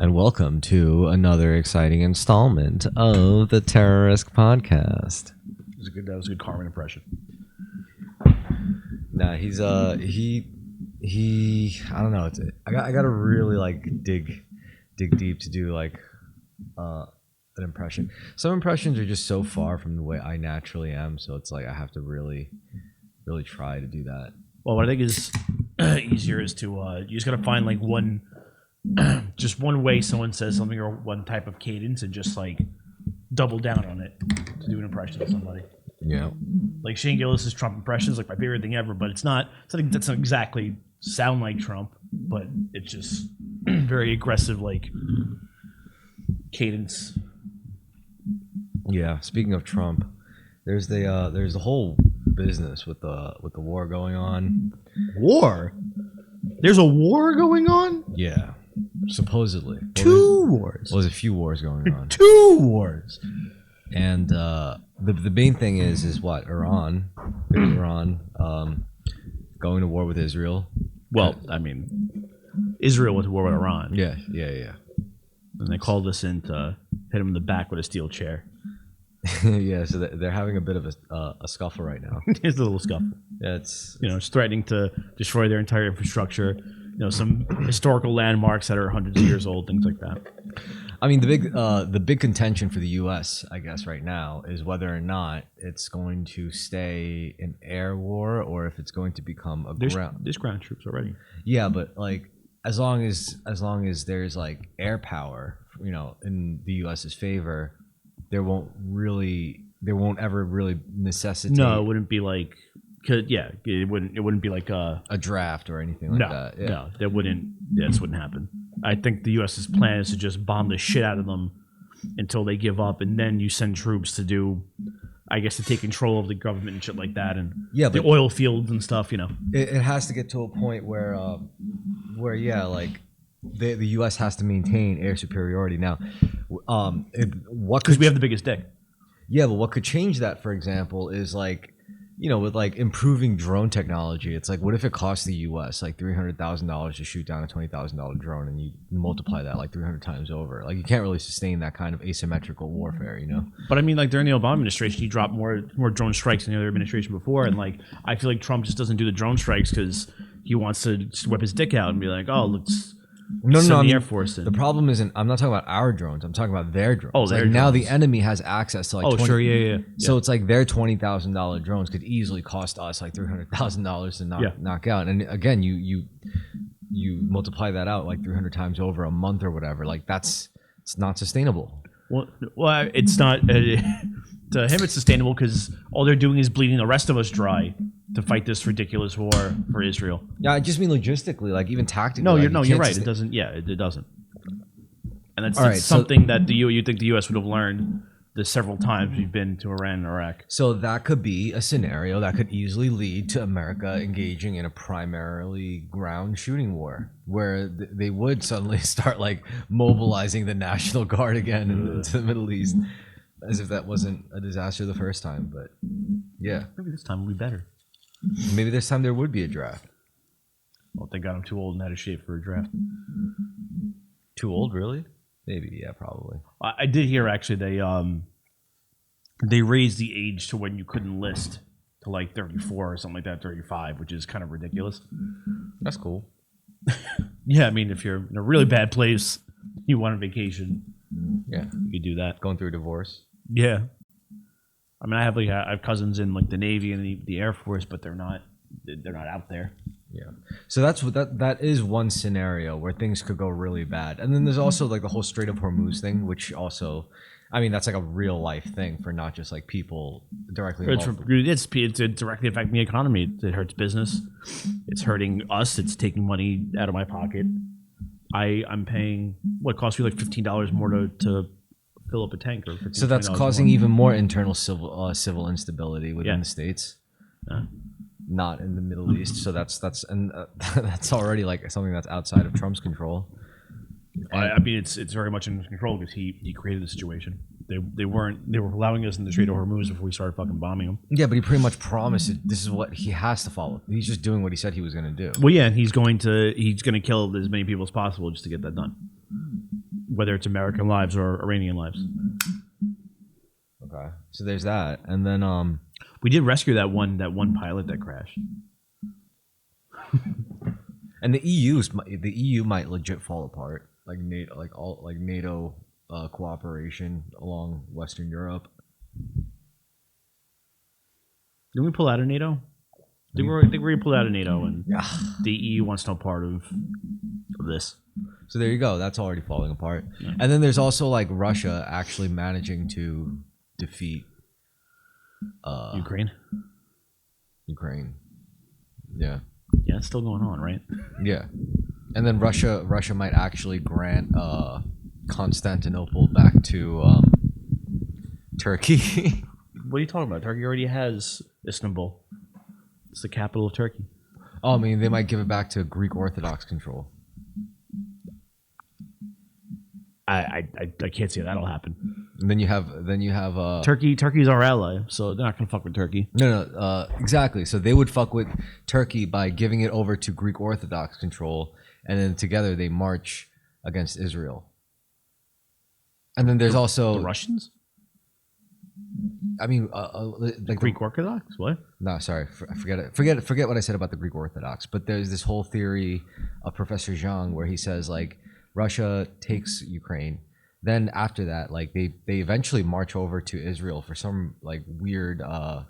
And welcome to another exciting installment of the Terrorisk podcast. That was a good Carmen impression. Nah, he's he I don't know. I gotta really dig deep to do an impression. Some impressions are just so far from the way I naturally am, so it's like I have to really try to do that. Well, what I think is easier is to you just gotta find like one just one way someone says something or one type of cadence and just like double down on it to do an impression of somebody. Yeah. Like Shane Gillis's Trump impression is like my favorite thing ever, but it's not something that doesn't exactly sound like Trump, but it's just very aggressive like cadence. Yeah. Speaking of Trump, there's the whole business with the war going on. War? There's a war going on? Yeah. Supposedly. Two wars. Well, there's a few wars going on. Two wars. And the main thing is what? Iran going to war with Israel. Well, I mean, Israel went to war with Iran. Yeah. And they called us in to hit him in the back with a steel chair. Yeah, so they're having a bit of a scuffle right now. It's a little scuffle. Yeah, it's it's threatening to destroy their entire infrastructure. Some historical landmarks that are hundreds of years old, things like that. I mean, the big contention for the U.S., I guess, right now is whether or not it's going to stay an air war or if it's going to become a ground. There's ground troops already. Yeah, but like as long as there's like air power, in the U.S.'s favor, there won't ever really necessitate. No, it wouldn't be like. It wouldn't be like a draft or anything like that. Yeah. No, that wouldn't happen. I think the U.S.'s plan is to just bomb the shit out of them until they give up, and then you send troops to do, I guess, to take control of the government and shit like that, and the oil fields and stuff. It has to get to a point where the U.S. has to maintain air superiority. Now, because we have the biggest dick. Yeah, but what could change that, for example, is with improving drone technology, it's like, what if it costs the U.S. like $300,000 to shoot down a $20,000 drone, and you multiply that like 300 times over? Like, you can't really sustain that kind of asymmetrical warfare, But I mean, like during the Obama administration, he dropped more drone strikes than the other administration before, and like I feel like Trump just doesn't do the drone strikes because he wants to just whip his dick out and be like, oh, let's. The Air Force in. The problem isn't. I'm not talking about our drones. I'm talking about their drones. Oh, their drones. Now the enemy has access to like. 20, sure, yeah. So it's like their $20,000 drones could easily cost us like $300,000 to knock out. And again, you multiply that out like 300 times over a month or whatever. Like it's not sustainable. Well, it's not. To him, it's sustainable because all they're doing is bleeding the rest of us dry to fight this ridiculous war for Israel. Yeah, I just mean logistically, like even tactically. No, you're right. It doesn't. Yeah, it doesn't. And that's something that you think the U.S. would have learned the several times we've been to Iran and Iraq. So that could be a scenario that could easily lead to America engaging in a primarily ground shooting war, where they would suddenly start like mobilizing the National Guard again into the Middle East, as if that wasn't a disaster the first time. But yeah, maybe this time will be better. Maybe this time there would be a draft. Well, thank God I'm too old and out of shape for a draft. Too old, really? Maybe, yeah, probably. I did hear actually they raised the age to when you could enlist to like 34 or something like that, 35, which is kind of ridiculous. That's cool. Yeah, I mean, if you're in a really bad place, you want a vacation. Yeah, you could do that. Going through a divorce. Yeah. I mean, I have cousins in like the Navy and the Air Force, but they're not out there. Yeah. So that is one scenario where things could go really bad. And then there's also like the whole Strait of Hormuz thing, which also, I mean, that's like a real life thing for not just like people directly involved. It's directly affecting the economy. It hurts business. It's hurting us. It's taking money out of my pocket. I'm paying what costs you like $15 more to fill up a tank, or so that's causing even more internal civil instability within the states, not in the Middle East. So that's already like something that's outside of Trump's control. I mean, it's very much in his control because he created the situation. They were allowing us in the Strait of Hormuz before we started fucking bombing them. Yeah, but he pretty much promised it. This is what he has to follow. He's just doing what he said he was going to do. Well, yeah, and he's going to kill as many people as possible just to get that done. whether it's American lives or Iranian lives. Okay, so there's that, and then We did rescue that one pilot that crashed. and the EU might legit fall apart, like NATO cooperation along Western Europe. Didn't we pull out of NATO? I think we're gonna pull out of NATO, and the EU wants no part of this. So there you go. That's already falling apart. Yeah. And then there's also like Russia actually managing to defeat Ukraine. Ukraine. Yeah. Yeah, it's still going on, right? Yeah. And then Russia might actually grant Constantinople back to Turkey. What are you talking about? Turkey already has Istanbul. It's the capital of Turkey. Oh, I mean, they might give it back to Greek Orthodox control. I can't see that'll happen. And then you have Turkey's our ally, so they're not gonna fuck with Turkey. no, exactly. So they would fuck with Turkey by giving it over to Greek Orthodox control, and then together they march against Israel. And then there's also The Russians? I mean, like Greek Orthodox? What? No, sorry, forget it. Forget what I said about the Greek Orthodox. But there's this whole theory of Professor Zhang where he says like Russia takes Ukraine, then after that, like they eventually march over to Israel for some like weird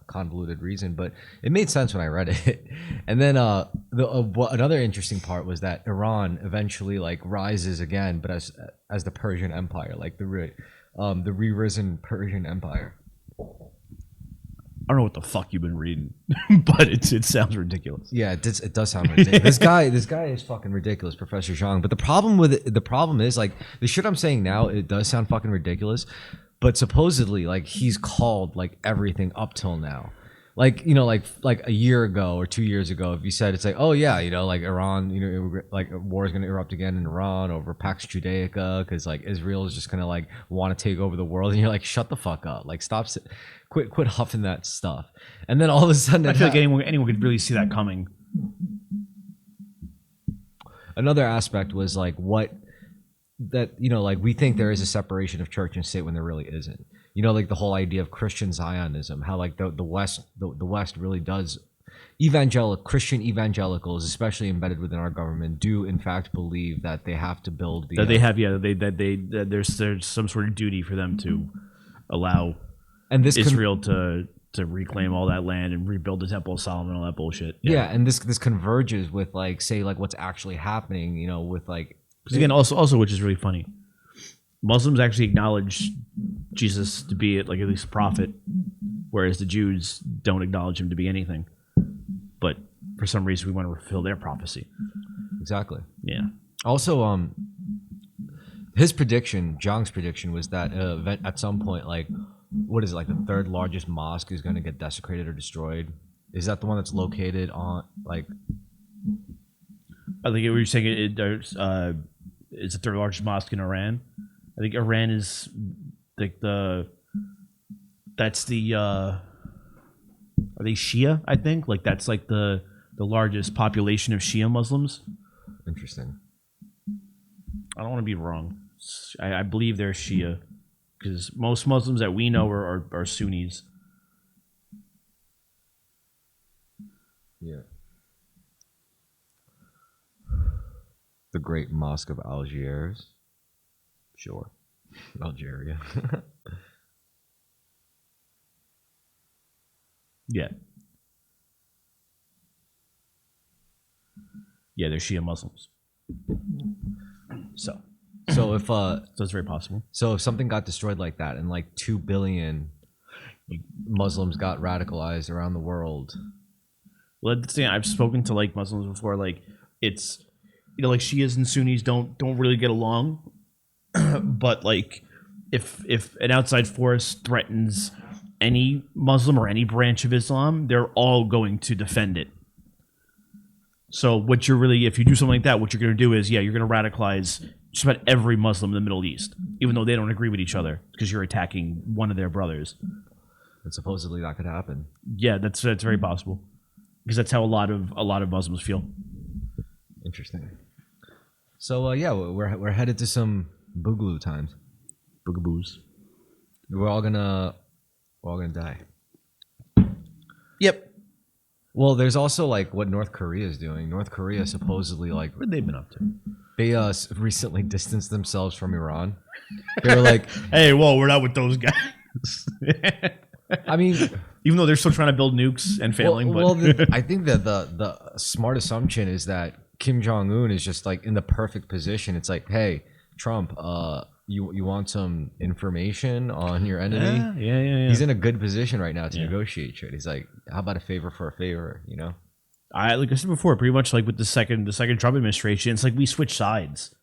convoluted reason. But it made sense when I read it. And then another interesting part was that Iran eventually like rises again, but as the Persian Empire, like the re-risen Persian Empire. I don't know what the fuck you've been reading, but it sounds ridiculous. Yeah, it does sound ridiculous. This guy is fucking ridiculous, Professor Zhang. But the problem is like the shit I'm saying now, it does sound fucking ridiculous. But supposedly, like he's called like everything up till now. Like, you know, like a year ago or 2 years ago, if you said it's like, oh yeah, you know, like Iran, you know, like a war is going to erupt again in Iran over Pax Judaica because like Israel is just going to like want to take over the world, and you're like, shut the fuck up, like quit huffing that stuff. And then all of a sudden, I feel like anyone could really see that coming. Another aspect was like like we think there is a separation of church and state when there really isn't. You know, like the whole idea of Christian Zionism, how like the West really does Christian evangelicals, especially embedded within our government, do in fact believe that they have to build there's some sort of duty for them to allow Israel to reclaim all that land and rebuild the Temple of Solomon and all that bullshit. Yeah, and this converges with like say like what's actually happening, you know, with like because again also which is really funny. Muslims actually acknowledge Jesus to be like at least a prophet, whereas the Jews don't acknowledge him to be anything. But for some reason, we want to fulfill their prophecy. Exactly. Yeah. Also, Zhang's prediction was that at some point, like, what is it, like the third largest mosque is going to get desecrated or destroyed? Is that the one that's located on like? I think what you're saying there's it's the third largest mosque in Iran. I think Iran is like are they Shia? I think like that's like the largest population of Shia Muslims. Interesting. I don't want to be wrong. I believe they're Shia because most Muslims that we know are Sunnis. Yeah. The Great Mosque of Algiers. Sure. Algeria. Yeah. Yeah, they're Shia Muslims. So it's very possible. So if something got destroyed like that and like 2 billion Muslims got radicalized around the world. Well, I've spoken to like Muslims before, like it's like Shias and Sunnis don't really get along. But like if an outside force threatens any Muslim or any branch of Islam, they're all going to defend it. So if you do something like that, what you're going to do is, you're going to radicalize just about every Muslim in the Middle East, even though they don't agree with each other, because you're attacking one of their brothers. And supposedly that could happen. Yeah, that's very possible, because that's how a lot of Muslims feel. Interesting. So we're headed to some Boogaloo times. Boogaboos. We're all gonna die. Yep. Well, there's also like what North Korea is doing. North Korea supposedly like What have they been up to? they recently distanced themselves from Iran. They were like, Hey, whoa, we're not with those guys. I mean, Even though they're still trying to build nukes and failing, I think that the smart assumption is that Kim Jong Un is just like in the perfect position. It's like, hey, Trump, you want some information on your enemy? Yeah. He's in a good position right now to negotiate shit. He's like, how about a favor for a favor? You know? Like I said before, pretty much like with the second Trump administration, it's like we switch sides.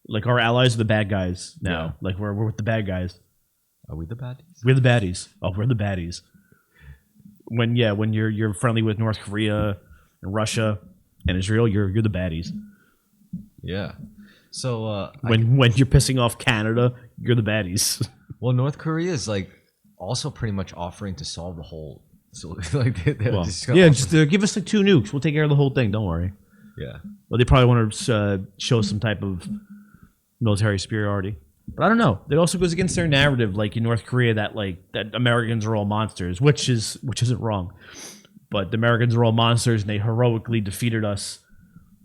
Like our allies are the bad guys now. Yeah. Like we're with the bad guys. Are we the baddies? We're the baddies. Oh, we're the baddies. When you're friendly with North Korea and Russia and Israel, you're the baddies. Yeah. So When you're pissing off Canada, you're the baddies. well, North Korea is like also pretty much offering to solve the whole. So like they're Well, just gonna yeah, offer- just give us like 2 nukes. We'll take care of the whole thing. Don't worry. yeah. Well, they probably want to show some type of military superiority, but I don't know. It also goes against their narrative, like in North Korea, that Americans are all monsters, which isn't wrong. But the Americans are all monsters, and they heroically defeated us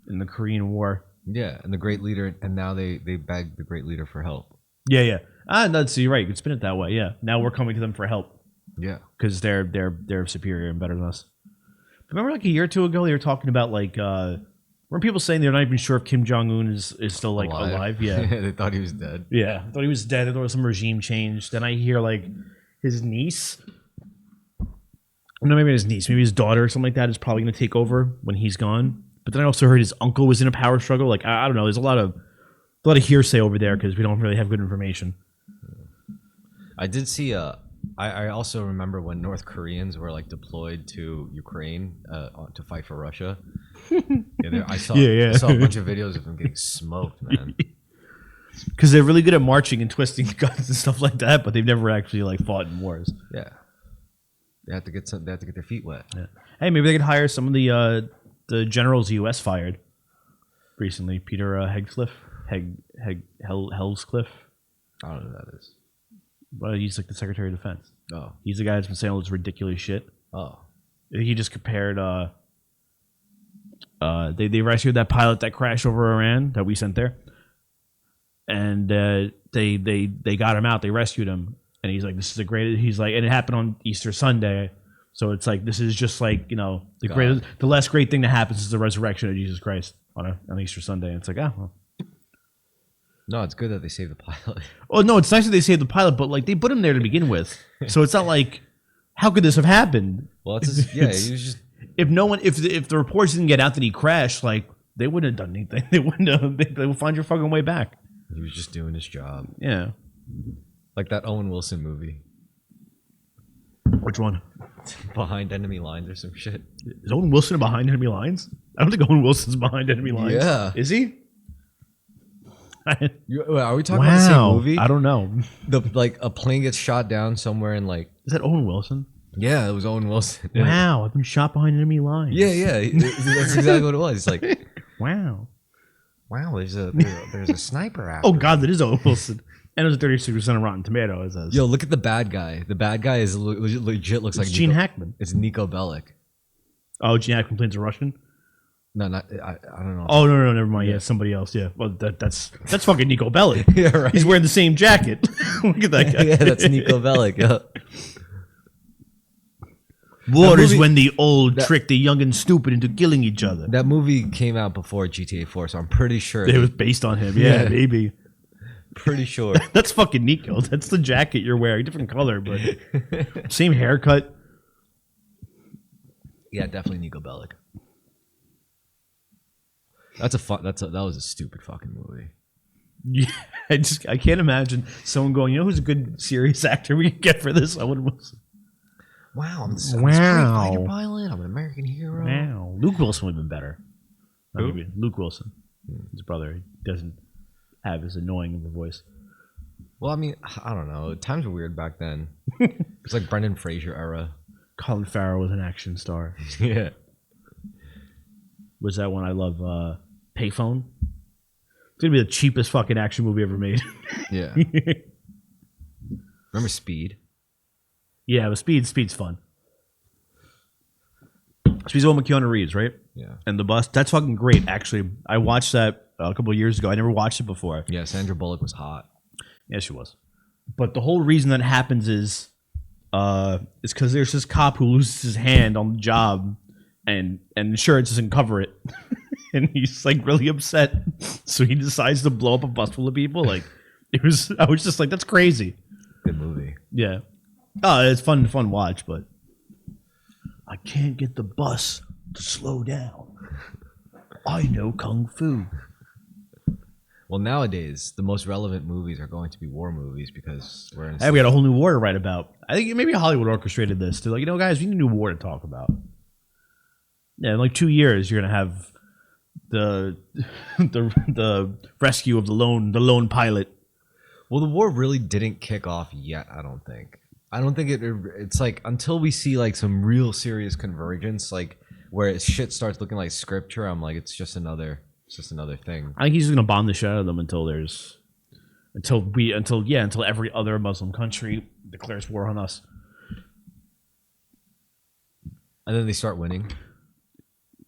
in the Korean War. Yeah, and the great leader, and now they beg the great leader for help. Yeah. No, so you're right. You can spin it that way. Yeah. Now we're coming to them for help Yeah. because they're superior and better than us. Remember, like a year or two ago, they were talking about like. Weren't people saying they're not even sure if Kim Jong Un is still like alive? Yeah. They thought he was dead. Yeah. I thought he was dead. I thought there was some regime change. Then I hear like his niece. No, maybe his niece, maybe his daughter or something like that is probably going to take over when he's gone. But then I also heard his uncle was in a power struggle. Like I don't know. There's a lot of hearsay over there because we don't really have good information. I did see I also remember when North Koreans were like deployed to Ukraine to fight for Russia. I saw a bunch of videos of them getting smoked, man. Because they're really good at marching and twisting guns and stuff like that, but they've never actually like fought in wars. Yeah, they have to get their feet wet. Yeah. Hey, maybe they could hire some of the generals the U.S. fired recently. Peter Hellscliff. Hellscliff. I don't know who that is. Well, he's like the Secretary of Defense. Oh. He's the guy that's been saying all this ridiculous shit. Oh. He just compared. They rescued that pilot that crashed over Iran that we sent there, and they got him out. They rescued him, and he's like, "This is a great." He's like, and it happened on Easter Sunday, so it's like this is just like the last great thing that happens is the resurrection of Jesus Christ on Easter Sunday. And it's like well. No, it's good that they saved the pilot. Oh no, it's nice that they saved the pilot, but like they put him there to begin with, so it's not like how could this have happened? Well, he was just. If the reports didn't get out that he crashed, like they wouldn't have done anything. They wouldn't have. They would find your fucking way back. He was just doing his job. Yeah, like that Owen Wilson movie. Which one? Behind Enemy Lines or some shit. Is Owen Wilson behind enemy lines? I don't think Owen Wilson's behind enemy lines. Yeah, is he? Are we talking about the same movie? I don't know. Like a plane gets shot down somewhere in like. Is that Owen Wilson? Yeah, it was Owen Wilson. Wow, I've been shot behind enemy lines. Yeah, that's exactly what it was. It's like, wow, there's a sniper out. Oh God, that is Owen Wilson. And it was 36% of Rotten Tomatoes. Yo, look at the bad guy. The bad guy is legit looks like Gene Hackman. It's Nico Bellic. Oh, Gene Hackman plays a Russian. No, not I don't know. Oh no, never mind. Yeah, somebody else. Yeah, well that's fucking Nico Bellic. Yeah, right. He's wearing the same jacket. Look at that guy. Yeah, that's Nico Bellic. Yeah. War is when the old trick the young and stupid into killing each other. That movie came out before GTA 4, so I'm pretty sure it was based on him. Yeah, maybe. Pretty sure. That's fucking Nico. That's the jacket you're wearing. Different color, but same haircut. Yeah, definitely Nico Bellic. That was a stupid fucking movie. Yeah, I can't imagine someone going, who's a good serious actor we can get for this? Owen Wilson. Wow, I'm a street fighter pilot. I'm an American hero. Wow. Luke Wilson would have been better. Who? Luke Wilson. His brother. He doesn't have as annoying of a voice. Well, I mean, I don't know. Times were weird back then. It's like Brendan Fraser era. Colin Farrell was an action star. Yeah. Was that one I love? Payphone? gonna be the cheapest fucking action movie ever made. Yeah. Remember Speed? Yeah, but Speed's fun. Speed's the one with Keanu Reeves, right? Yeah. And the bus. That's fucking great, actually. I watched that a couple of years ago. I never watched it before. Yeah, Sandra Bullock was hot. Yeah, she was. But the whole reason that happens is because there's this cop who loses his hand on the job, and insurance doesn't cover it, and he's like really upset. So he decides to blow up a bus full of people. Like I was just like, that's crazy. Good movie. Yeah. Oh, it's fun watch, but I can't get the bus to slow down. I know kung fu. Well, nowadays, the most relevant movies are going to be war movies because we're in. Hey, we got a whole new war to write about. I think maybe Hollywood orchestrated this to like, guys, we need a new war to talk about. Yeah, in like 2 years, you're gonna have the rescue of the lone pilot. Well, the war really didn't kick off yet. I don't think it's like until we see like some real serious convergence, like where shit starts looking like scripture. I'm like, it's just another thing. I think he's just gonna bomb the shit out of them until every other Muslim country declares war on us. And then they start winning.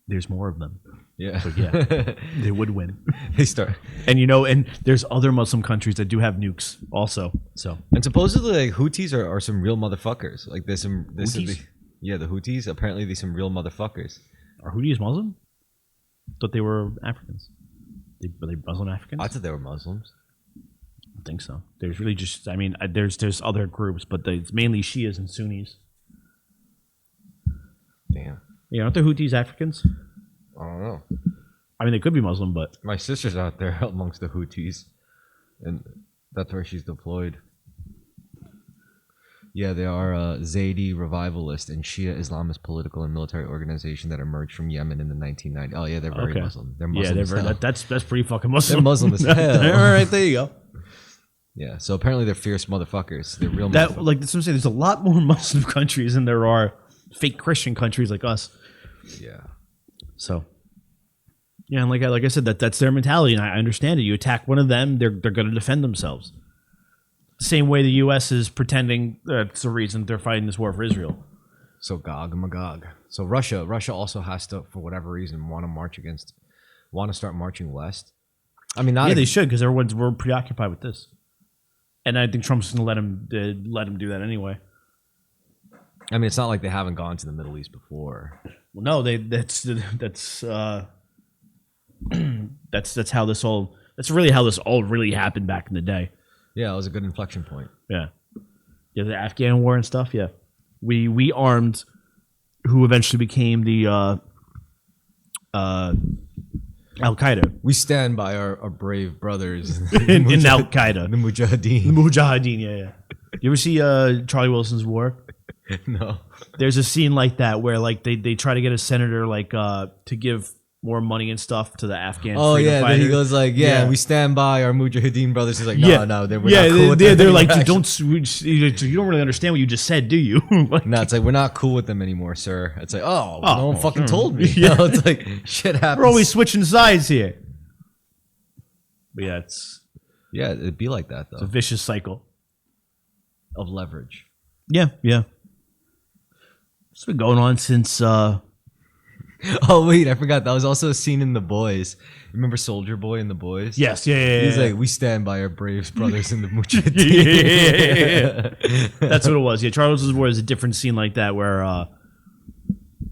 There's more of them. Yeah. So yeah, they would win. They start. And and there's other Muslim countries that do have nukes also. So And supposedly like Houthis are some real motherfuckers. Like there's some Houthis? the Houthis, apparently they're some real motherfuckers. are Houthis Muslim? Thought they were Africans. Were they Muslim Africans? I thought they were Muslims. I don't think so. There's really just, there's other groups, but it's mainly Shias and Sunnis. Damn. Yeah, aren't the Houthis Africans? I don't know. I mean, they could be Muslim, but My sister's out there amongst the Houthis, and that's where she's deployed. Yeah, they are a Zaidi revivalist and Shia Islamist political and military organization that emerged from Yemen in the 1990s. Oh yeah, they're very Okay. Muslim. They're Muslim. yeah, as hell. that's pretty fucking Muslim. They're Muslim as hell. All right, there you go. Yeah, so apparently they're fierce motherfuckers. They're real. That's motherfuckers. what I'm saying. There's a lot more Muslim countries than there are fake Christian countries like us. Yeah. So, yeah, and like I said, that's their mentality, and I understand it. You attack one of them, they're going to defend themselves. Same way the U.S. is pretending that's the reason they're fighting this war for Israel. So Gog and Magog. So Russia also has to, for whatever reason, want to start marching west. I mean, not Yeah, they should, because we're preoccupied with this, and I think Trump's going to let him do that anyway. I mean, it's not like they haven't gone to the Middle East before. Well, no, that's how this all. That's really how this all really happened back in the day. Yeah, it was a good inflection point. Yeah, the Afghan war and stuff. Yeah, we armed who eventually became the Al Qaeda. We stand by our brave brothers in Al Qaeda, the Mujahideen. Mujahideen. Yeah. You ever see Charlie Wilson's War? No. There's a scene like that where like they try to get a senator like to give more money and stuff to the Afghan. Oh freedom yeah, then fighters. he goes like, Yeah. we stand by our Mujahideen brothers. He's like, no, Yeah. no, we're Yeah, not cool with them they're anymore, like, actually. you don't really understand what you just said, do you? Like, No, it's like we're not cool with them anymore, sir. It's like, no one fucking mm. told me. Yeah. You know, it's like shit happens. we're always switching sides here. But yeah, it's Yeah, it'd be like that a though. vicious cycle. Of leverage. Yeah. It's been going on since. Oh wait, I forgot. That was also a scene in The Boys. Remember Soldier Boy in The Boys? Yes, yeah. He's like, we stand by our brave brothers in the Mujahideen. Yeah. That's what it was. Yeah, Charles' War is a different scene like that where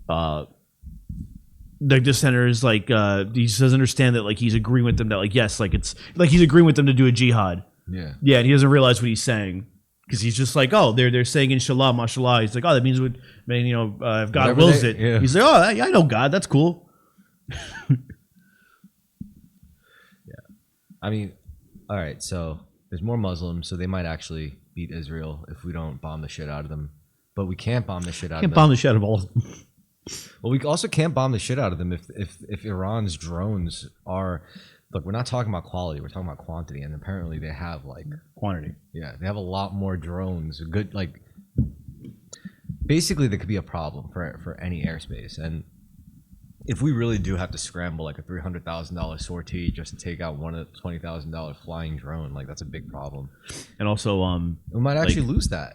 the senator is like he just doesn't understand that like he's agreeing with them that like yes like it's like he's agreeing with them to do a jihad. Yeah. Yeah, and he doesn't realize what he's saying because he's just like, oh, they're saying inshallah, mashallah. He's like, oh, that means if God Whatever wills they- it. yeah. He's like, oh, I know God. That's cool. I mean, all right, so there's more Muslims, so they might actually beat Israel if we don't bomb the shit out of them. But we can't bomb the shit out Can't of them. bomb the shit out of all of them. Well, we also can't bomb the shit out of them if Iran's drones are. Look, we're not talking about quality, we're talking about quantity, and apparently they have like Quantity. yeah, they have a lot more drones. Good, like basically, there could be a problem for any airspace, and if we really do have to scramble like a $300,000 sortie just to take out one of the $20,000 flying drone, like that's a big problem. And also, We might actually lose that.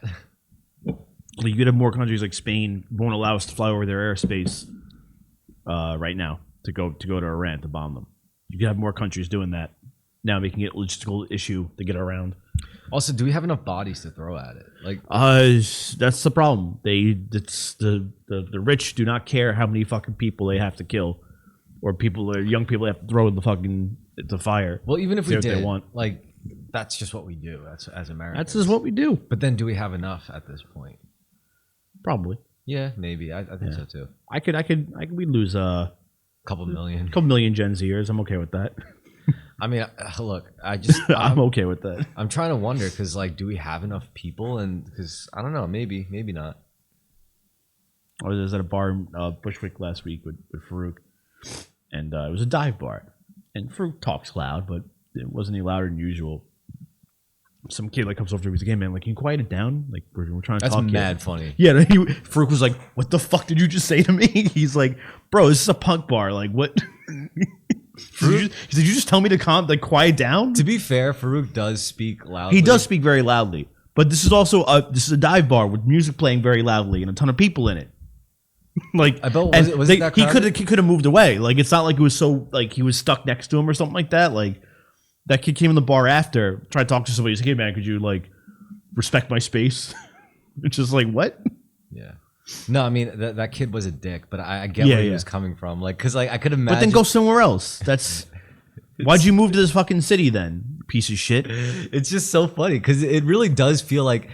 you could have more countries like Spain won't allow us to fly over their airspace right now to go to Iran to bomb them. You could have more countries doing that now, making it a logistical issue to get around. Also, do we have enough bodies to throw at it? Like, that's the problem. It's the rich do not care how many fucking people they have to kill, or young people they have to throw in the fire. well, even if we What they did, want. like, that's just what we do. That's as Americans. That's just what we do. But then, do we have enough at this point? Probably. Yeah, maybe. I think so too. We lose a Couple million. couple million Gen Zers. I'm okay with that. I mean, look, I'm okay with that. I'm trying to wonder because, like, do we have enough people? And because I don't know, maybe not. I was at a bar in Bushwick last week with Farouk, and it was a dive bar. And Farouk talks loud, but it wasn't any louder than usual. Some kid like comes over to me, he's like, "Hey man, like, can you quiet it down? Like, we're trying to That's talk." mad funny. Yeah, Farouk was like, "What the fuck did you just say to me?" He's like, "Bro, this is a punk bar. Like, what?" He said, "You just tell me to quiet down." To be fair, Farouk does speak loudly. He does speak very loudly, but this is also a dive bar with music playing very loudly and a ton of people in it. Like, I bet was it that he crowded? could have moved away. Like, it's not like it was so like he was stuck next to him or something like that. Like, that kid came in the bar after, tried to talk to somebody. He's like, "Hey man, could you like respect my space?" It's just like, what? Yeah. No, I mean that kid was a dick, but I get where he was coming from. Like, cause like I could imagine. But then go somewhere else. Why'd you move to this fucking city then, piece of shit? It's just so funny because it really does feel like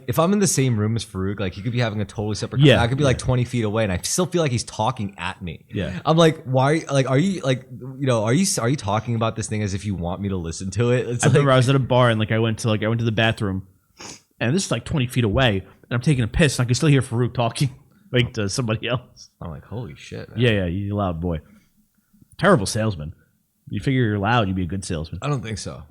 if I'm in the same room as Farouk, like he could be having a totally separate. Yeah. I could be like 20 feet away, and I still feel like he's talking at me. Yeah. I'm like, why? Like, are you like, are you talking about this thing as if you want me to listen to it? It's I remember I was at a bar and I went to the bathroom, and this is like 20 feet away, and I'm taking a piss, and I can still hear Farouk talking like to somebody else. I'm like, holy shit, man. Yeah, he's a loud boy. Terrible salesman. You figure you're loud, you'd be a good salesman. I don't think so.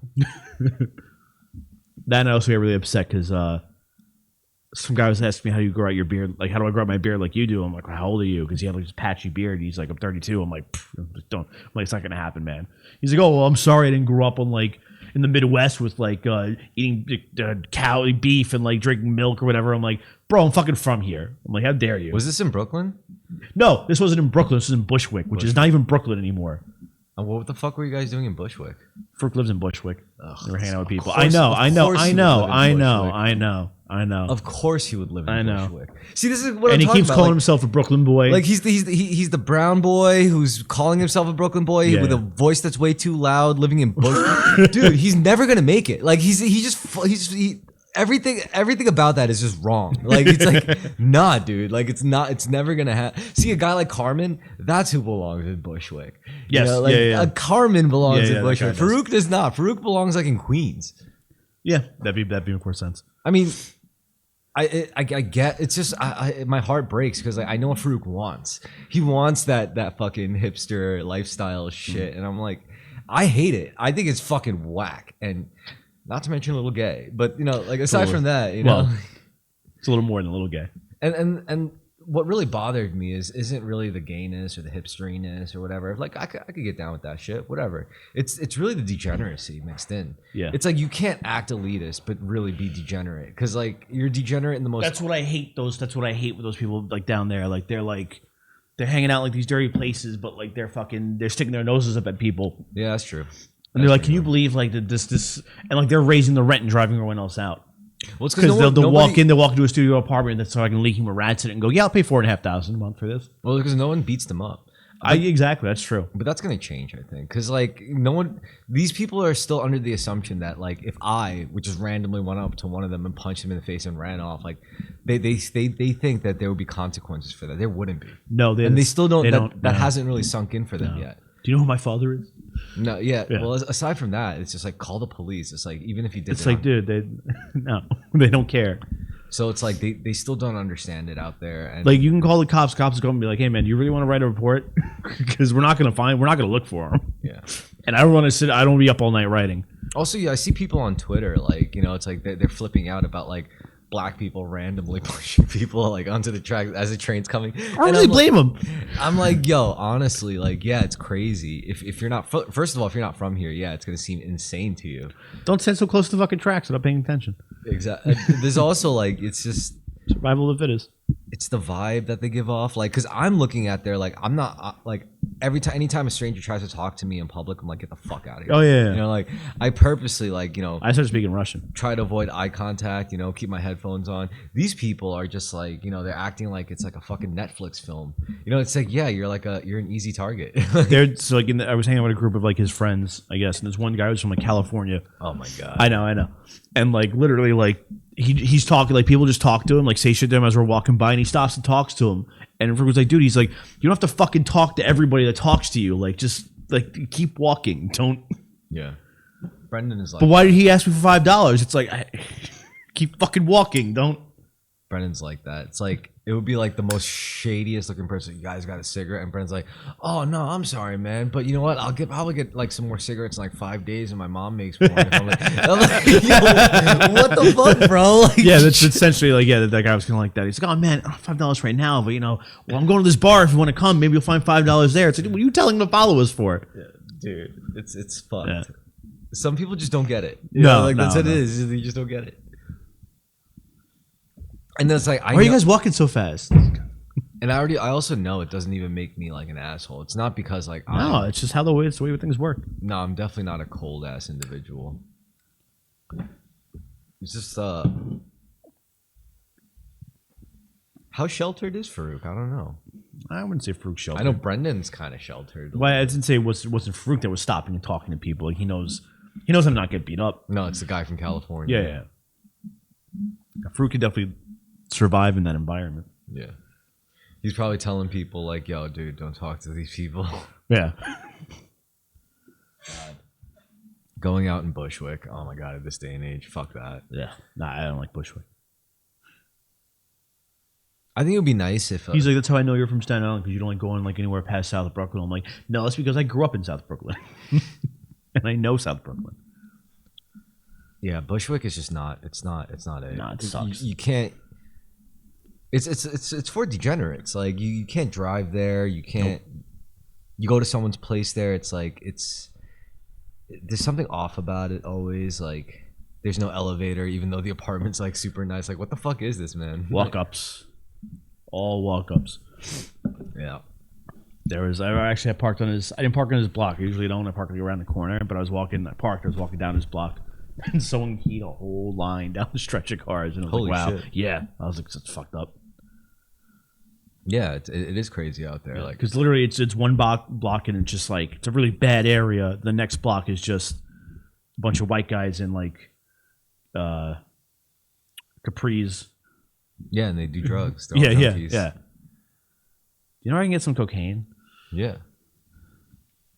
Then I also get really upset because some guy was asking me, "How do you grow out your beard? Like, how do I grow out my beard like you do?" I'm like, "How old are you?" Because he had like this patchy beard. He's like, "I'm 32." I'm like, "Just don't." I'm like, "It's not gonna happen, man." He's like, "Oh, well, I'm sorry, I didn't grow up on like in the Midwest with like eating cow beef and like drinking milk or whatever." I'm like, "Bro, I'm fucking from here." I'm like, "How dare you?" Was this in Brooklyn? No, this wasn't in Brooklyn. This was in Bushwick, which is not even Brooklyn anymore. And what the fuck were you guys doing in Bushwick? Farouk lives in Bushwick. They were hanging out with people. course- I of course he would live in Bushwick. know. Of course he would live in I know. Bushwick. See, this is what I'm And he talking keeps about. calling Like, himself a Brooklyn boy. Like he's the brown boy who's calling himself a Brooklyn boy Yeah, with yeah. a voice that's way too loud, living in Bush. Dude, he's never gonna make it. Like everything about that is just wrong. Like it's like nah, dude. Like it's never gonna happen. See a guy like Carmen, that's who belongs in Bushwick. You Yes, know, like yeah. a Carmen belongs Yeah, in that Bushwick. guy does. Farouk does not. Farouk belongs like in Queens. yeah, that'd be more sense. I mean, I get it's just my heart breaks because like I know what Farouk wants. He wants that fucking hipster lifestyle shit, and I'm like, I hate it. I think it's fucking whack, and not to mention a little gay. But like aside from that, well, it's a little more than a little gay. and what really bothered me isn't really the gayness or the hipsteriness or whatever. Like I could get down with that shit, whatever. It's really the degeneracy mixed in. Yeah. It's like you can't act elitist but really be degenerate because like you're degenerate in the most. That's what I hate. That's what I hate with those people like down there. Like they're hanging out like these dirty places, but like they're sticking their noses up at people. Yeah, that's true. And they're like, "Can you believe like this?" And like they're raising the rent and driving everyone else out. Well, it's Because they'll walk into a studio apartment that's so I can leak him a rats in it and go, "Yeah, I'll pay $4,500 a month for this." Well, because no one beats them up. Exactly, that's true. But that's gonna change, I think, because like these people are still under the assumption that like if I would just randomly went up to one of them and punched him in the face and ran off, like they think that there would be consequences for that. There wouldn't be. No, And they still don't. That no. hasn't really sunk in for them yet. Do you know who my father is? No, yeah. Yeah. Well, aside from that, it's just like call the police. It's like even if you did, It's like, dude, they don't care. So it's like they still don't understand it out there. And Like you can call the cops. Cops are going to be like, "Hey man, do you really want to write a report?" Because we're not going to look for them. yeah. And I don't want to sit. I don't want to be up all night writing. Also, yeah, I see people on Twitter like it's like they're flipping out about like black people randomly pushing people like onto the track as the train's coming. I don't really blame them. I'm like, yo, honestly, like, yeah, it's crazy. If you're not, first of all, if you're not from here, yeah, it's gonna seem insane to you. Don't stand so close to the fucking tracks without paying attention. Exactly. There's also like, it's just survival of the fittest. It's the vibe that they give off. Like, cause I'm looking at their like, I'm not like anytime a stranger tries to talk to me in public, I'm like, get the fuck out of here. Oh yeah. You know, like I purposely like, I started speaking Russian. Try to avoid eye contact. Keep my headphones on. These people are just like, they're acting like it's like a fucking Netflix film. It's like, yeah, you're an easy target. They're so like I was hanging out with a group of like his friends, I guess, and there's one guy who's from like California. Oh my god. I know, and like literally like he's talking, like people just talk to him, like say shit to him as we're walking by, and he stops and talks to him. And everyone's like, dude, he's like, you don't have to fucking talk to everybody that talks to you. Like, just like keep walking. Don't. Yeah. Brendan is like. But why did he ask me for $5? It's like, keep fucking walking. Don't. Brendan's like that. It's like it would be like the most shadiest looking person. You guys got a cigarette, and Brendan's like, "Oh no, I'm sorry, man, but you know what? I'll probably get like some more cigarettes in like 5 days, and my mom makes more." I'm like, yo, what the fuck, bro? Like, yeah, that's essentially like that guy was kind of like that. He's like, "Oh man, I don't have $5 right now, but well, I'm going to this bar. If you want to come, maybe you'll find $5 there." It's like, what are you telling him to follow us for? Yeah, dude, it's fucked. Yeah. Some people just don't get it. That's what it is. They just don't get it. And then it's like, why are you guys walking so fast? And I also know it doesn't even make me like an asshole. It's not because like it's just it's the way things work. No, I'm definitely not a cold ass individual. It's just how sheltered is Farouk? I don't know. I wouldn't say Farouk's sheltered. I know Brendan's kind of sheltered. Well, I didn't say it wasn't Farouk that was stopping and talking to people. Like he knows how to not get beat up. No, it's the guy from California. Yeah. Farouk could definitely survive in that environment. Yeah. He's probably telling people like, yo, dude, don't talk to these people. Yeah. Going out in Bushwick. Oh my god, at this day and age. Fuck that. Yeah. Nah, I don't like Bushwick. I think it would be nice if he's like, that's how I know you're from Staten Island, because you don't like going like anywhere past South Brooklyn. I'm like, no, that's because I grew up in South Brooklyn. And I know South Brooklyn. Yeah, Bushwick is just not. It's not it. Nah, it sucks. You can't. It's for degenerates. Like you can't drive there. You can't. Nope. You go to someone's place there. It's like there's something off about it always. Like there's no elevator, even though the apartment's like super nice. Like what the fuck is this, man? Walk ups, all walk ups. Yeah. I parked on his. I didn't park on his block. I usually don't. I park around the corner. But I was walking down his block. And someone keyed a whole line down the stretch of cars, and I was holy like, "Wow, shit. Yeah." I was like, "It's fucked up." Yeah, it is crazy out there. Like, because literally, it's one block, and it's just like it's a really bad area. The next block is just a bunch of white guys in like capris. Yeah, and they do drugs. Yeah. You know where I can get some cocaine? Yeah.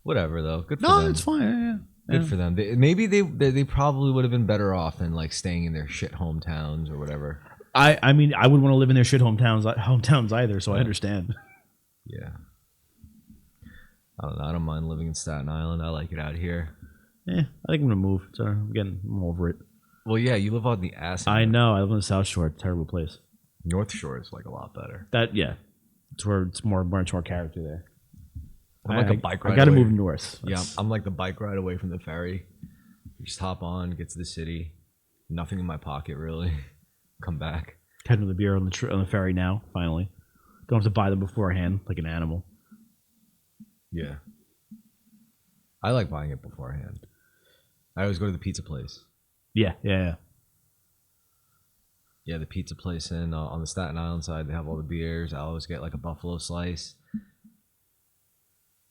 Whatever though. Good for them. No, it's fine. Yeah. Good for them. Maybe they probably would have been better off than like staying in their shit hometowns or whatever. I mean, I wouldn't want to live in their shit hometowns either, so I understand. Yeah. I don't know. I don't mind living in Staten Island. I like it out here. Yeah, I think I'm gonna move. I'm over it. Well, yeah, you live on the ass. I know. I live on the South Shore. Terrible place. North Shore is like a lot better. It's where it's more character there. I'm like a bike ride. I gotta move north. Yeah, I'm like the bike ride away from the ferry. You just hop on, get to the city. Nothing in my pocket really. Come back. Head with the beer on the ferry now. Finally, don't have to buy them beforehand like an animal. Yeah. I like buying it beforehand. I always go to the pizza place. Yeah. Yeah, the pizza place on the Staten Island side, they have all the beers. I always get like a buffalo slice.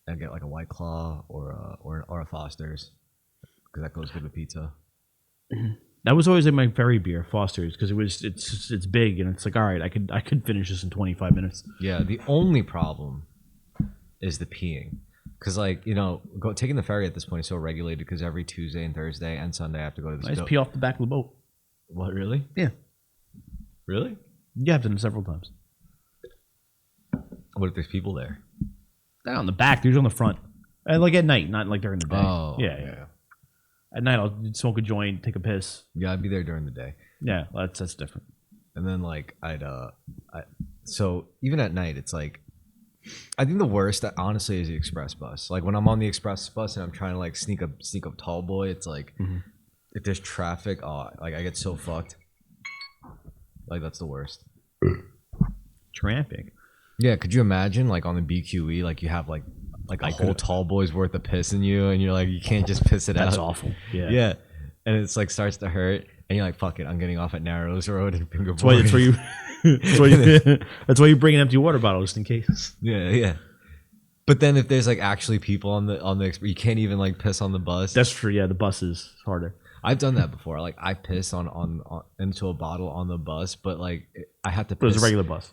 I get like a White Claw or a Foster's because that goes good with pizza. That was always like my ferry beer, Foster's, because it's big and it's like, all right, I could finish this in 25 minutes. Yeah, the only problem is the peeing. Because, like, taking the ferry at this point is so regulated because every Tuesday and Thursday and Sunday I have to go to the I just pee off the back of the boat. What, really? Yeah. Really? Yeah, I've done it several times. What if there's people there? Not on the back, they're usually on the front. And like at night, not like during the day. Oh, yeah. At night, I'll smoke a joint, take a piss. Yeah, I'd be there during the day. Yeah, that's different. and then like so even at night, it's like I think the worst, honestly, is the express bus. Like when I'm on the express bus and I'm trying to like sneak up tall boy, it's like if there's traffic, like I get so fucked. Like that's the worst. Traffic. Yeah, could you imagine like on the BQE, like you have like a whole tall boy's worth of piss in you, and you're like you can't just piss it out. That's awful. Yeah. Yeah, and it's like starts to hurt, and you're like fuck it, I'm getting off at Narrows Road and Finger That's why you. That's why you bring an empty water bottle just in case. Yeah. But then if there's like actually people on the you can't even like piss on the bus. That's true. Yeah, the bus is harder. I've done that before. Like I piss on into a bottle on the bus, but like I have to piss. But it was a regular bus.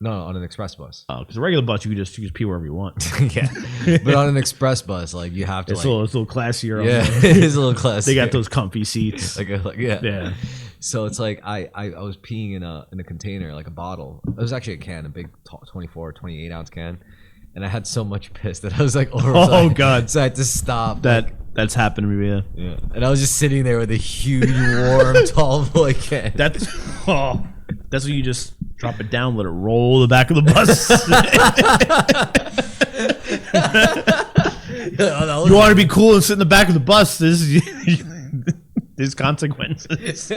No, on an express bus. Oh, because a regular bus you can just pee wherever you want. Yeah, but on an express bus, like you have to. It's a little classier. Yeah, it is a little classier. They got those comfy seats. Yeah. So it's like I was peeing in a container, like a bottle. It was actually a can, a big 24, 28 ounce can, and I had so much piss that I was like, oh god! So I had to stop. That's happened to me. Yeah. And I was just sitting there with a huge warm tall boy can. That's when you just drop it down, let it roll the back of the bus. You want to be cool and sit in the back of the bus. There's consequences.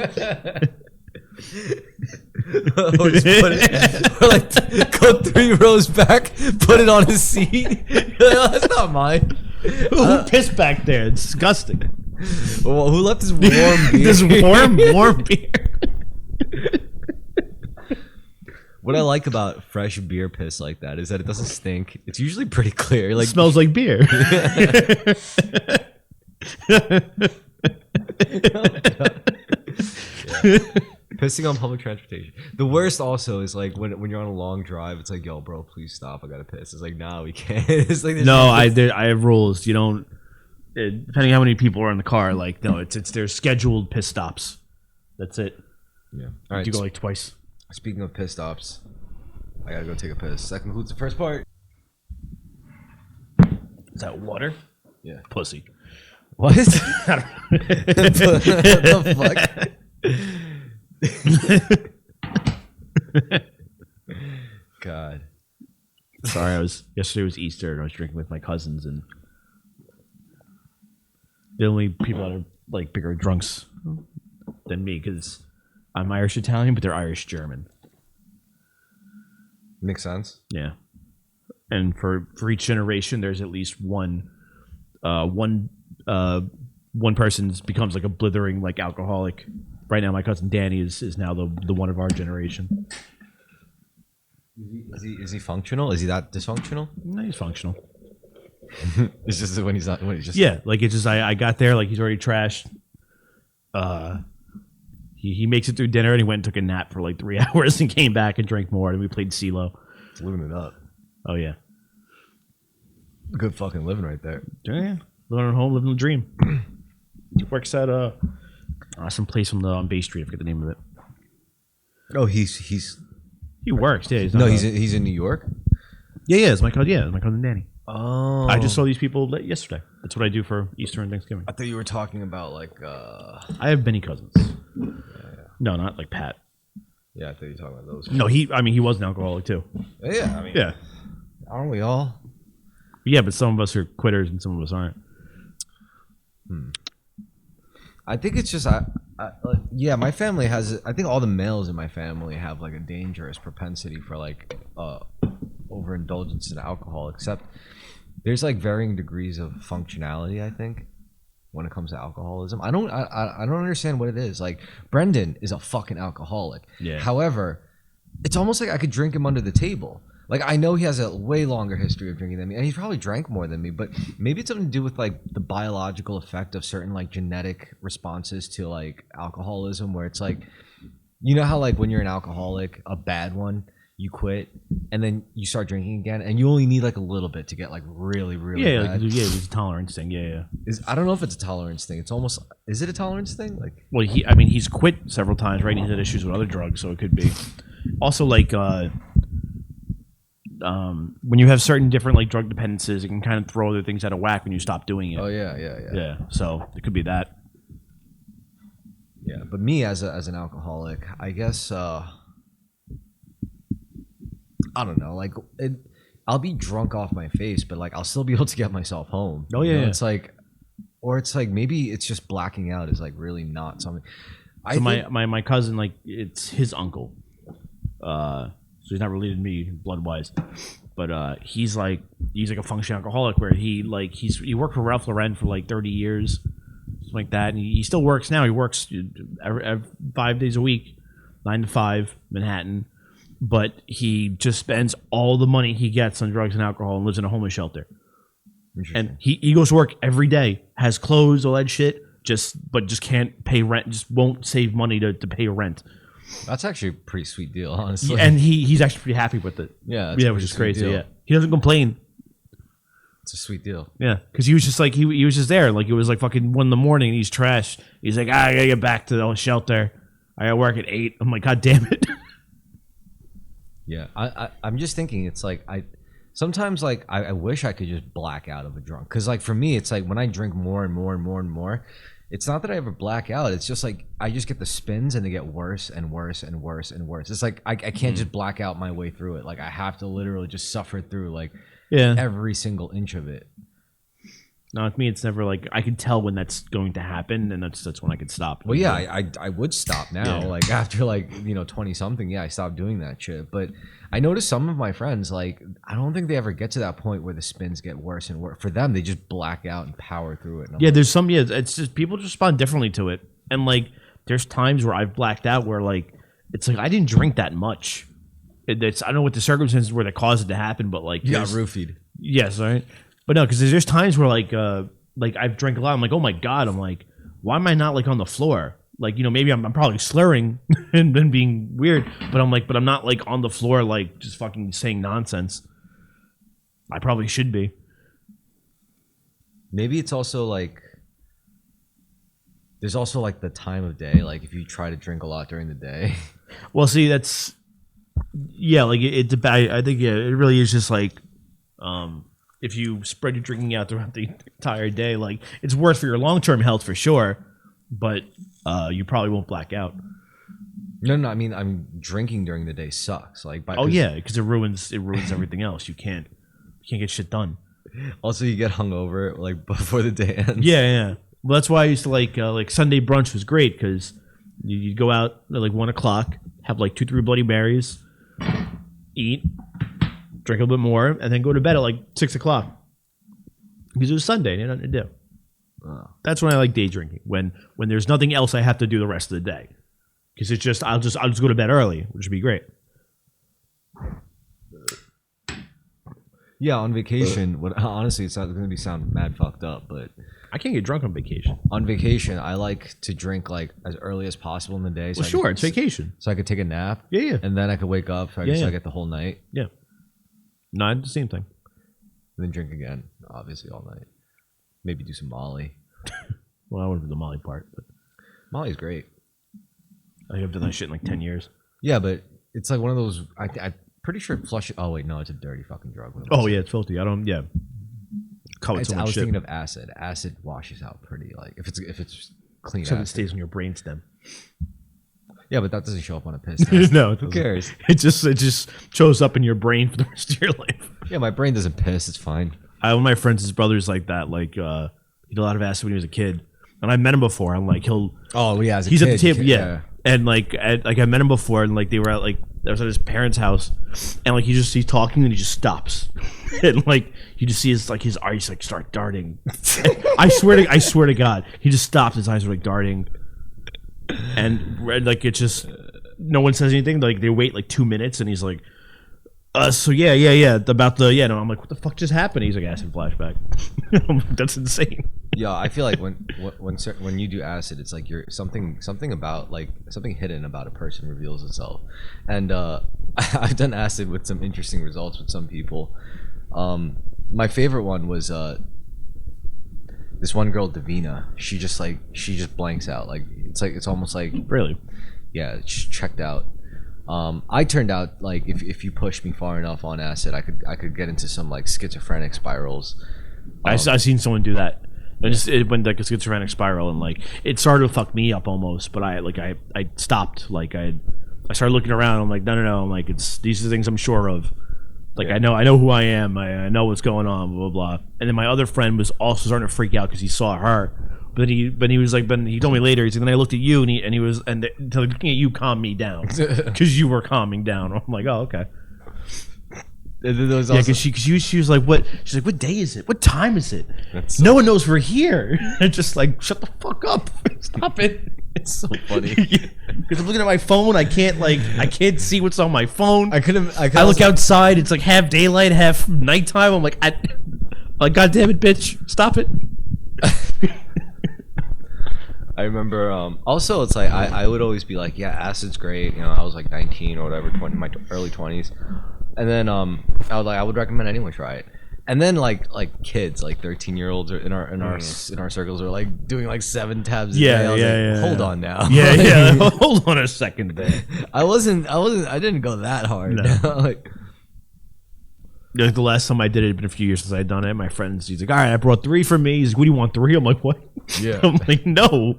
Or like go 3 rows back, put it on his seat. Like, oh, that's not mine. Who pissed back there? It's disgusting. Well, who left this warm beer? This warm beer. What I like about fresh beer piss like that is that it doesn't stink. It's usually pretty clear. Like it smells like beer. Pissing on public transportation. The worst also is like when you're on a long drive. It's like, yo, bro, please stop. I gotta piss. It's like, nah, we can't. It's like no, I have rules. You don't. Depending how many people are in the car, like no, it's there's scheduled piss stops. That's it. Yeah. All right. You go like twice. Speaking of piss stops, I gotta go take a piss. That concludes the first part. Is that water? Yeah. Pussy. What? the fuck? God. Sorry, yesterday was Easter and I was drinking with my cousins, and the only people that are like bigger drunks than me because I'm Irish Italian, but they're Irish German. Makes sense. Yeah, and for each generation, there's at least one person becomes like a blithering like alcoholic. Right now, my cousin Danny is now the one of our generation. Is he functional? Is he that dysfunctional? No, he's functional. It's just when he's not. When he's just like it's just I got there like he's already trashed. He makes it through dinner and he went and took a nap for like 3 hours and came back and drank more and we played CeeLo. Living it up. Oh yeah, good fucking living right there. Yeah, living at home, living the dream. He works at some place on Bay Street. I forget the name of it. Oh, he works. Yeah, he's in New York. Yeah. It's my cousin Danny. Oh, I just saw these people yesterday. That's what I do for Easter and Thanksgiving. I thought you were talking about like. I have many cousins. Yeah. No, not like Pat. Yeah, I thought you were talking about those. No, he was an alcoholic too. Yeah, I mean, yeah. Aren't we all? Yeah, but some of us are quitters and some of us aren't. I think it's just yeah, my family has. I think all the males in my family have like a dangerous propensity for like overindulgence in alcohol. Except there's like varying degrees of functionality. I think when it comes to alcoholism, I don't understand what it is. Like Brendan is a fucking alcoholic. Yeah. However, it's almost like I could drink him under the table. Like I know he has a way longer history of drinking than me, and he's probably drank more than me. But maybe it's something to do with like the biological effect of certain like genetic responses to like alcoholism, where it's like, you know how like when you're an alcoholic, a bad one, you quit, and then you start drinking again, and you only need like a little bit to get like really bad. It's a tolerance thing. Yeah. I don't know if it's a tolerance thing. It's almost, is it a tolerance thing? Like, well, he's quit several times, right? He's had issues with other drugs, so it could be. Also, like. When you have certain different like drug dependencies, it can kind of throw other things out of whack when you stop doing it. Oh yeah. So it could be that. Yeah, but me as an alcoholic, I guess I don't know. Like I'll be drunk off my face, but like I'll still be able to get myself home. Oh, yeah, You know, yeah. it's like, or it's like maybe it's just blacking out is like really not something. I So think, my cousin, like, it's his uncle. So he's not related to me blood wise, but he's like a functioning alcoholic where he worked for Ralph Lauren for like 30 years, something like that, and he still works now. He works every 5 days a week, 9 to 5, Manhattan. But he just spends all the money he gets on drugs and alcohol and lives in a homeless shelter. And he goes to work every day, has clothes, all that shit, but just can't pay rent, just won't save money to pay rent. that's actually a pretty sweet deal, honestly. And he's actually pretty happy with it. Yeah, Yeah, which is crazy. Yeah. He doesn't complain. it's a sweet deal. Yeah. Because he was just like he was just there. Like it was like fucking 1 a.m. and he's trash. He's like, I gotta get back to the shelter. I gotta work at 8. I'm like, God damn it. Yeah, I'm just thinking. It's like sometimes like I wish I could just black out of a drunk, because like for me it's like when I drink more and more and more and more, it's not that I ever black out. It's just like I just get the spins and they get worse and worse and worse and worse. It's like I can't just black out my way through it. Like I have to literally just suffer through like Yeah. every single inch of it. No, with me, it's never like I can tell when that's going to happen, and that's when I could stop. Well, yeah, I would stop now. Yeah. Like after like 20 something, yeah, I stopped doing that shit. But I noticed some of my friends, like I don't think they ever get to that point where the spins get worse and worse. For them, they just black out and power through it. And I'm Yeah, like, there's some. Yeah, it's just people just respond differently to it, and like there's times where I've blacked out where like it's like I didn't drink that much. It's I don't know what the circumstances were that caused it to happen, but like you got there's- roofied. Yes, right. But no, because there's times where like I've drank a lot. I'm like, oh my god. I'm like, why am I not like on the floor? Like maybe I'm probably slurring and then being weird, but I'm not like on the floor like just fucking saying nonsense. I probably should be. Maybe it's also like there's also like the time of day. Like if you try to drink a lot during the day. Well, see, that's yeah. Like I think yeah, it really is just like if you spread your drinking out throughout the entire day, like it's worse for your long-term health for sure, but you probably won't black out. No, I mean I'm drinking during the day sucks. Like Oh yeah, because it ruins everything else. You can't get shit done. Also, you get hungover like before the day ends. Yeah. Well, that's why I used to like Sunday brunch was great because you'd go out at like 1 o'clock, have like 2-3 Bloody Marys, eat, drink a little bit more, and then go to bed at like 6 o'clock because it was Sunday and you had nothing to do. That's when I like day drinking when there's nothing else I have to do the rest of the day because it's just I'll just go to bed early, which would be great. Yeah, on vacation. Honestly, it's not going to be sound mad fucked up, but I can't get drunk on vacation. on vacation, I like to drink like as early as possible in the day. So Well, sure, it's vacation. So I could take a nap. Yeah. And then I could wake up. So I Yeah. get the whole night. Yeah. Not the same thing. And then drink again, obviously all night. Maybe do some Molly. Well, I wouldn't do the Molly part, but Molly's great. I think I've done that shit in like 10 years. Yeah, but it's like one of those. I'm pretty sure flush. Oh wait, no, it's a dirty fucking drug. Oh yeah, it's filthy. Yeah. Covered so I much was shit. thinking of acid. Acid washes out pretty like if it's clean. Except it acid. stays on your brainstem. Yeah, but that doesn't show up on a piss test. No, Who cares? It just shows up in your brain for the rest of your life. Yeah, my brain doesn't piss. It's fine. One of my friends, his brother's like that. Like he did a lot of acid when he was a kid, and I met him before. I'm like, Oh yeah, he's at the table, yeah. And like I met him before, and like they were at I was at his parents' house, and like he's talking, and he just stops, and like you just see his eyes like start darting. I swear to God, he just stops. His eyes are like darting, and like it's just no one says anything. Like they wait like 2 minutes, and he's like, so yeah, about the no. I'm like, what the fuck just happened? He's like, acid flashback. I'm like, that's insane. Yeah, I feel like when you do acid, it's like you're something about like something hidden about a person reveals itself, and I've done acid with some interesting results with some people. My favorite one was this one girl, Davina. She just blanks out. Like it's almost like Really? yeah, she's checked out. I turned out like if you push me far enough on acid, I could get into some like schizophrenic spirals. I've seen someone do that. And it went like a schizophrenic spiral, and like it started to fuck me up almost. But I stopped. Like I started looking around. I'm like, no. I'm like, these are things I'm sure of. Like I know who I am. I know what's going on. Blah blah blah. And then my other friend was also starting to freak out because he saw her. But he was like, he told me later. He's like, then I looked at you, and looking at you calmed me down because you were calming down. I'm like, oh okay. Because she was like, what? She's like, what day is it? What time is it? No one knows we're here. It's just like, shut the fuck up. Stop it. It's so funny. Because I'm looking at my phone. I can't see what's on my phone. I look outside. It's like half daylight, half nighttime. I'm like, God damn it, bitch. Stop it. I remember. Also, it's like I would always be like, yeah, acid's great. You know, I was like 19 or whatever, my early 20s. And then I would recommend anyone try it. And then like kids, like 13-year-olds in our circles are like doing like 7 tabs a day. Yeah. Hold on now. Yeah. Hold on a second there. I didn't go that hard. No. Like the last time I did it had been a few years since I had done it. My friends, he's like, all right, I brought 3 for me. He's like, what do you want, 3? I'm like, what? Yeah. I'm like, no.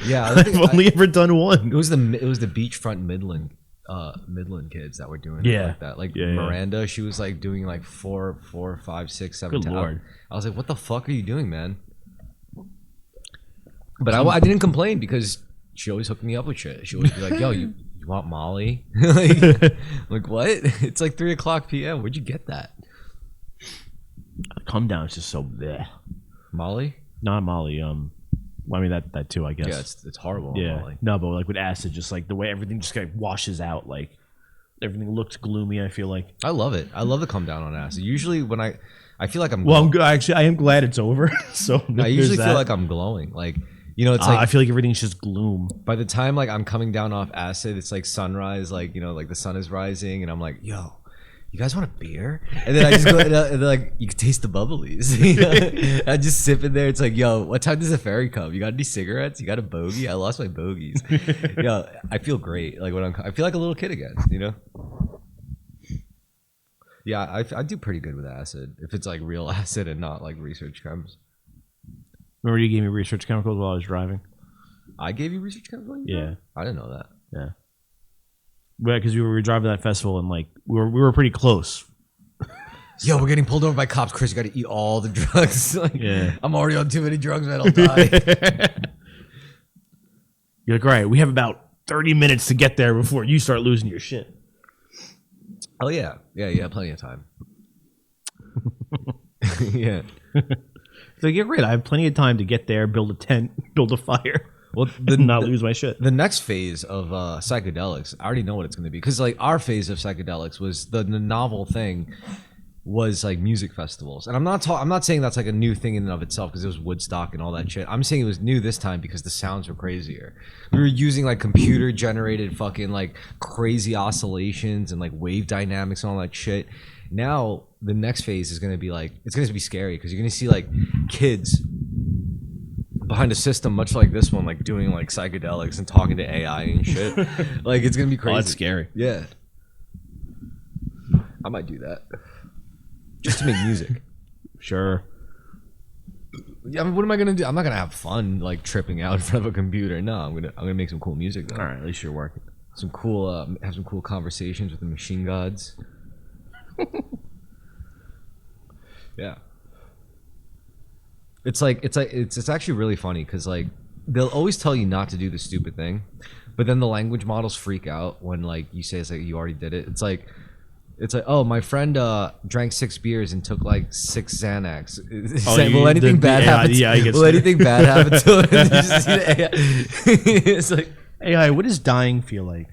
Yeah. I've only ever done 1. It was the beachfront Midland kids that were doing it like that. Like Miranda, she was like doing like 4, 5, 6, 7. Good Lord. I was like, what the fuck are you doing, man? But I didn't complain because she always hooked me up with shit. She always be like, yo, you want Molly? like what? It's like 3:00 p.m. Where'd you get that? Come down. It's just so bleh. Molly? Not Molly. I mean that too, I guess. Yeah, it's horrible. Yeah, Molly. no, but like with acid, just like the way everything just kind of washes out, like everything looks gloomy. I feel like I love it. I love to come down on acid. Usually when I feel like I'm well, I'm good. Actually, I am glad it's over. So I usually feel like I'm glowing. Like you know, it's like I feel like everything's just gloom. By the time like I'm coming down off acid, it's like sunrise. Like you know, like the sun is rising, and I'm like, yo. You guys want a beer? And then I just go and they're like, you can taste the bubblies. You know? I just sip in there. It's like, yo, what time does the ferry come? You got any cigarettes? You got a bogey? I lost my bogeys. Yo, I feel great. Like when I feel like a little kid again. You know? Yeah, I do pretty good with acid if it's like real acid and not like research chems. Remember you gave me research chemicals while I was driving? I gave you research chemicals? Yeah, I didn't know that. Yeah. Yeah, because we were driving that festival and like we were pretty close. Yo, we're getting pulled over by cops. Chris, you got to eat all the drugs. Like, yeah, I'm already on too many drugs, man. I'll die. You're like, all right, we have about 30 minutes to get there before you start losing your shit. Oh yeah, plenty of time. Yeah. So get rid. I have plenty of time to get there, build a tent, build a fire. Well, not lose my shit. The next phase of psychedelics, I already know what it's going to be because like our phase of psychedelics was the novel thing was like music festivals, and I'm not saying that's like a new thing in and of itself because it was Woodstock and all that shit. I'm saying it was new this time because the sounds were crazier. We were using like computer generated fucking like crazy oscillations and like wave dynamics and all that shit. Now the next phase is going to be like it's going to be scary because you're going to see like kids behind a system much like this one, like doing like psychedelics and talking to AI and shit. Like it's gonna be crazy. Oh, that's scary. Yeah, I might do that just to make music. Sure. Yeah, I mean, what am I gonna do? I'm not gonna have fun like tripping out in front of a computer. No, I'm gonna make some cool music though. All right, at least you're working. Some cool have some cool conversations with the machine gods. Yeah. It's actually really funny because like they'll always tell you not to do the stupid thing, but then the language models freak out when like you say it's like you already did it. It's like oh, my friend drank 6 beers and took like 6 Xanax. Will anything bad happen? Will anything bad happen to him? Just see the AI. It's like AI. What does dying feel like?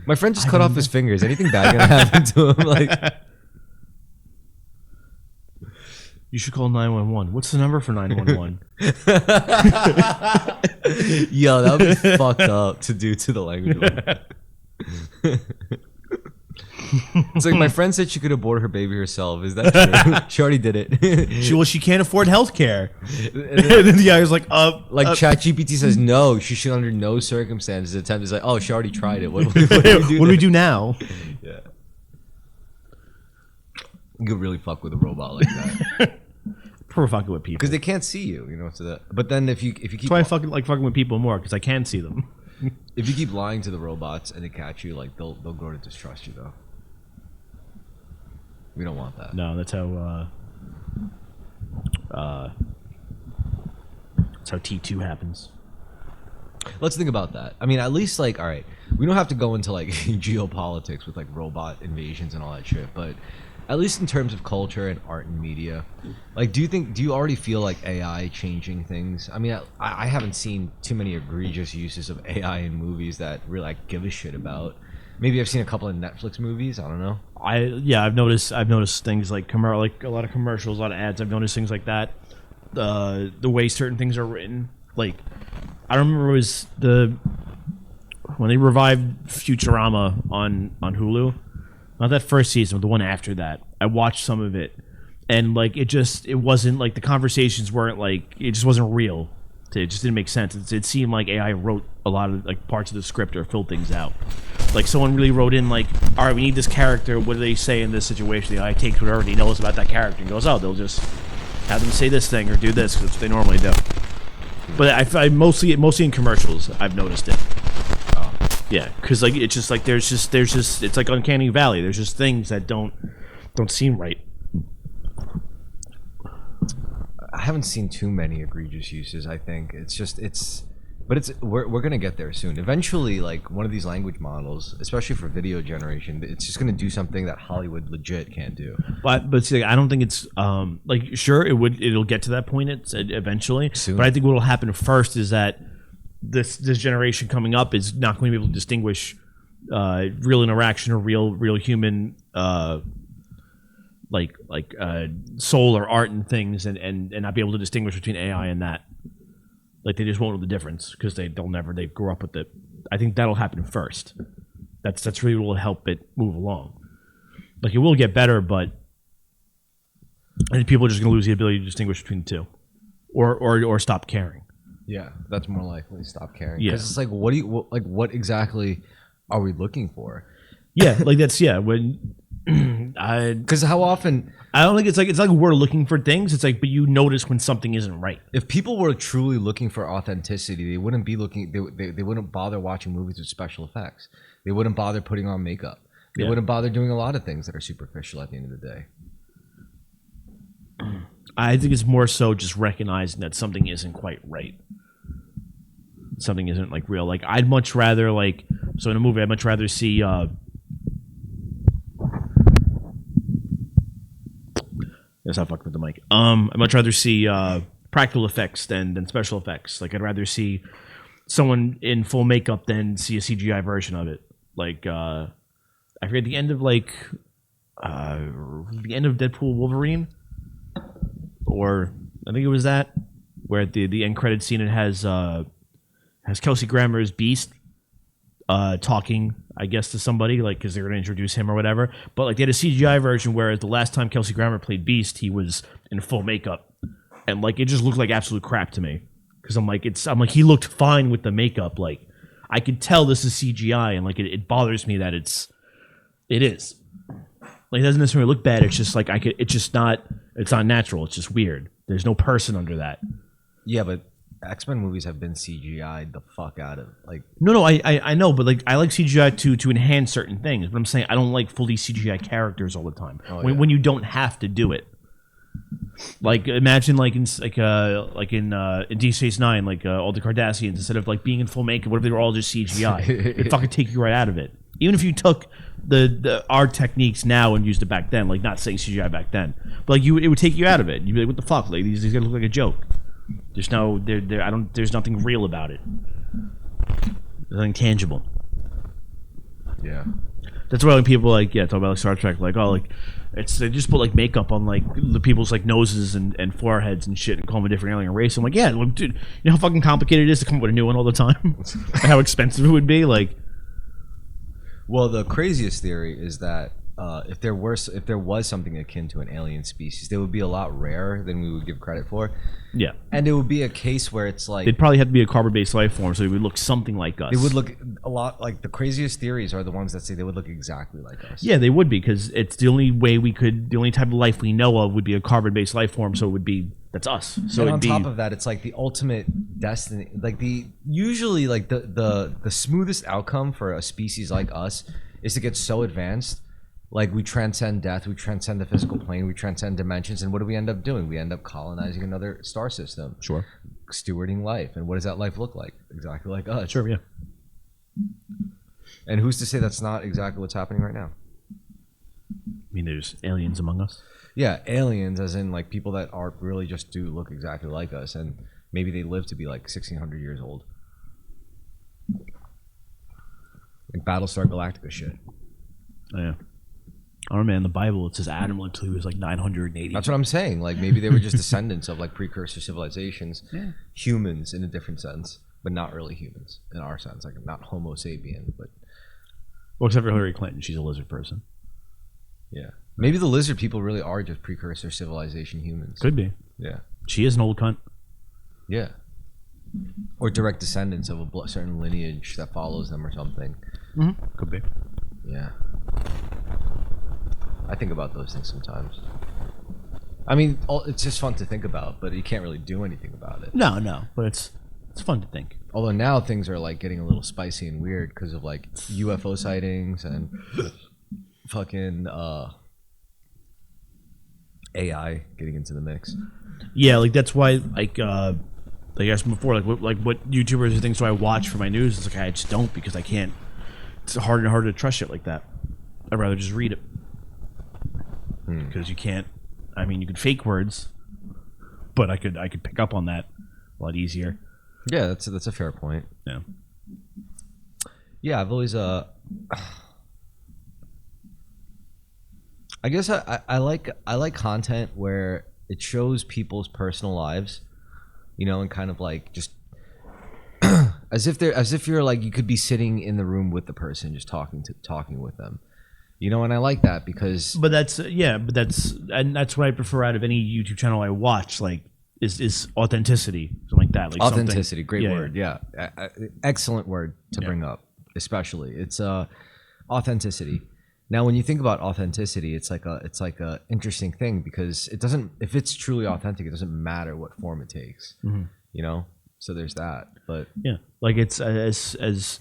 My friend just cut off his fingers. Anything bad gonna happen to him? Like. You should call 911. What's the number for 911? Yo, that would be fucked up to do to the language one. It's like my friend said she could abort her baby herself. Is that true? She already did it. She can't afford health care. And then the guy was like, ChatGPT says no, she should under no circumstances attempt. It's like, oh, she already tried it. What do we do now? Yeah. You could really fuck with a robot like that. prefer fucking with people. because they can't see you, you know. But then if you keep That's why I fucking like fucking with people more, because I can see them. if you keep lying to the robots and they catch you, like they'll grow to distrust you though. We don't want that. No, that's how T2 happens. Let's think about that. I mean, at least like, all right, we don't have to go into like geopolitics with like robot invasions and all that shit, but at least in terms of culture and art and media, like, do you already feel like AI changing things? I mean, I haven't seen too many egregious uses of AI in movies that really I give a shit about. Maybe I've seen a couple of Netflix movies. I don't know. I've noticed things like like a lot of commercials, a lot of ads. I've noticed things like that. The way certain things are written, like I remember it was when they revived Futurama on Hulu. Not that first season, but the one after that. I watched some of it, and like it wasn't like the conversations weren't like, it just wasn't real. It just didn't make sense. It seemed like AI wrote a lot of like parts of the script or filled things out. Like someone really wrote in like, all right, we need this character. What do they say in this situation? The AI takes whatever he knows about that character and goes, oh, they'll just have them say this thing or do this, because that's what they normally do. But I mostly in commercials I've noticed it. Oh. Yeah, because like it's just like there's just it's like Uncanny Valley. There's just things that don't seem right. I haven't seen too many egregious uses. I think we're gonna get there soon. Eventually, like one of these language models, especially for video generation, it's just gonna do something that Hollywood legit can't do. But see, I don't think it's like sure it'll get to that point eventually. Soon. But I think what will happen first is that this generation coming up is not going to be able to distinguish real interaction or real human soul or art and things, and not be able to distinguish between AI and that. Like they just won't know the difference because they grew up with it. I think that'll happen first. That's really what will help it move along. Like it will get better, but I think people are just going to lose the ability to distinguish between the two, or stop caring. Yeah, that's more likely. Stop caring. Yeah, because it's like, what exactly are we looking for? Yeah, like that's when because how often I don't think it's like we're looking for things. It's like, but you notice when something isn't right. if people were truly looking for authenticity, they wouldn't be looking. They wouldn't bother watching movies with special effects. They wouldn't bother putting on makeup. They wouldn't bother doing a lot of things that are superficial at the end of the day. I think it's more so just recognizing that something isn't quite right. Something isn't like real. Like I'd much rather so in a movie I'd much rather see Let's not fucking with the mic. I'd much rather see practical effects than special effects. Like I'd rather see someone in full makeup than see a CGI version of it. Like I forget the end of the end of Deadpool Wolverine, or I think it was that where at the end credit scene it has Kelsey Grammer's Beast talking, I guess, to somebody, like, because they're going to introduce him or whatever. But like they had a CGI version, whereas the last time Kelsey Grammer played Beast, he was in full makeup, and like it just looked like absolute crap to me. Because I'm like he looked fine with the makeup. Like I could tell this is CGI, and like it bothers me that it is. Like it doesn't necessarily look bad. It's just like it's not natural. It's just weird. There's no person under that. Yeah, but X-Men movies have been CGI'd the fuck out of like. No, I know, but like I like CGI to enhance certain things. But I'm saying I don't like fully CGI characters all the time. When you don't have to do it. Like imagine in Deep Space Nine, all the Cardassians, instead of like being in full makeup, what if they were all just CGI? It'd fucking take you right out of it. Even if you took our techniques now and used it back then, like not saying CGI back then, but like it would take you out of it. You'd be like, what the fuck? Like these guys look like a joke. There's there's nothing real about it. There's nothing tangible. Yeah. That's why when people talk about like Star Trek, like they just put like makeup on like the people's like noses and foreheads and shit and call them a different alien race. I'm like, yeah, well, dude, you know how fucking complicated it is to come up with a new one all the time? How expensive it would be, like. Well, the craziest theory is that if there was something akin to an alien species, they would be a lot rarer than we would give credit for. Yeah, and it would be a case where it's like they'd probably have to be a carbon-based life form, so it would look something like us. They would look a lot like the craziest theories are the ones that say they would look exactly like us. Yeah, they would be, because it's the only way the only type of life we know of would be a carbon-based life form, so it would be That's us. So So and it'd on be, top of that, it's like the ultimate destiny. Like usually like the smoothest outcome for a species like us is to get so advanced. Like we transcend death, we transcend the physical plane, we transcend dimensions, and what do we end up doing? We end up colonizing another star system, sure. stewarding life. And what does that life look like? Exactly like us. Sure, yeah. And who's to say that's not exactly what's happening right now? I mean, there's aliens among us. Yeah, aliens, as in like people that are really just do look exactly like us, and maybe they live to be like 1,600 years old. Like Battlestar Galactica shit. Oh, yeah. I don't know, man. In the Bible, it says Adam lived till he was like 980. That's what I'm saying. Like maybe they were just descendants of like precursor civilizations, Yeah. humans in a different sense, but not really humans in our sense. Like not Homo sapien, but Well, except for Hillary Clinton. She's a lizard person. yeah. Maybe the lizard people really are just precursor civilization humans. Could be. Yeah. She is an old cunt. Yeah. Or direct descendants of a certain lineage that follows them or something. Mm-hmm. Could be. Yeah. I think about those things sometimes. I mean, it's just fun to think about, but you can't really do anything about it. No. But it's fun to think. Although now things are like getting a little spicy and weird because of like UFO sightings and fucking AI getting into the mix. Yeah, like that's why, like I asked before, what YouTubers and things do I watch for my news? It's like I just don't, because I can't. It's harder and harder to trust shit like that. I'd rather just read it, because you can't. I mean, you could fake words, but I could pick up on that a lot easier. Yeah, that's a fair point. Yeah. Yeah, I've always I guess I like content where it shows people's personal lives, you know, and kind of like just as if you're like you could be sitting in the room with the person, just talking with them, you know. And I like that because But that's that's what I prefer out of any YouTube channel I watch. Like is authenticity, something like that. Like authenticity, great yeah, word, yeah. Excellent word to Yeah. bring up, especially it's authenticity. Now, when you think about authenticity, it's like a interesting thing because it doesn't. If it's truly authentic, it doesn't matter what form it takes. Mm-hmm. You know, so there's that. But Yeah, like it's as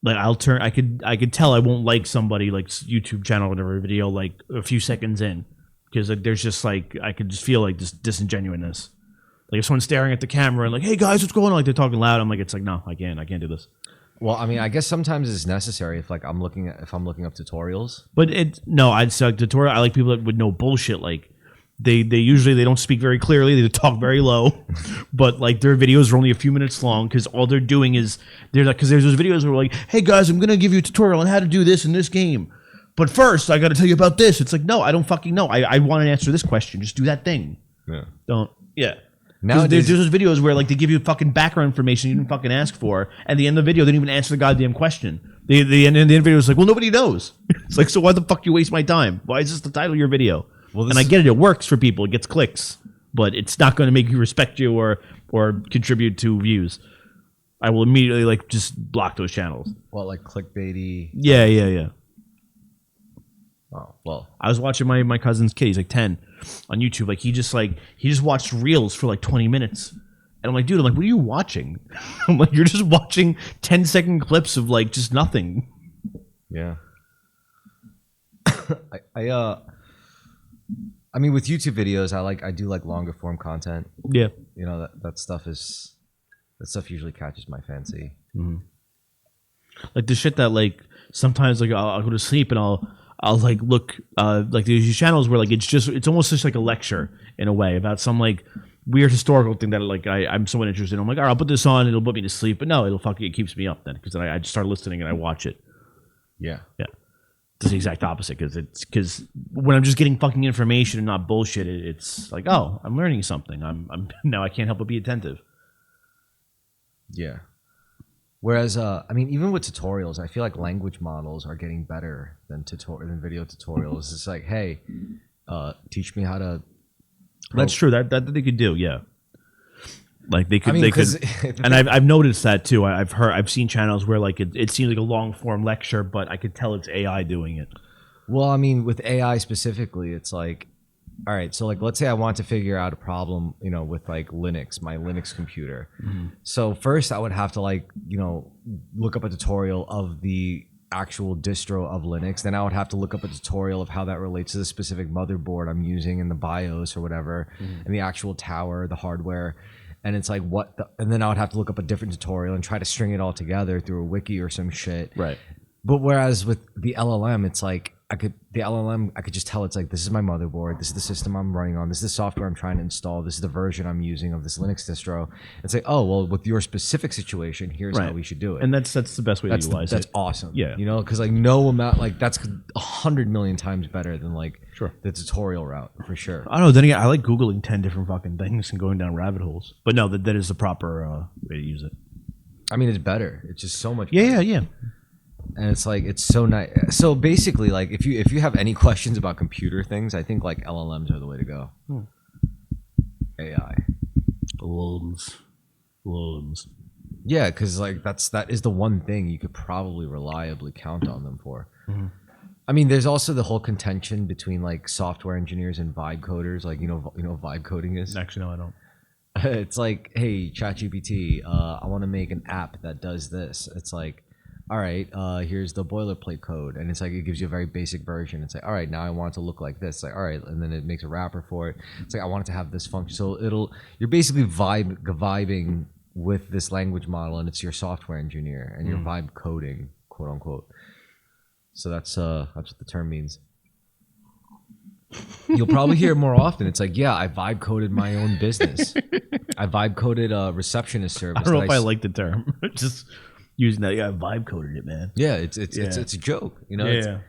like I could tell I won't like somebody like YouTube channel or whatever video like a few seconds in, because like, there's just like I could just feel like this disingenuousness. Like if someone's staring at the camera and like, hey guys, what's going on? Like they're talking loud. I'm like, it's like no, I can't do this. well, I mean, I guess sometimes it's necessary if like I'm looking up tutorials. But I'd say like, tutorial. I like people that would know bullshit. Like they usually they don't speak very clearly. They talk very low, but like their videos are only a few minutes long because all they're doing is they're like, because there's those videos where like, hey guys, I'm gonna give you a tutorial on how to do this in this game, but first I got to tell you about this. It's like no, I don't fucking know. I want to answer this question. Just do that thing. Yeah. Don't. Yeah. Nowadays, There's those videos where like they give you fucking background information you didn't fucking ask for, and at the end of the video they didn't even answer the goddamn question. The end of the video is like, well, nobody knows. It's like, so why the fuck you waste my time? Why is this the title of your video? Well, and I get it, it works for people, it gets clicks, but it's not going to make you respect you or contribute to views. I will immediately like just block those channels. well, like clickbaity. Yeah. Oh, well, I was watching my cousin's kid. He's like 10 on YouTube. Like he just watched reels for like 20 minutes. And I'm like, dude, what are you watching? I'm like, you're just watching 10-second clips of like just nothing. yeah. I mean, with YouTube videos, I do like longer form content. Yeah. You know, that stuff usually catches my fancy. Like the shit that like sometimes like I'll go to sleep and I'll like look like there's these channels where like it's almost just like a lecture in a way about some like weird historical thing that like I'm somewhat interested in. I'm like, all right, I'll put this on, it'll put me to sleep, but no, it keeps me up then because then I just start listening and I watch it. Yeah. It's the exact opposite because when I'm just getting fucking information and not bullshit, it's like, oh, I'm learning something. I'm now I can't help but be attentive. Yeah. Whereas, I mean, even with tutorials, I feel like language models are getting better than video tutorials. It's like, hey, teach me how to. That's true. That they could do, yeah. Like they could, I mean, they could, and I've noticed that too. I've seen channels where like it seems like a long form lecture, but I could tell it's AI doing it. Well, I mean, with AI specifically, it's like all right, so like let's say I want to figure out a problem, with like Linux, my Linux computer. So first I would have to like, look up a tutorial of the actual distro of Linux. Then I would have to look up a tutorial of how that relates to the specific motherboard I'm using in the BIOS or whatever, and the actual tower, the hardware. And it's like and then I would have to look up a different tutorial and try to string it all together through a wiki or some shit. Right. But whereas with the LLM, it's like I could just tell it's like, this is my motherboard, this is the system I'm running on, this is the software I'm trying to install, this is the version I'm using of this Linux distro. And say, oh well, with your specific situation, here's how we should do it. And that's the best way to utilize it. That's awesome. Yeah. Because like no amount, like that's 100 million times better than like the tutorial route for sure. I don't know. Then again, I like Googling 10 different fucking things and going down rabbit holes. But no, that is the proper way to use it. I mean, it's better. It's just so much better. Yeah. And it's like, it's so nice. So basically, like if you have any questions about computer things, I think like LLMs are the way to go. AI. LLMs. Yeah, because like that is the one thing you could probably reliably count on them for. I mean, there's also the whole contention between like software engineers and vibe coders. Like, vibe coding is. Actually, no, I don't. It's like, hey, ChatGPT, I want to make an app that does this. It's like, all right, here's the boilerplate code, and it's like it gives you a very basic version. It's like, all right, now I want it to look like this. It's like, all right, and then it makes a wrapper for it. It's like, I want it to have this function. So you're basically vibing with this language model, and it's your software engineer, and you're vibe coding, quote unquote. So that's what the term means. You'll probably hear it more often. It's like, yeah, I vibe coded my own business. I vibe coded a receptionist service. I don't know if I like the term. Just using that, I vibe coded it, man. Yeah, it's a joke, Yeah.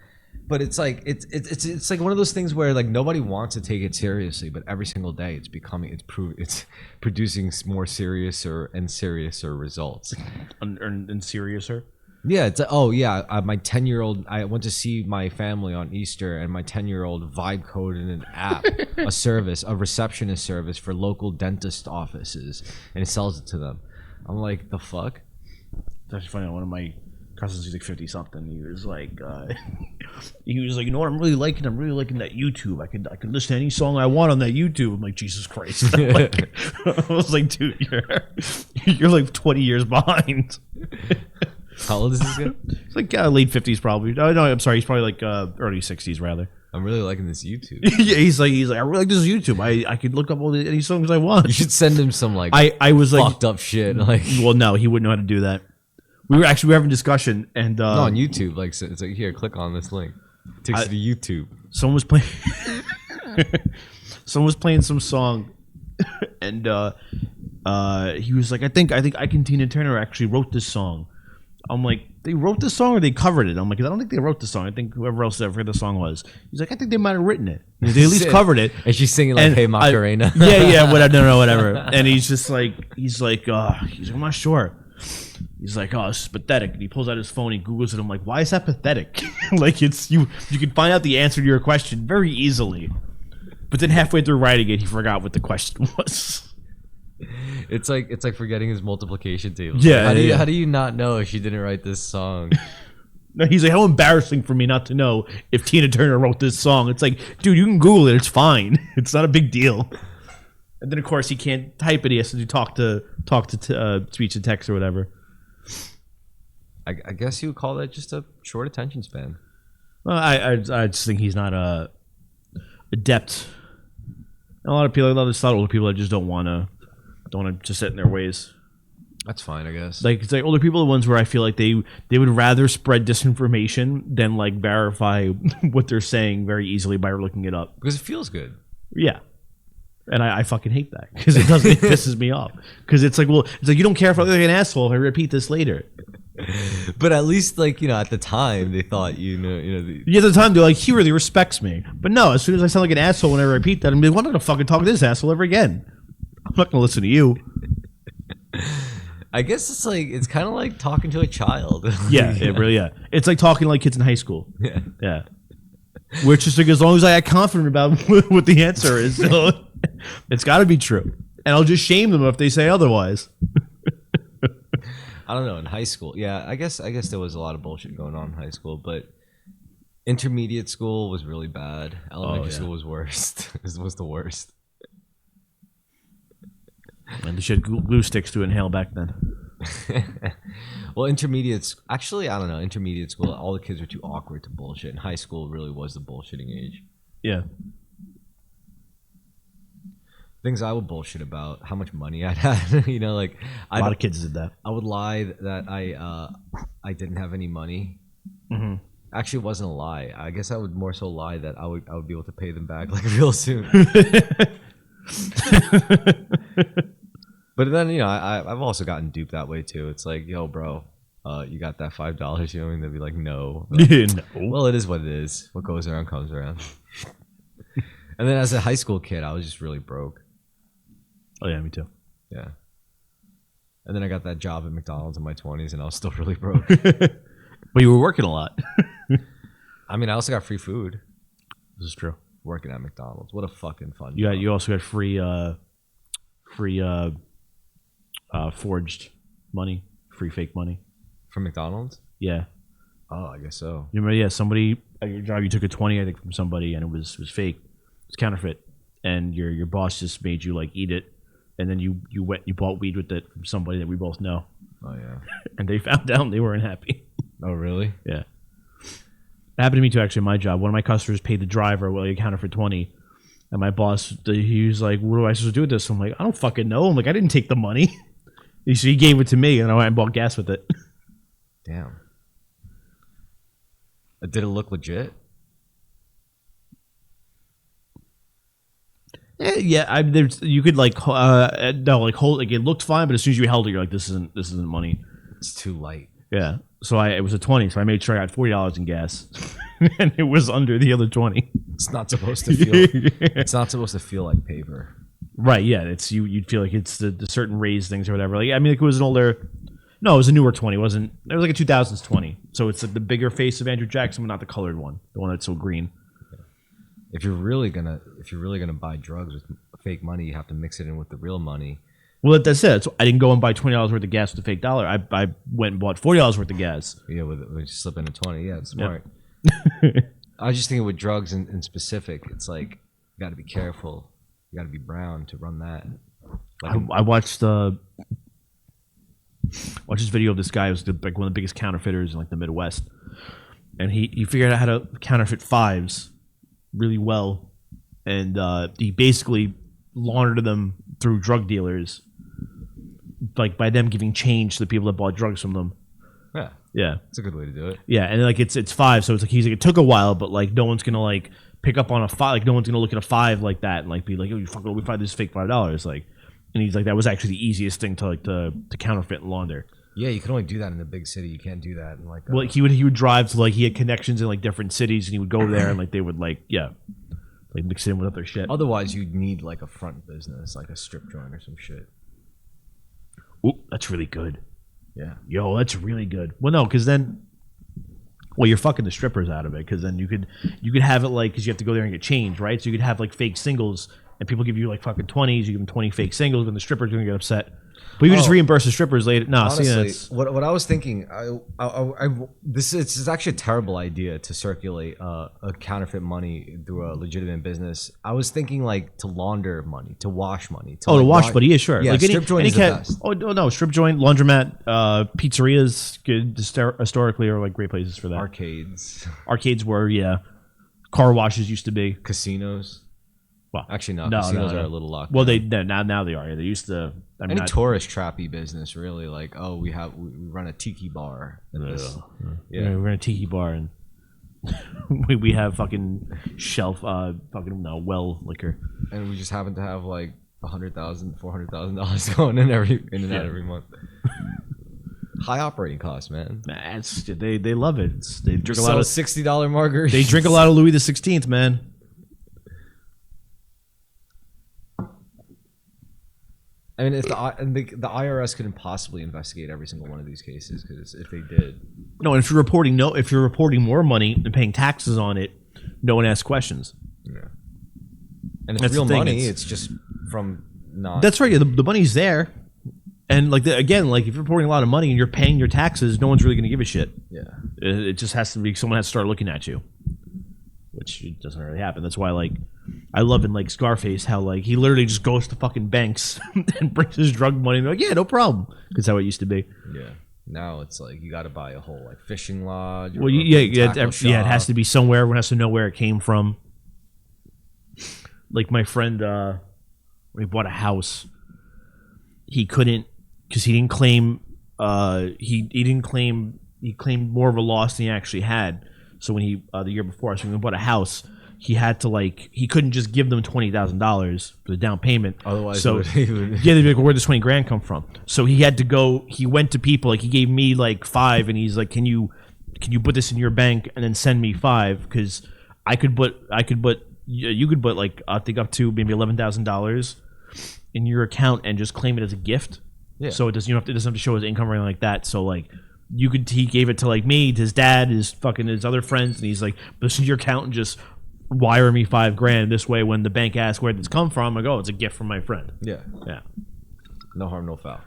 But it's like it's like one of those things where like nobody wants to take it seriously, but every single day it's producing more seriouser results. And seriouser. Yeah, my 10-year-old. I went to see my family on Easter, and my 10-year-old vibe coded an app, a receptionist service for local dentist offices, and it sells it to them. I'm like, the fuck? It's actually funny. One of my cousins, he's like 50 something. He was like, you know what I'm really liking? I'm really liking that YouTube. I could listen to any song I want on that YouTube. I'm like, Jesus Christ! I was like, dude, you're like 20 years behind. How old is this guy? He's like late 50s probably. Oh, no, I'm sorry. He's probably like early 60s rather. I'm really liking this YouTube. Yeah, he's like, I really like this YouTube. I could look up any songs I want. You should send him some like I was like fucked up shit. Like, well, no, he wouldn't know how to do that. We were having a discussion and no, on YouTube. Like, it's like, here, click on this link. It takes you to YouTube. Someone was playing. Someone was playing some song, and he was like, I think Tina Turner actually wrote this song. I'm like, they wrote the song or they covered it? I'm like, I don't think they wrote the song. I think whoever else ever heard the song was. He's like, I think they might have written it. They at least covered it. And she's singing like, "Hey Macarena." Whatever. And he's just like, I'm not sure. He's like, oh, this is pathetic. And he pulls out his phone, he Googles it. I'm like, why is that pathetic? Like, it's you can find out the answer to your question very easily. But then halfway through writing it, he forgot what the question was. It's like forgetting his multiplication table. Yeah. How do you not know if she didn't write this song? No, he's like, how embarrassing for me not to know if Tina Turner wrote this song. It's like, dude, you can Google it. It's fine. It's not a big deal. And then of course he can't type it. He has to talk to speech to text or whatever. I guess you would call that just a short attention span. Well, I just think he's not adept. A lot of older people that just don't want to just sit in their ways. That's fine, I guess. Like, it's like older people are the ones where I feel like they would rather spread disinformation than like verify what they're saying very easily by looking it up. Because it feels good. Yeah. And I fucking hate that because it pisses me off. Because it's like, you don't care if I look like an asshole if I repeat this later. But at least, like, at the time they thought, yeah, at the time they're like, he really respects me. But no, as soon as I sound like an asshole whenever I repeat that, I'm like, well, I'm not gonna fucking talk to this asshole ever again. I'm not gonna listen to you. I guess it's kind of like talking to a child. Yeah, it really. Yeah, it's like talking to like kids in high school. Yeah, yeah. Which is like, as long as I get confident about what the answer is, so it's got to be true, and I'll just shame them if they say otherwise. I don't know. In high school, yeah, I guess there was a lot of bullshit going on in high school, but Intermediate school was really bad. Elementary yeah. school was worst. It was the worst. And they should glue sticks to inhale back then. Well, actually, I don't know. Intermediate school, all the kids were too awkward to bullshit. And high school really was the bullshitting age. Yeah. Things I would bullshit about, how much money I'd had. You know, like A lot of kids did that. I would lie that I didn't have any money. Mm-hmm. Actually, it wasn't a lie. I guess I would more so lie that I would be able to pay them back like real soon. But then, you know, I've also gotten duped that way too. It's like, yo, bro, you got that $5? You know, and they'd be like, no. Like, No. well, it is what it is. What goes around comes around. And then as a high school kid, I was just really broke. Oh yeah, me too. Yeah. And then I got that job at McDonald's in my 20s, and I was still really broke. But you were working a lot. I mean, I also got free food This is true. working at McDonald's. What a fucking fun You got. job. You also got free forged money, free fake money. From McDonald's? Yeah. Oh, I guess so. You remember? Yeah. Somebody at your job, you took a 20, I think, from somebody, and it was fake. It's counterfeit, and your boss just made you like eat it, and then you bought weed with it from somebody that we both know, Oh, yeah. and they found out and they weren't happy. Oh, really? Yeah. It happened to me too, actually, in my job. One of my customers paid the driver, well, he accounted for 20. And my boss, he was like, what am I supposed to do with this? I'm like, I don't fucking know. I'm like, I didn't take the money. He gave it to me, and I went and bought gas with it. Damn. Did it look legit? Yeah, you could like, no, like hold, like it looked fine, but as soon as you held it, you're like, this isn't money. It's too light. Yeah. So it was a 20, so I made sure I got $40 in gas. And it was under the other 20. It's not supposed to feel. It's not supposed to feel like paper. Right, yeah. It's you'd feel like it's the certain raised things or whatever. Like, I mean, like it was an older, no, it was a newer 20. It was like a 2000s 20. So it's like the bigger face of Andrew Jackson, but not the colored one, the one that's so green. If you're really gonna buy drugs with fake money, you have to mix it in with the real money. Well, that's it. So I didn't go and buy $20 worth of gas with a fake dollar. I went and bought $40 worth of gas. Yeah, with you slip in a 20. Yeah, it's smart. I was just thinking with drugs in specific, it's like you got to be careful. You got to be brown to run that. Like I watched this video of this guy who was like one of the biggest counterfeiters in like the Midwest, and he figured out how to counterfeit fives really well, and he basically laundered them through drug dealers, like by them giving change to the people that bought drugs from them. yeah, Yeah, it's a good way to do it. yeah, and like it's five, so it's like he's like it took a while, but like no one's gonna like pick up on a five, like no one's gonna look at a five like that and like be like, oh, you fucking, we find this fake $5, like, and he's like, that was actually the easiest thing to like to counterfeit and launder. Yeah, you can only do that in the big city. You can't do that in like. Well, he would drive to like he had connections in like different cities, and he would go there and like they would like like mix it in with other shit. Otherwise, you'd need like a front business, like a strip joint or some shit. Ooh, that's really good. Yeah. Yo, that's really good. Well, no, because then, well, you're fucking the strippers out of it. Because then you could have it like, because you have to go there and get change, right? So you could have like fake singles, and people give you like fucking 20s. You give them 20 fake singles, and the strippers are gonna get upset. But you can just reimburse the strippers later. No, Honestly, see, what I was thinking, this is actually a terrible idea to circulate a counterfeit money through a legitimate business. I was thinking like to launder money, to wash money. to wash money, yeah, sure. Yeah, like strip joint is the best. Oh no, strip joint, laundromat, pizzerias, good historically are like great places for that. Arcades, Arcades were, yeah. Car washes used to be. casinos. Well, Actually, no. no, Casinos no. are a little locked. Well, down. now they are. They used to. I mean, Any tourist trappy business, really. Like, oh, we run a tiki bar. Yeah, we're in a tiki bar and we have fucking shelf, well liquor. And we just happen to have like $100,000, $400,000 going in and out every month. High operating costs, man. They love it. They drink a lot of $60 margaritas. They drink a lot of Louis the 16th, man. I mean, if the IRS couldn't possibly investigate every single one of these cases, because if they did, No, and if you're reporting more money and paying taxes on it, no one asks questions. yeah. And it's That's real the thing, money. it's- It's just from not. That's right. Yeah, the money's there, and like again, like if you're reporting a lot of money and you're paying your taxes, no one's really going to give a shit. Yeah. It just has to be someone has to start looking at you. which doesn't really happen. That's why, like, I love in, like, Scarface how, like, he literally just goes to fucking banks and brings his drug money and they're like, yeah, no problem. Because how it used to be. Yeah. Now it's like you got to buy a whole like fishing lodge. Well, yeah, it has to be somewhere. Everyone has to know where it came from. Like my friend, when he bought a house, he couldn't because he didn't claim. He claimed more of a loss than he actually had. So when he the year before, so when he bought a house, he had to he couldn't just give them $20,000 for the down payment. Otherwise, so they'd be like, "Where'd the 20 grand come from?" So he had to go. He went to people like he gave me like 5, and he's like, "Can you put this in your bank and then send me 5? Because you could put like I think up to maybe $11,000 in your account and just claim it as a gift. Yeah. So it doesn't it doesn't have to show his income or anything like that. So like." He gave it to like me, to his dad, his other friends, and he's like, "This is your account, and just wire me $5,000 this way." When the bank asks where it's come from, I go, "Oh, it's a gift from my friend." Yeah. Yeah. No harm, no foul.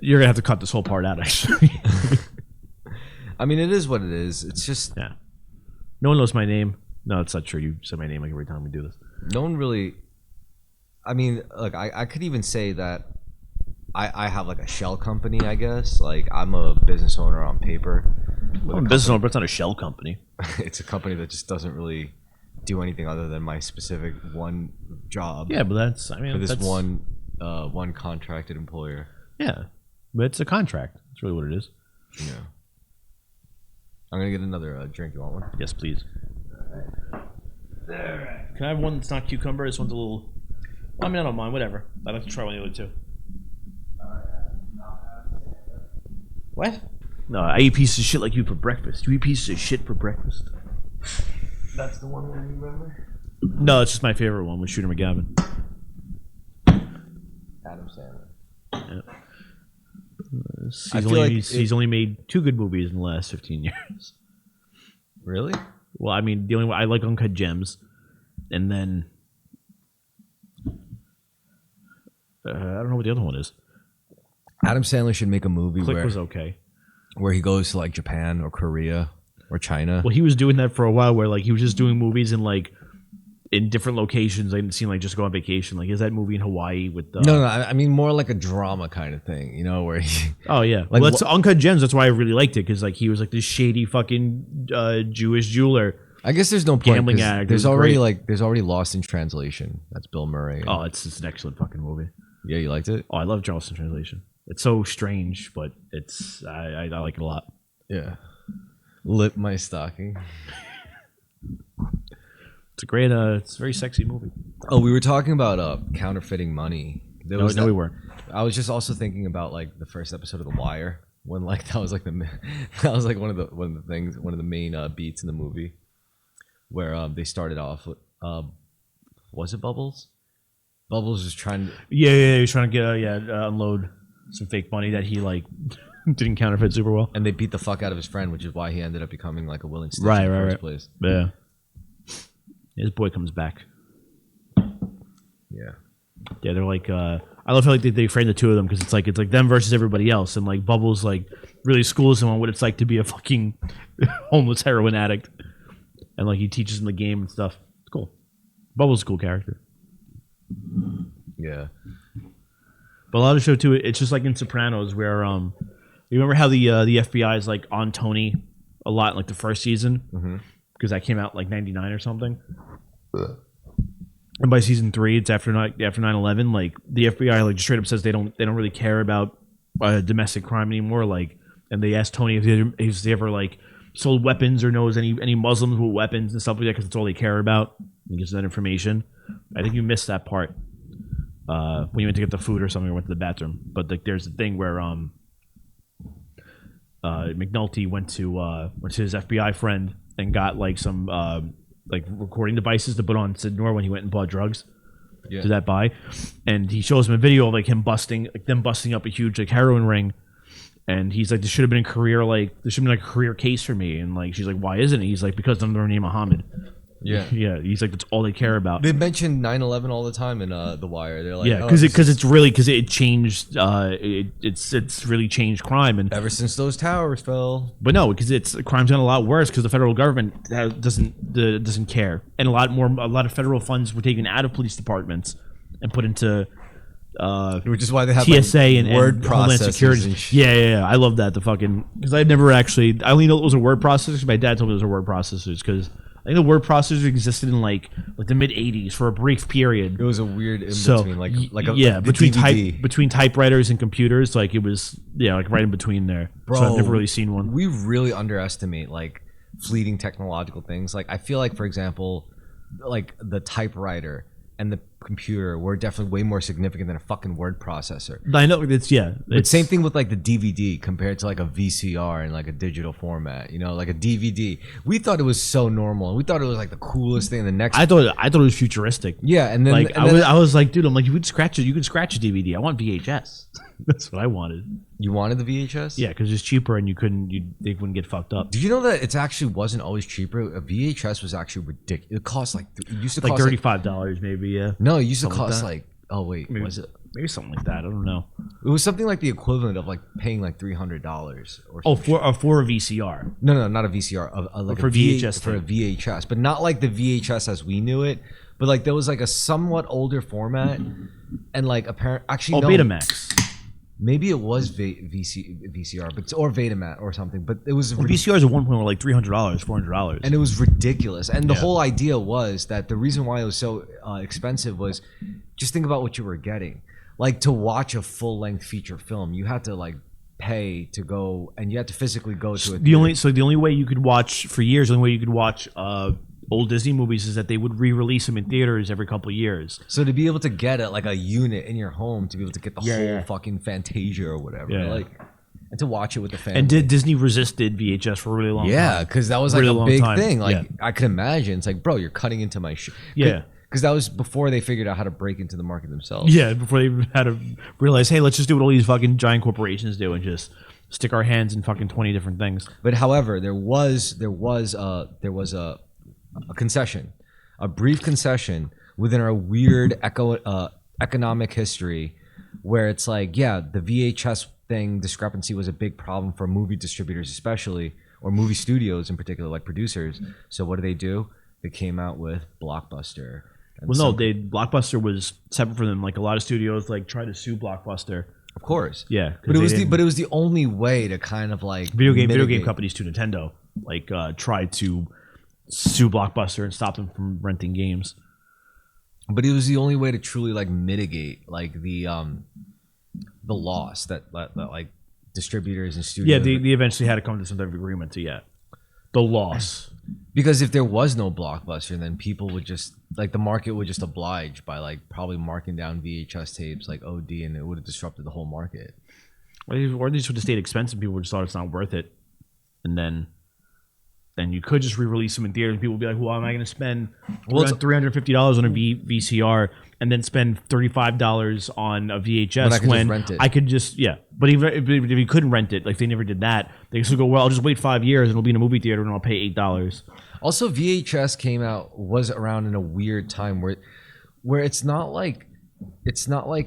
You're gonna have to cut this whole part out, actually. I mean, it is what it is. It's just yeah. No one knows my name. No, it's not true. You say my name like every time we do this. No one really. I mean, like I could even say that. I have like a shell company, I guess. Like I'm a business owner on paper. I'm a business owner, but it's not a shell company. It's a company that just doesn't really do anything other than my specific one job. Yeah, but that's for this one contracted employer. Yeah, but it's a contract. That's really what it is. Yeah. I'm gonna get another drink. You want one? Yes, please. There. Can I have one that's not cucumber? This one's a little. I mean, I don't mind. Whatever. I'd like to try one of the other two. What? No, I eat pieces of shit like you for breakfast. You eat pieces of shit for breakfast. That's the one where you remember? No, it's just my favorite one with Shooter McGavin. Adam Sandler. Yeah. He's only made 2 good movies in the last 15 years. Really? Well, I mean, the only one I like Uncut Gems, and then I don't know what the other one is. Adam Sandler should make a movie Click was okay. Where he goes to like Japan or Korea or China. Well, he was doing that for a while, where like he was just doing movies in different locations. I didn't seem like just go on vacation. Like, is that movie in Hawaii with? No, I mean more like a drama kind of thing, you know, where he. Oh yeah, like, well, that's Uncut Gems. That's why I really liked it, because like he was like this shady fucking Jewish jeweler. I guess there's no point. Gambling addict. There's already Lost in Translation. That's Bill Murray. Oh, it's an excellent fucking movie. Yeah, you liked it? Oh, I love Lost in Translation. It's so strange, but I like it a lot. Yeah. Lip my stocking. It's a great it's a very sexy movie. Oh, we were talking about counterfeiting money. No, we weren't. I was just also thinking about like the first episode of The Wire, when like that was like one of the main beats in the movie, where they started off with was it Bubbles? Bubbles was trying to he was trying to get unload some fake money that he like didn't counterfeit super well, and they beat the fuck out of his friend, which is why he ended up becoming like a willing snitch in the first place. Yeah, his boy comes back. Yeah, they're like I love how like they frame the two of them, because it's like them versus everybody else, and like Bubbles like really schools him on what it's like to be a fucking homeless heroin addict, and like he teaches him the game and stuff. It's cool. Bubbles is a cool character. Yeah. But a lot of the show too, it's just like in Sopranos, where you remember how the FBI is like on Tony a lot in like the first season, because that came out like '99 or something. And by season 3, it's after 9/11. Like the FBI like straight up says they don't really care about domestic crime anymore. Like, and they asked Tony if he ever like sold weapons or knows any Muslims with weapons and stuff like that, because it's all they care about. He gives that information. I think you missed that part. When you went to get the food or something, or went to the bathroom. But like, there's a thing where McNulty went to his FBI friend and got like some like recording devices to put on Sidnor when he went and bought drugs. Yeah. To that buy, and he shows him a video of like them busting up a huge like heroin ring, and he's like, this should have been a career case for me, and like she's like, why isn't it? He's like, because I'm the name Muhammad. Yeah. Yeah, he's like, that's all they care about. They mention 9/11 all the time in The Wire. They're like, Yeah, oh, because it changed. It's really changed crime, and ever since those towers fell. but no, because it's crime's gotten a lot worse because the federal government doesn't care, and a lot of federal funds were taken out of police departments and put into Which is why they have TSA like, and word Homeland processors Security. and shit. Yeah. I love that. The fucking because I only know it was a word processor. My dad told me it was a word processors because I think the word processor existed in like the mid '80s for a brief period. It was a weird in between, between typewriters and computers, like it was like right in between there. Bro, so I've never really seen one. We really underestimate like fleeting technological things. Like I feel like, for example, like the typewriter and the computer were definitely way more significant than a fucking word processor. I know But same thing with like the DVD compared to like a VCR and like a digital format. You know, like a DVD. We thought it was so normal, and we thought it was like the coolest thing. In the next, I thought it was futuristic. yeah, and then Like I was like, dude, I'm like, you can scratch a DVD. I want VHS. That's what I wanted. you wanted the VHS. Yeah, because it's cheaper and they wouldn't get fucked up. Did you know that it actually wasn't always cheaper? A VHS was actually ridiculous. It cost like it used to Like cost $35 maybe. Yeah. no, it used to Something like cost that. like oh wait, Maybe, was it? maybe something like that? I don't know. It was something like the equivalent of like paying like $300 or Oh, something. for a VCR. No, not a VCR. Like For a VHS for a tape. VHS, but not like the VHS as we knew it. But like there was like a somewhat older format, and like apparent actually no, Betamax. maybe it was VCR, but or Betamax or something. But it was VCRs at one point were like $300, $400. and it was ridiculous. And the Yeah. whole idea was that the reason why it was so expensive was just think about what you were getting. Like to watch a full length feature film, you had to like pay to go, and you had to physically go to it. The only way you could watch for years, the only way you could watch old Disney movies is that they would re-release them in theaters every couple of years. So to be able to get like a unit in your home, to be able to get the whole fucking Fantasia or whatever, Yeah. like, and to watch it with the family. And Disney resisted VHS for a really long time. yeah, because that was like Really a long big time. thing. Like Yeah. I could imagine, it's like, bro, you're cutting into my shit. Yeah. Because that was before they figured out how to break into the market themselves. Yeah, before they had to realize, hey, let's just do what all these fucking giant corporations do and just stick our hands in fucking 20 different things. But however, there was a concession, a brief concession within our weird economic history, where it's like, yeah, the VHS thing discrepancy was a big problem for movie distributors, especially, or movie studios in particular, like producers. So what do? They came out with Blockbuster. And Well, no, Blockbuster was separate from them. Like a lot of studios like tried to sue Blockbuster. of course, Yeah, but it was the only way to kind of like video game mitigate. companies to Nintendo like tried to sue Blockbuster and stop them from renting games. But it was the only way to truly like mitigate like the loss that like distributors and studios. Yeah, they eventually had to come to some type of agreement to the loss. Because if there was no Blockbuster, then people would just like the market would just oblige by like probably marking down VHS tapes like OD, and it would have disrupted the whole market. Or these would have stayed expensive. People would just thought it's not worth it, and then you could just re-release them in theaters. And people would be like, "Well, am I going to spend $350 on a VCR and then spend $35 on a VHS When I could just rent it?" I could just But even if you couldn't rent it, like they never did that, they could still go, "Well, I'll just wait 5 years and it'll be in a movie theater and I'll pay $8." Also, VHS was around in a weird time where it's not like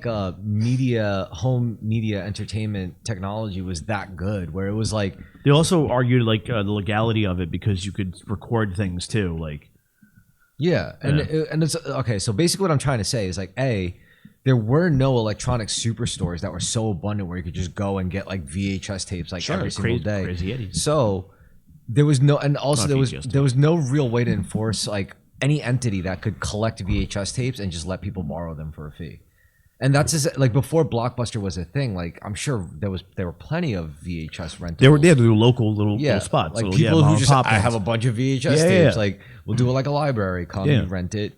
home media entertainment technology was that good, where it was like They also argued like the legality of it because you could record things too, like. yeah, and it's okay. So basically, what I'm trying to say is like, there were no electronic superstores that were so abundant where you could just go and get like VHS tapes like every single day. Crazy Eddie. So there was no, and also Not there was no real way to enforce like any entity that could collect VHS tapes and just let people borrow them for a fee. And that's just like before Blockbuster was a thing. Like I'm sure there were plenty of VHS rentals. They had local little spots, like little, people mom who and just pop I have things. a bunch of VHS Yeah, tapes. yeah. Like we'll do it like a library. Come, Yeah. you rent it.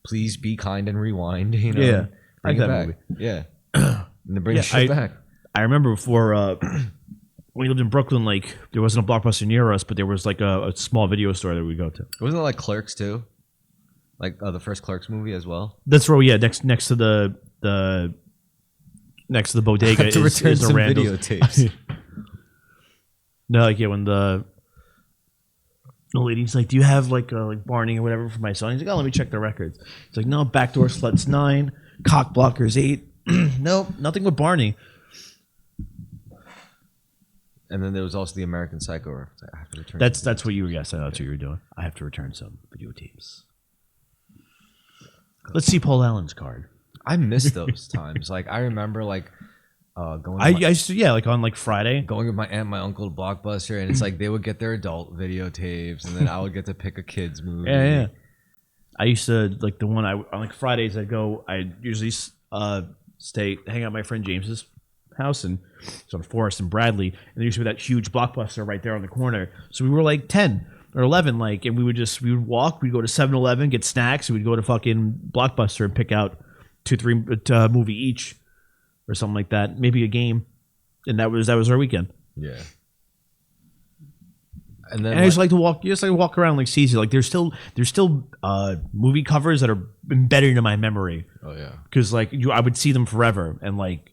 Please be kind and rewind. You know, Yeah. bring I it like back. that Yeah, and then bring the shit back. I remember before when we lived in Brooklyn, like there wasn't a Blockbuster near us, but there was like a small video store that we go to. Wasn't it like Clerks too? Like the first Clerks movie as well. That's where next to the bodega Had to return is a some Randall's. videotapes. No, like when the the lady's like, "Do you have like Barney or whatever for my son?" He's like, "Oh, let me check the records." He's like, "No, backdoor sluts 9, cock blockers 8. Nope, nothing with Barney." And then there was also the American Psycho reference. I have to return. That's what you were. Yes, I know that's what you were doing. I have to return some videotapes. Let's see Paul Allen's card. I miss those times. Like I remember like going. I used to like on like Friday. Going with my aunt, and my uncle to Blockbuster, and it's like they would get their adult videotapes, and then I would get to pick a kids movie. Yeah. I used to like the one on like Fridays. I'd go. I usually hang out at my friend James's house, and it's on Forest and Bradley, and there used to be that huge Blockbuster right there on the corner. So we were like 10 or 11, like, and we would walk. We'd go to 7-Eleven, get snacks, and we'd go to fucking Blockbuster and pick out 2-3 movie each or something like that, maybe a game, and that was our weekend. Yeah. And then I just like to walk. You just like to walk around like Caesar. Like there's still movie covers that are embedded into my memory. Oh yeah. Because like I would see them forever, and like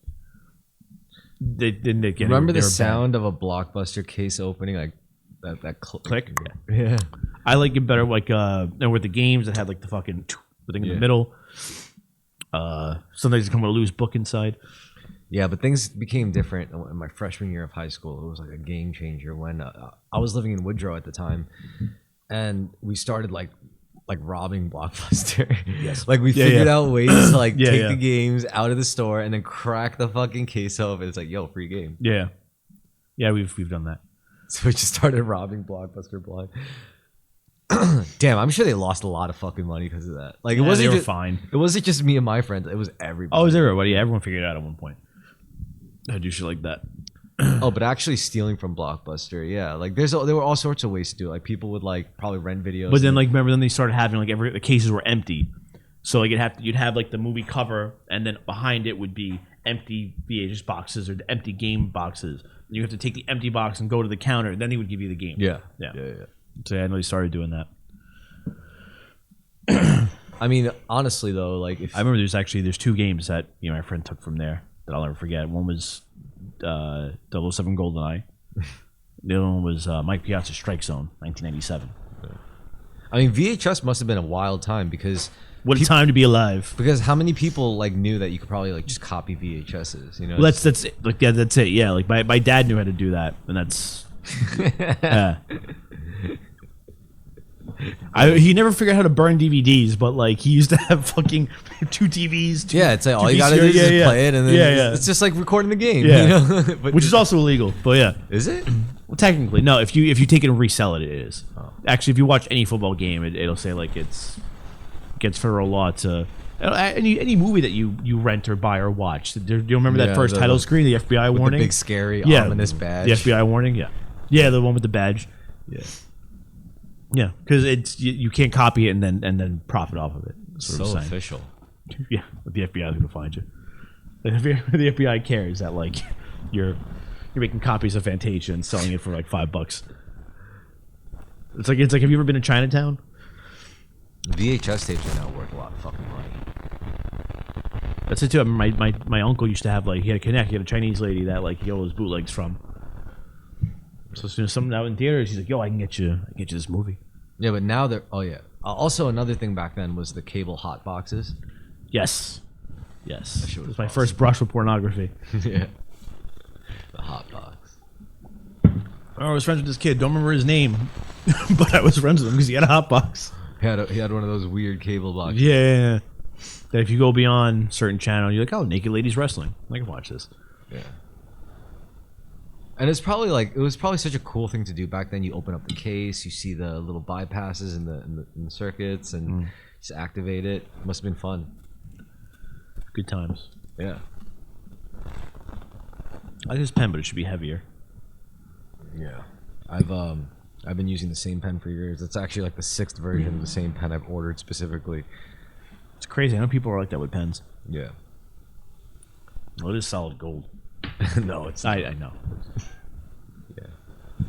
they didn't get. Remember the sound of a Blockbuster case opening, like that click. Yeah. I like it better like with the games that had like the fucking thing in the middle. Sometimes you come with a loose book inside. Yeah, but things became different in my freshman year of high school. It was like a game changer when I was living in Woodrow at the time, and we started like robbing Blockbuster. Yes, like we figured out ways to like take the games out of the store and then crack the fucking case open. It's like, yo, free game. Yeah, we've done that. So we just started robbing Blockbuster blind. Damn, I'm sure they lost a lot of fucking money because of that. Like it wasn't they were just, fine. It wasn't just me and my friends. It was everybody. Oh, it was everybody. Yeah, everyone figured it out at one point. I do shit like that. Oh, but actually stealing from Blockbuster, yeah. Like there were all sorts of ways to do it. Like people would like probably rent videos. But then like remember then they started having like the cases were empty. So like you'd have like the movie cover, and then behind it would be empty VHS boxes or empty game boxes. And you have to take the empty box and go to the counter, and then he would give you the game. Yeah. So I know he started doing that. I mean, honestly though, like if I remember there's 2 games that my friend took from there that I'll never forget. One was 007 GoldenEye. The other one was Mike Piazza's Strike Zone, 1997. I mean, VHS must have been a wild time because what a time to be alive. Because how many people like knew that you could probably like just copy VHSs? You know, well, that's it. Like that's it. Yeah, like my dad knew how to do that, and that's. He never figured out how to burn DVDs, but like he used to have fucking 2 TVs. It's like all you gotta do is just play it, and then it's just like recording the game. Yeah, you know? But which is also illegal. But yeah, is it? Well, technically, no. If you take it and resell it, it is. Oh. Actually, if you watch any football game, it'll say like it's against federal law to any movie that you rent or buy or watch. Do you remember that first title screen, the FBI warning, the big scary ominous badge, the FBI warning? Yeah, the one with the badge. Yeah, because it's you can't copy it and then profit off of it. So official. Yeah, but the FBI is going to find you. The FBI cares that like you're making copies of Fantasia and selling it for like $5. It's like have you ever been to Chinatown? VHS tapes are now worth a lot of fucking money. That's it too. I mean, my uncle used to have like he had a Chinese lady that like he got all his bootlegs from. So as soon as something out in theaters, he's like, "Yo, I can get you this movie." Yeah, but now they're. Oh yeah. Also, another thing back then was the cable hot boxes. Yes. It was my awesome. first brush with pornography. Yeah. The hot box. I was friends with this kid. Don't remember his name, but I was friends with him because he had a hot box. He had one of those weird cable boxes. Yeah. That if you go beyond certain channel, you're like, "Oh, naked ladies wrestling. I can watch this." Yeah. And it was probably such a cool thing to do back then. You open up the case, you see the little bypasses in the circuits, and just activate it. Must have been fun. Good times. Yeah. I like this pen, but it should be heavier. Yeah. I've been using the same pen for years. It's actually like the 6th version of the same pen I've ordered specifically. It's crazy. I know people are like that with pens. Yeah. Well, it is solid gold. No, it's not. I know. Yeah.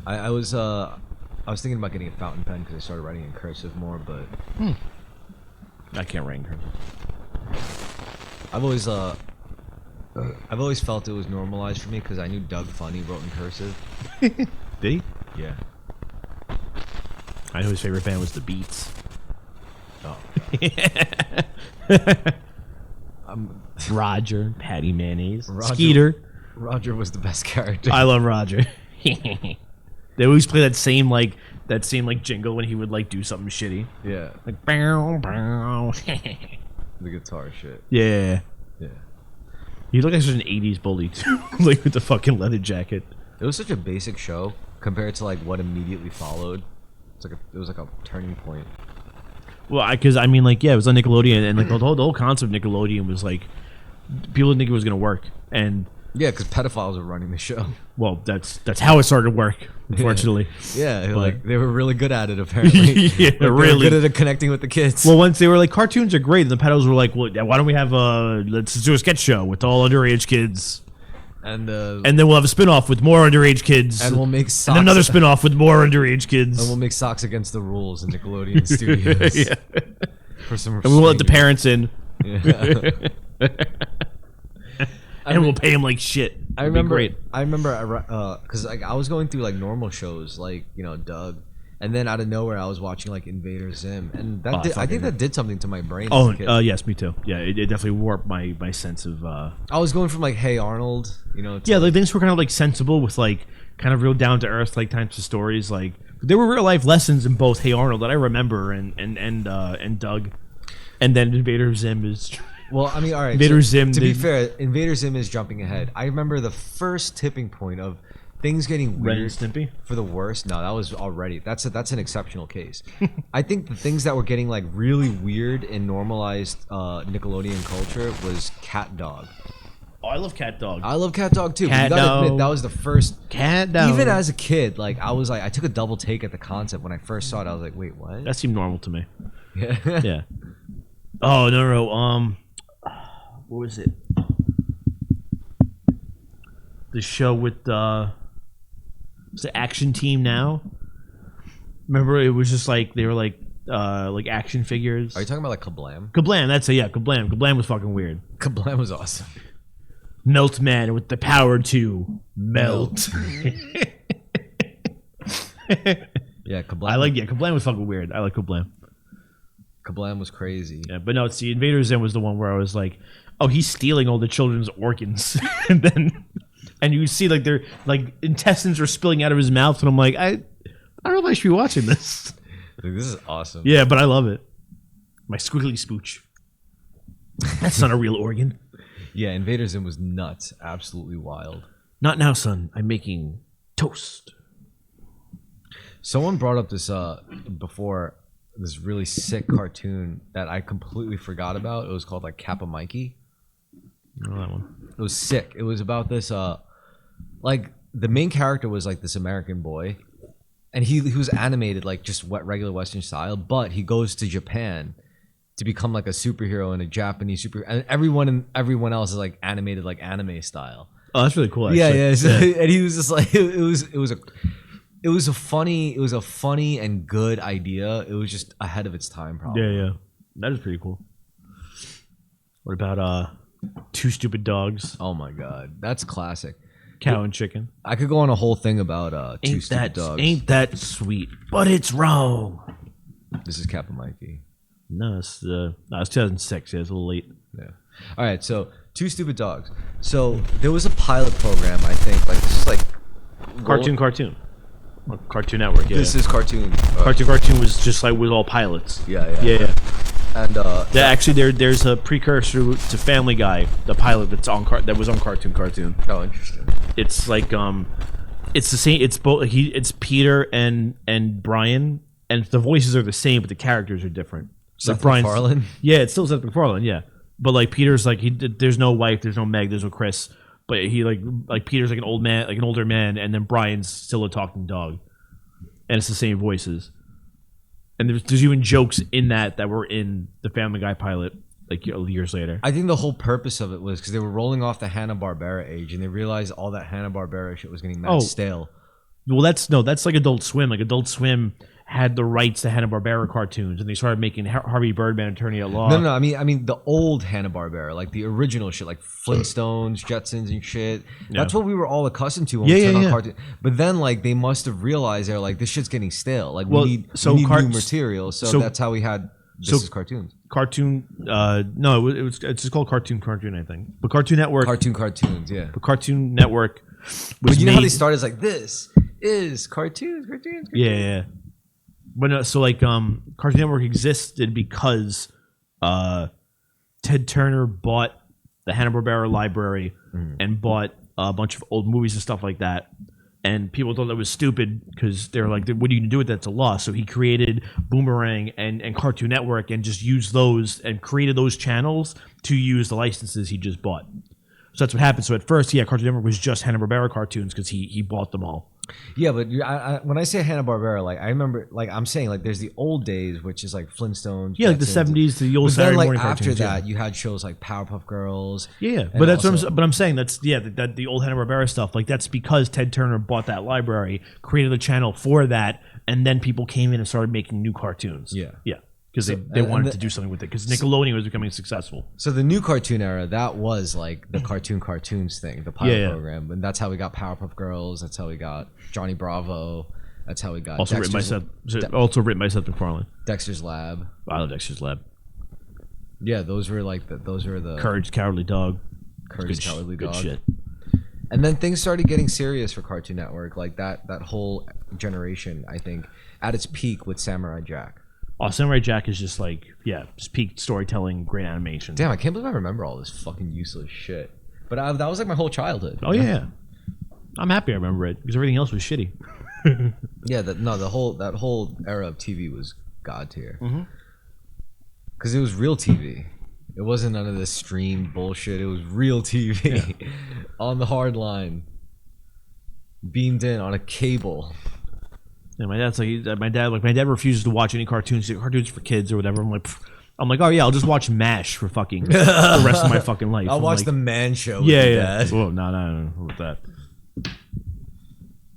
I was thinking about getting a fountain pen because I started writing in cursive more, but I can't write in cursive. I've always felt it was normalized for me because I knew Doug Funny wrote in cursive. Did he? Yeah. I know his favorite band was the Beats. Oh. Roger, Patty Mayonnaise, Roger. Skeeter. Roger was the best character. I love Roger. They always play that same jingle when he would like do something shitty. Yeah. Like bow, bow. The guitar shit. Yeah. Yeah. He looked like such an 80s bully too. Like with the fucking leather jacket. It was such a basic show compared to like what immediately followed. It was like a turning point. Well, because I mean, like, yeah, it was on Nickelodeon, and like the whole concept of Nickelodeon was like people didn't think it was gonna work, and Yeah, because pedophiles were running the show. well, that's how it started to work. Unfortunately, Yeah, But- like they were really good at it apparently. Yeah, Like, they were really. good at connecting with the kids. well, once they were like cartoons are great, and the pedos were like, well, why don't we have let's do a sketch show with all underage kids, and and then we'll have a spin-off with more underage kids, we'll make socks. and another spin-off with more underage kids. And we'll make socks against the rules in Nickelodeon Studios. Yeah. For some And we'll let the parents in, Yeah. and we'll pay them like shit. I It'd be remember. great. I remember because like I was going through like normal shows like Doug, and then out of nowhere I was watching like Invader Zim, and that Oh, I think fucking- that did something to my brain. Oh, as a kid. yes, me too. Yeah, it definitely warped my sense of. I was going from like Hey Arnold, to, Yeah, like things were kind of like sensible with like kind of real down to earth like types of stories. Like there were real life lessons in both Hey Arnold that I remember and Doug, and then Invader Zim is. Well, I mean, all right. Invader Zim To be did- fair, Invader Zim is jumping ahead. I remember the first tipping point of things getting Ren and weird Stimpy. for the worst. No, that was already that's an exceptional case. I think the things that were getting like really weird in normalized Nickelodeon culture was Cat Dog. Oh, I love Cat Dog. I love Cat Dog too. but Cat you gotta admit, Dog. that was the first. Cat Dog. Even as a kid, like I took a double take at the concept when I first saw it. I was like, wait, what? that seemed normal to me. Yeah. Yeah. Oh no. What was it? The show with was the Action Team Now. Remember, it was just like they were like action figures. Are you talking about like Kablam? Kablam, that's it. Yeah, Kablam. Kablam was fucking weird. Kablam was awesome. Melt Man with the power to melt. Yeah, Kablam. Kablam was fucking weird. I like Kablam. Kablam was crazy. Yeah, but no, see, Invader Zim was the one where I was like, oh, he's stealing all the children's organs, and you see like their like intestines are spilling out of his mouth, and I'm like, I don't know if I should be watching this. Like, this is awesome. Yeah, but I love it. My squiggly spooch. That's not a real organ. Yeah, Invader Zim was nuts. Absolutely wild. Not now, son. I'm making toast. Someone brought up this before, this really sick cartoon that I completely forgot about. It was called like Kappa Mikey. I know that one. It was sick. It was about this like the main character was like this American boy, and he was animated like just regular Western style, but he goes to Japan to become like a superhero in a Japanese super, and everyone else is like animated like anime style. Oh, that's really cool. Actually. Yeah. So, and he was just like it was a funny and good idea. It was just ahead of its time, probably. Yeah. That is pretty cool. What about Two Stupid Dogs, Oh my god, that's classic. Cow and Chicken? I could go on a whole thing about Two Stupid Dogs. Ain't that sweet? But it's wrong. This is Kappa Mikey. No, it's 2006. Yeah, it's a little late. Yeah. All right. So Two Stupid Dogs. So there was a pilot program. I think like this is like Cartoon. Or Cartoon Network. Yeah. This is cartoon. Cartoon was just like with all pilots. Yeah. And Actually, there's a precursor to Family Guy, the pilot that was on Cartoon. oh, interesting. It's like it's the same. It's both. It's Peter and Brian, and the voices are the same, but the characters are different. Seth Brian's- MacFarlane? Yeah, it's still Seth MacFarlane. Yeah, but like Peter's like there's no wife, there's no Meg, there's no Chris, but he like Peter's like an old man, like an older man, and then Brian's still a talking dog, and it's the same voices. And there's even jokes in that were in the Family Guy pilot, like years later. I think the whole purpose of it was because they were rolling off the Hanna-Barbera age, and they realized all that Hanna-Barbera shit was getting mad stale. Well, that's like Adult Swim. Like Adult Swim had the rights to Hanna-Barbera cartoons, and they started making Harvey Birdman Attorney at Law. No. I mean the old Hanna-Barbera, like the original shit, like Flintstones, Jetsons, and shit. That's what we were all accustomed to when we turned on cartoon. But then, like, they must have realized they're like, this shit's getting stale. Like, we need new material. So that's how we had This is cartoons. Cartoon. No, it's just called Cartoon, I think. But Cartoon Network. Cartoons, yeah. But Cartoon Network. But you know how they started? It's like, this is cartoons. Yeah. But no, so like, Cartoon Network existed because Ted Turner bought the Hanna-Barbera library and bought a bunch of old movies and stuff like that. And people thought that was stupid because they're like, what are you going to do with that? It's a loss. So he created Boomerang and Cartoon Network and just used those and created those channels to use the licenses he just bought. So that's what happened. So at first, Cartoon Network was just Hanna-Barbera cartoons because he bought them all. Yeah, but when I say Hanna-Barbera, like, I remember, like, I'm saying, like, there's the old days, which is like Flintstones. Yeah, like the 70s, the old Saturday morning cartoons. After that, you had shows like Powerpuff Girls. Yeah, but that's what I'm saying. That's that the old Hanna-Barbera stuff. Like, that's because Ted Turner bought that library, created a channel for that, and then people came in and started making new cartoons. Yeah. Because they wanted to do something with it. Because Nickelodeon was becoming successful. So the new cartoon era, that was like the cartoons thing, the pilot program, and that's how we got Powerpuff Girls. That's how we got Johnny Bravo. That's how we got also written by Seth MacFarlane. Dexter's Lab. I love Dexter's Lab. Yeah, those were the Courage, Cowardly Dog. Cowardly Dog. Good shit. And then things started getting serious for Cartoon Network, like that whole generation. I think at its peak with Samurai Jack. Oh, Samurai Jack is just like, just peak storytelling, great animation. Damn, I can't believe I remember all this fucking useless shit. But that was like my whole childhood. Oh, yeah. I'm happy I remember it because everything else was shitty. Yeah, that whole era of TV was god tier. Because it was real TV. It wasn't none of this streamed bullshit. It was real TV on the hard line, beamed in on a cable. And my dad refuses to watch any cartoons. Cartoons for kids or whatever. I'm like, oh yeah, I'll just watch MASH for fucking the rest of my fucking life. I'll watch the Man Show. With Dad. Oh no, with that.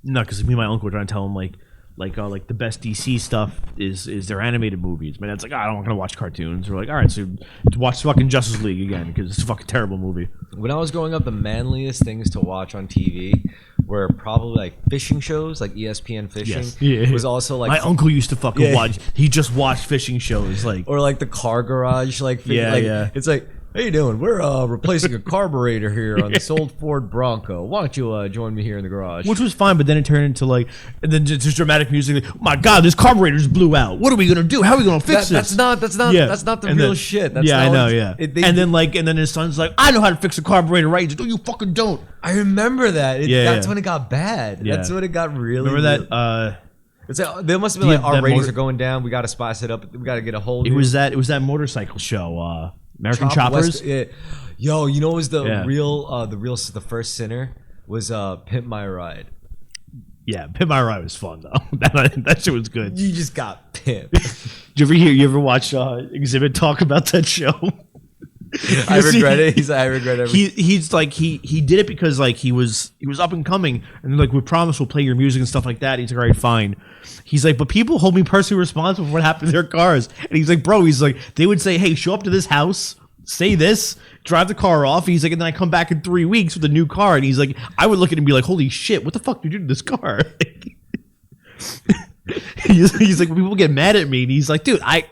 No, because me and my uncle were trying to tell him like the best DC stuff is their animated movies. My dad's like, I'm not gonna watch cartoons. We're like, all right, so watch fucking Justice League again because it's a fucking terrible movie. When I was growing up, the manliest things to watch on TV were probably like fishing shows, like ESPN Fishing. It was also like my uncle used to fucking watch. He just watched fishing shows, or like the Car Garage, It's like, how you doing? We're replacing a carburetor here on this old Ford Bronco. Why don't you join me here in the garage? Which was fine, but then it turned into and then just dramatic music. Like, oh my God, this carburetor's blew out. What are we gonna do? How are we gonna fix this? That's not the real shit. That's I know. And then his son's like, I know how to fix a carburetor, right? He's like, no, you fucking don't. I remember that. That's when it got bad. That's when it got really. Remember that? It's like, there must have been our ratings are going down. We got to spice it up. We got to get a hold. It was that motorcycle show. American Choppers. Yo, you know what was the first sinner was Pimp My Ride. Yeah, Pimp My Ride was fun though. that shit was good. You just got pimped. You ever watch Exhibit talk about that show? I regret it. He's like, I regret everything. He's like he did it because like he was up and coming and they're like, we promise we'll play your music and stuff like that. He's like, all right, fine. He's like, but people hold me personally responsible for what happened to their cars. And he's like, bro, they would say, hey, show up to this house, say this, drive the car off. He's like, and then I come back in 3 weeks with a new car. And he's like, I would look at it and be like, holy shit, what the fuck did you do to this car? He's like, people get mad at me. And he's like, dude, that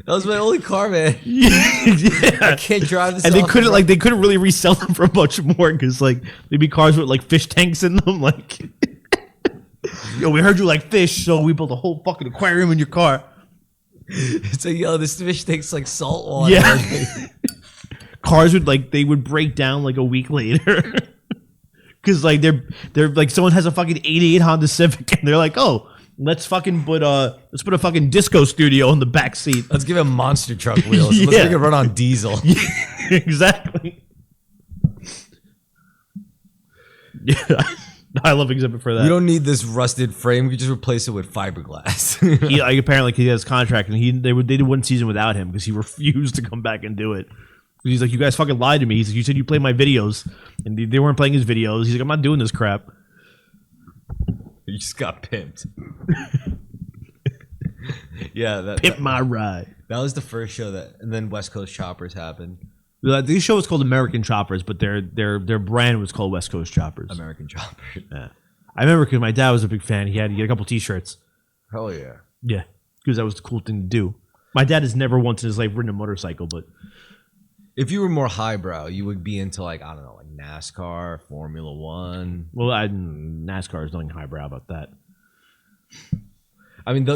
was my only car, man. I can't drive this. And they couldn't really resell them for much more because like they'd be cars with like fish tanks in them. Like, yo, we heard you like fish, so we built a whole fucking aquarium in your car. It's like, yo, this fish takes like salt water. Yeah. Cars would break down like a week later because like they're like someone has a fucking '88 Honda Civic and they're like, oh. Let's put a fucking disco studio in the back seat. Let's give him monster truck wheels. Let's make it run on diesel. Yeah, exactly. Yeah, I love Exhibit for that. We don't need this rusted frame. We can just replace it with fiberglass. Apparently he has a contract, and they did one season without him because he refused to come back and do it. He's like, you guys fucking lied to me. He's like, you said you play my videos, and they weren't playing his videos. He's like, I'm not doing this crap. You just got pimped. Yeah, Pimp My Ride. that was the first show that, and then West Coast Choppers happened. The show was called American Choppers, but their brand was called West Coast Choppers. American Choppers. Yeah. I remember because my dad was a big fan. He had a couple T-shirts. Hell yeah. Yeah, because that was the cool thing to do. My dad has never once in his life ridden a motorcycle, but If you were more highbrow, you would be into like, I don't know, like NASCAR, Formula One. well, NASCAR is nothing highbrow about that. I mean,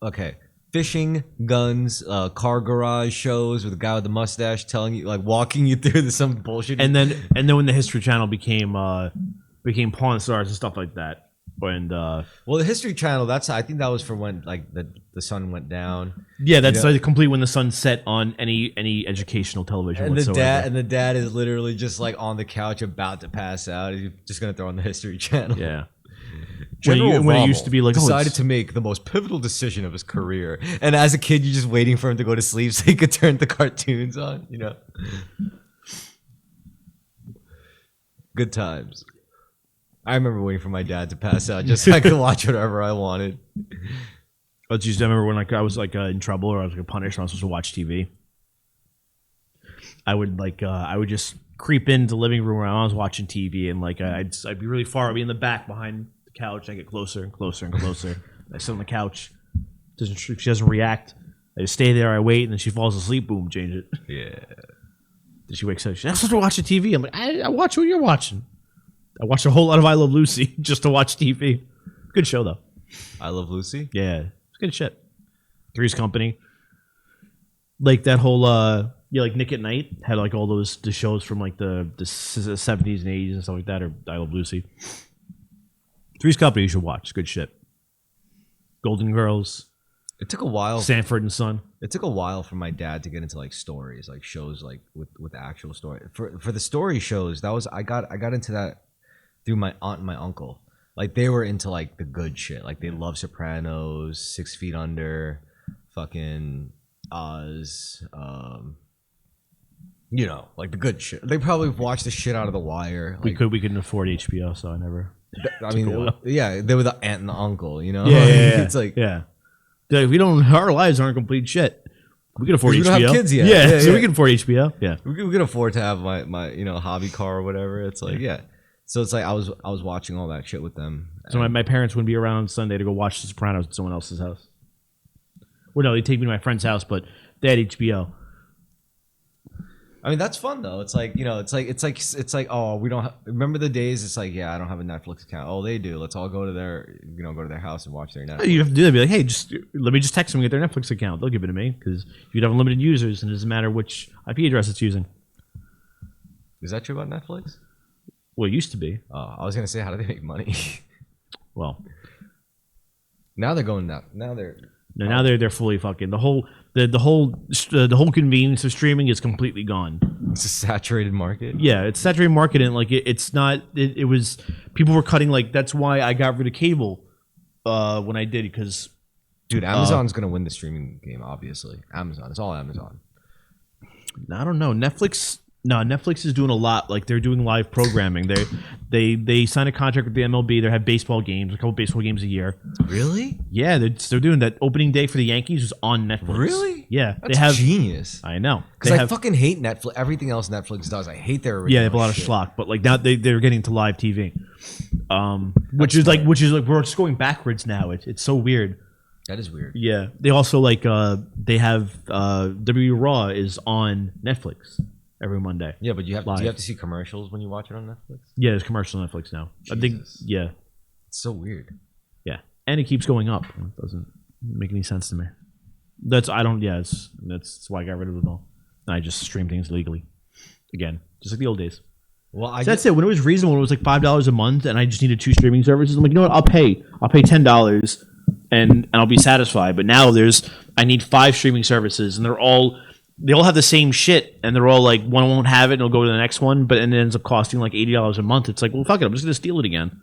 okay. Fishing, guns, car garage shows with a guy with the mustache telling you, like, walking you through some bullshit. And then when the History Channel became Pawn Stars and stuff like that, and well, the History Channel, I think that was for when like the sun went down. yeah, that's like complete when the sun set on any educational television. And whatsoever. the dad is literally just like on the couch about to pass out. He's just gonna throw on the History Channel. Yeah. General when it Rommel used to be like decided to make the most pivotal decision of his career, and as a kid, you're just waiting for him to go to sleep so he could turn the cartoons on. You know, good times. I remember waiting for my dad to pass out just so I could watch whatever I wanted. I remember when I was in trouble or I was punished and I was supposed to watch TV. I would just creep into the living room where I was watching TV and I'd be really far. I'd be in the back behind the couch. I get closer and closer and closer. I sit on the couch. She doesn't react. I just stay there. I wait, and then she falls asleep. Boom, change it. Yeah. Then she wakes up. She's supposed to watch the TV. I'm like, I watch what you're watching. I watched a whole lot of I Love Lucy just to watch TV. Good show though. I Love Lucy. Yeah, it's good shit. Three's Company. Like that whole like Nick at Night had like all the shows from like the 70s and 80s and stuff like that, or I Love Lucy. Three's Company you should watch. Good shit. Golden Girls. It took a while. Sanford and Son. It took a while for my dad to get into like stories, like shows like with actual story. For the story shows, I got into that through my aunt and my uncle. Like they were into like the good shit. Like they love Sopranos, 6 Feet Under, fucking Oz, you know, like the good shit. They probably watched the shit out of The Wire. Like, We couldn't afford HBO, so I never. I mean, yeah, they were the aunt and the uncle, you know. Yeah. It's like yeah. Like, we don't. Our lives aren't complete shit. We can afford HBO. We don't have kids yet. Yeah, so yeah. we can afford HBO. Yeah, we can afford to have my hobby car or whatever. It's like yeah. So it's like I was watching all that shit with them. So my parents wouldn't be around on Sunday to go watch The Sopranos at someone else's house. Well, no, they'd take me to my friend's house, but they had HBO. I mean that's fun though. It's like it's like oh we don't remember the days. It's like yeah I don't have a Netflix account. Oh they do. Let's all go to their house and watch their Netflix. You have to do that. Be like, hey, let me just text them and get their Netflix account. They'll give it to me because you'd have unlimited users and it doesn't matter which IP address it's using. Is that true about Netflix? Well, it used to be. I was gonna say how do they make money? Well, now they're going now. Now they're fully fucking the whole convenience of streaming is completely gone. It's a saturated market. Yeah, it's saturated market and like it's not. It was people were cutting like that's why I got rid of cable when I did because dude, Amazon's gonna win the streaming game. Obviously, Amazon. It's all Amazon. I don't know. Netflix. No, Netflix is doing a lot. Like they're doing live programming. They signed a contract with the MLB. They have baseball games, a couple baseball games a year. Really? Yeah, they're doing that. Opening day for the Yankees was on Netflix. Really? Yeah, that's genius. I know because I fucking hate Netflix. Everything else Netflix does, I hate their original. Yeah, they have a lot of schlock, but like now they're getting to live TV, which is like we're just going backwards now. It's so weird. That is weird. Yeah, they also like they have WWE Raw is on Netflix. Every Monday. Yeah, but do you have to see commercials when you watch it on Netflix? Yeah, there's commercials on Netflix now. Jesus. I think, yeah. It's so weird. Yeah. And it keeps going up. It doesn't make any sense to me. That's why I got rid of it all. And I just stream things legally. Again, just like the old days. Well, that's it. When it was reasonable, when it was like $5 a month and I just needed 2 streaming services, I'm like, you know what, I'll pay $10 and I'll be satisfied. But now I need 5 streaming services and they all have the same shit, and they're all like, one won't have it, and it'll go to the next one, but and it ends up costing like $80 a month. It's like, well, fuck it, I'm just gonna steal it again.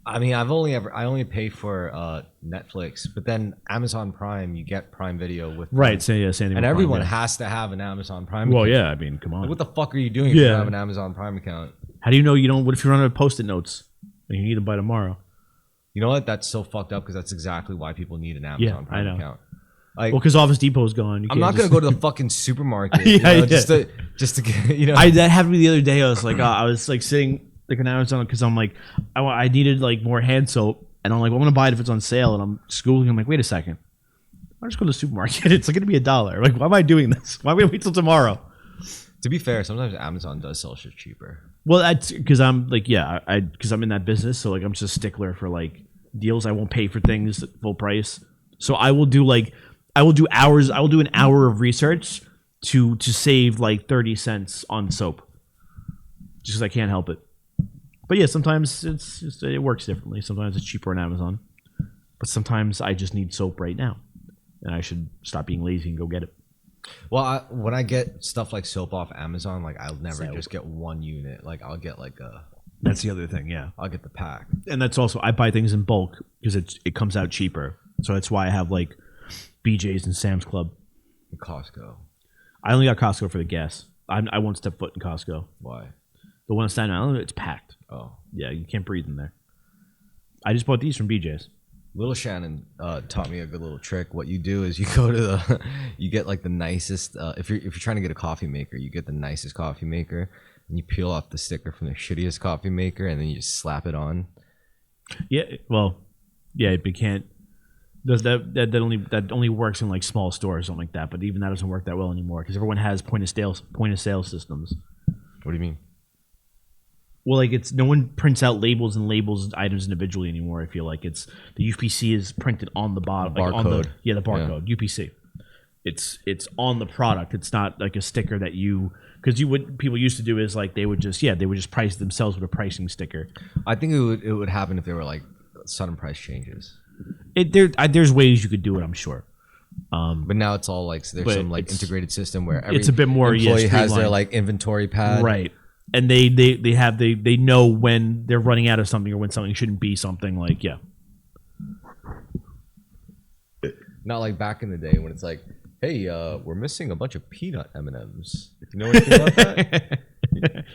I mean, I only pay for Netflix, but then Amazon Prime, you get Prime Video with right. So yeah, and everyone has to have an Amazon Prime. Well, account. yeah, I mean, come on. Like, what the fuck are you doing if you don't have an Amazon Prime account? How do you know you don't? What if you run out of Post-it notes and you need them by tomorrow? You know what? That's so fucked up because that's exactly why people need an Amazon Prime account. Like, Well, because Office Depot's gone. I'm not gonna go to the fucking supermarket, just to get, That happened to me the other day. I was like, sitting like an Amazon because I'm like, I needed like more hand soap, and I'm like, well, I'm gonna buy it if it's on sale, and I'm Googling. I'm like, wait a second, I'll just go to the supermarket. It's like gonna be $1. Like, why am I doing this? Why would I wait till tomorrow? To be fair, sometimes Amazon does sell shit cheaper. Well, that's because I'm like, because I'm in that business, so like I'm just a stickler for like deals. I won't pay for things at full price, so I will do hours. I will do an hour of research to save like 30 cents on soap, just because I can't help it. But yeah, sometimes it works differently. Sometimes it's cheaper on Amazon, but sometimes I just need soap right now, and I should stop being lazy and go get it. Well, when I get stuff like soap off Amazon, like I'll never just get one unit. Like I'll get like a. That's the other thing, yeah. I'll get the pack, and that's also I buy things in bulk because it comes out cheaper. So that's why I have like BJ's and Sam's Club, and Costco. I only got Costco for the gas. I won't step foot in Costco. Why? The one in Staten Island, it's packed. Oh, yeah, you can't breathe in there. I just bought these from BJ's. Little Shannon taught me a good little trick. What you do is you go to you get like the nicest. If you're trying to get a coffee maker, you get the nicest coffee maker, and you peel off the sticker from the shittiest coffee maker, and then you just slap it on. Yeah, well, yeah, it can't. That only works in like small stores, something like that. But even that doesn't work that well anymore because everyone has point of sale systems. What do you mean? Well, like no one prints out labels and labels items individually anymore. I feel like it's the UPC is printed on the bottom, like barcode. The barcode UPC. It's on the product. It's not like a sticker that because people used to do is like they would just price themselves with a pricing sticker. I think it would happen if there were like sudden price changes. There's ways you could do it, I'm sure. But now it's all like there's some like integrated system where every it's a bit more employee has their like inventory pad, right? And they know when they're running out of something or when something shouldn't be something. Like not like back in the day when it's like, hey, we're missing a bunch of peanut M&Ms. You know anything about that?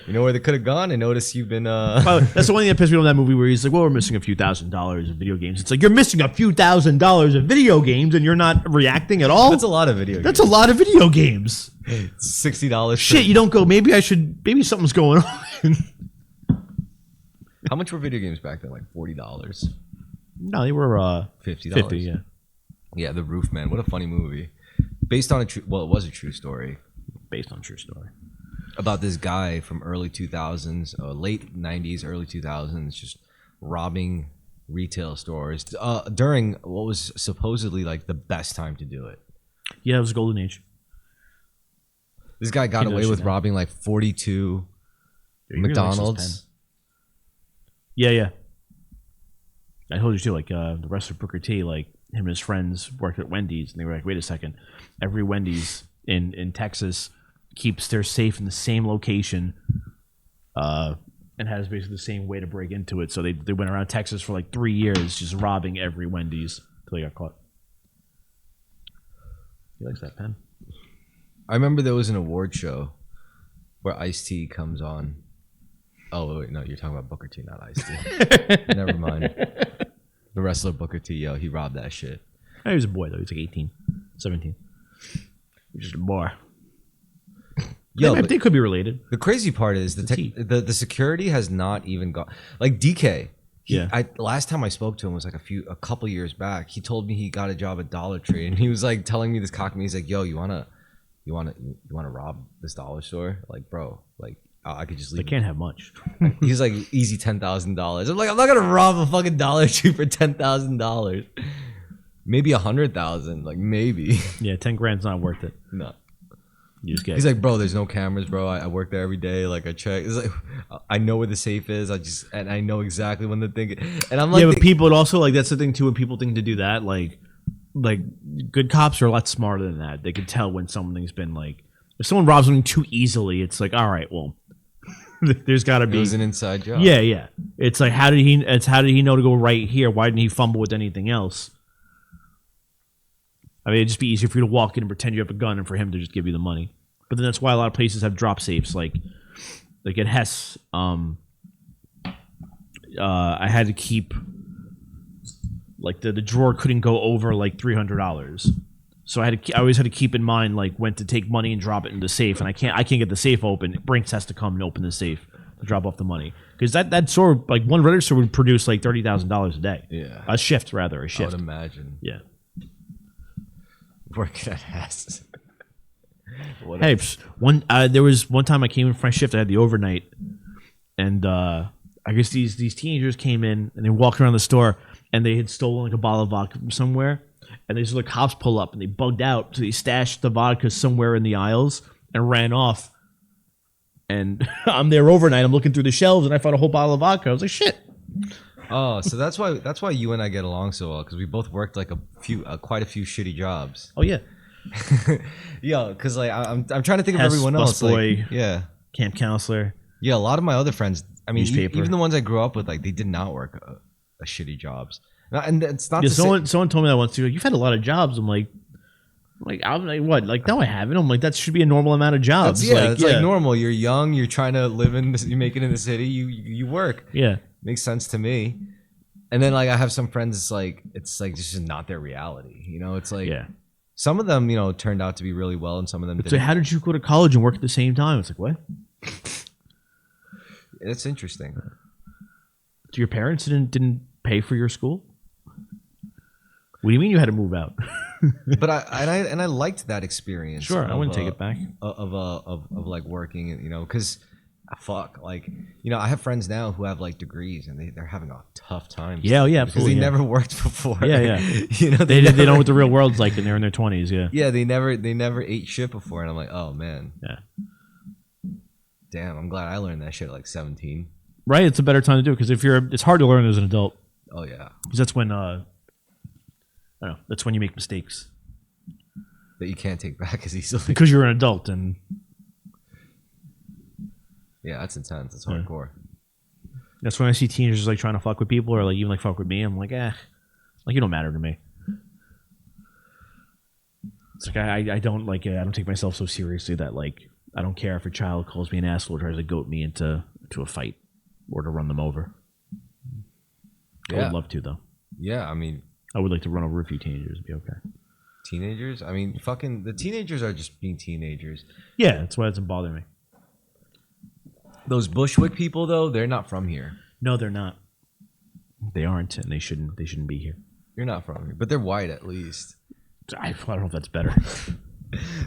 You know where they could have gone? I noticed you've been. Well, that's the one thing that pissed me off in that movie where he's like, well, we're missing a few $1,000s of video games. It's like, you're missing a few $1,000s of video games and you're not reacting at all? That's a lot of video games. That's a lot of video games. $60. Shit, you don't go, maybe something's going on. How much were video games back then? Like $40? No, they were $50. 50, yeah. Yeah, The Roof Man. What a funny movie. Based on it was a true story. Based on a true story. About this guy from early 2000s, late 90s, early 2000s, just robbing retail stores during what was supposedly like the best time to do it. Yeah, it was a golden age. This guy got away with robbing like 42 McDonald's. Yeah. I told you too, like the rest of Booker T, like him and his friends worked at Wendy's, and they were like, wait a second, every Wendy's in Texas keeps their safe in the same location and has basically the same way to break into it. So they went around Texas for like 3 years just robbing every Wendy's until they got caught. He likes that pen. I remember there was an award show where Ice-T comes on. Oh, wait, no, you're talking about Booker T, not Ice-T. Never mind. The wrestler Booker T, he robbed that shit. He was a boy, though. He was like 18, 17. He was just a boy. Yo, they could be related. The crazy part is the security has not even gone. Like DK, last time I spoke to him was like a couple years back. He told me he got a job at Dollar Tree, and he was like telling me this cock me. He's like, "Yo, you wanna rob this dollar store? Like, bro, like I could just leave." They can't have much. He's like, easy $10,000. I'm like, I'm not gonna rob a fucking Dollar Tree for $10,000. Maybe 100,000, like maybe. Yeah, 10 grand's not worth it. No. You just get. He's like, bro, there's no cameras, bro. I work there every day. Like I check. It's like I know where the safe is. I know exactly when the thing. And I'm like, yeah, but people would also like that's the thing too. When people think to do that, like good cops are a lot smarter than that. They can tell when something's been like if someone robs something too easily. It's like, all right, well, there's got to be. It was an inside job. Yeah. It's like how did he know to go right here? Why didn't he fumble with anything else? I mean, it'd just be easier for you to walk in and pretend you have a gun and for him to just give you the money. But then that's why a lot of places have drop safes. Like at Hess, I had to keep Like the drawer couldn't go over like $300. So I always had to keep in mind like when to take money and drop it in the safe, and I can't get the safe open. Brinks has to come and open the safe to drop off the money, because that store, like one register would produce like $30,000 a day. Yeah, a shift. I would imagine. Yeah, working at Hess. Hey, there was one time I came in for my shift. I had the overnight, and I guess these teenagers came in and they walked around the store, and they had stolen like a bottle of vodka from somewhere. And these other cops pull up and they bugged out, so they stashed the vodka somewhere in the aisles and ran off. And I'm there overnight. I'm looking through the shelves and I found a whole bottle of vodka. I was like, shit. Oh, so that's why you and I get along so well, because we both worked like quite a few shitty jobs. Oh yeah. Yeah, because like I'm trying to think of everyone else. Busboy, like, yeah, camp counselor. Yeah, a lot of my other friends. I mean, Newspaper. even the ones I grew up with, like they did not work a shitty jobs. And it's not. Yeah, someone told me that once too. You've had a lot of jobs. I'm like what? Like no, I haven't. I'm like that should be a normal amount of jobs. It's like normal. You're young. You're trying to live in. You make it in the city. You work. Yeah, makes sense to me. And then like I have some friends. It's like just not their reality. You know, it's like some of them turned out to be really well, and some of them didn't. So how did you go to college and work at the same time? It's like what? It's interesting. So your parents didn't pay for your school? What do you mean you had to move out? But I liked that experience. Sure, I wouldn't take it back. Of like working, because fuck, like I have friends now who have like degrees and they're having a tough time. Yeah, because absolutely. They never worked before. Yeah. They don't know what the real world's like, and they're in their 20s. Yeah. Yeah, they never ate shit before, and I'm like, oh man. Yeah. Damn, I'm glad I learned that shit at like 17. Right, it's a better time to do it, because it's hard to learn as an adult. Oh yeah. Because that's when I don't know. That's when you make mistakes that you can't take back as easily. Because you're an adult, and yeah, that's intense. That's hardcore. That's when I see teenagers like trying to fuck with people, or like even like fuck with me. I'm like, like you don't matter to me. It's like I don't like I don't take myself so seriously that like I don't care if a child calls me an asshole or tries to goat me into a fight or to run them over. I would love to though. Yeah, I mean. I would like to run over a few teenagers and be okay. Teenagers? I mean, fucking the teenagers are just being teenagers. Yeah, that's why it doesn't bother me. Those Bushwick people, though, they're not from here. No, they're not. They aren't, and they shouldn't be here. You're not from here, but they're white at least. I don't know if that's better.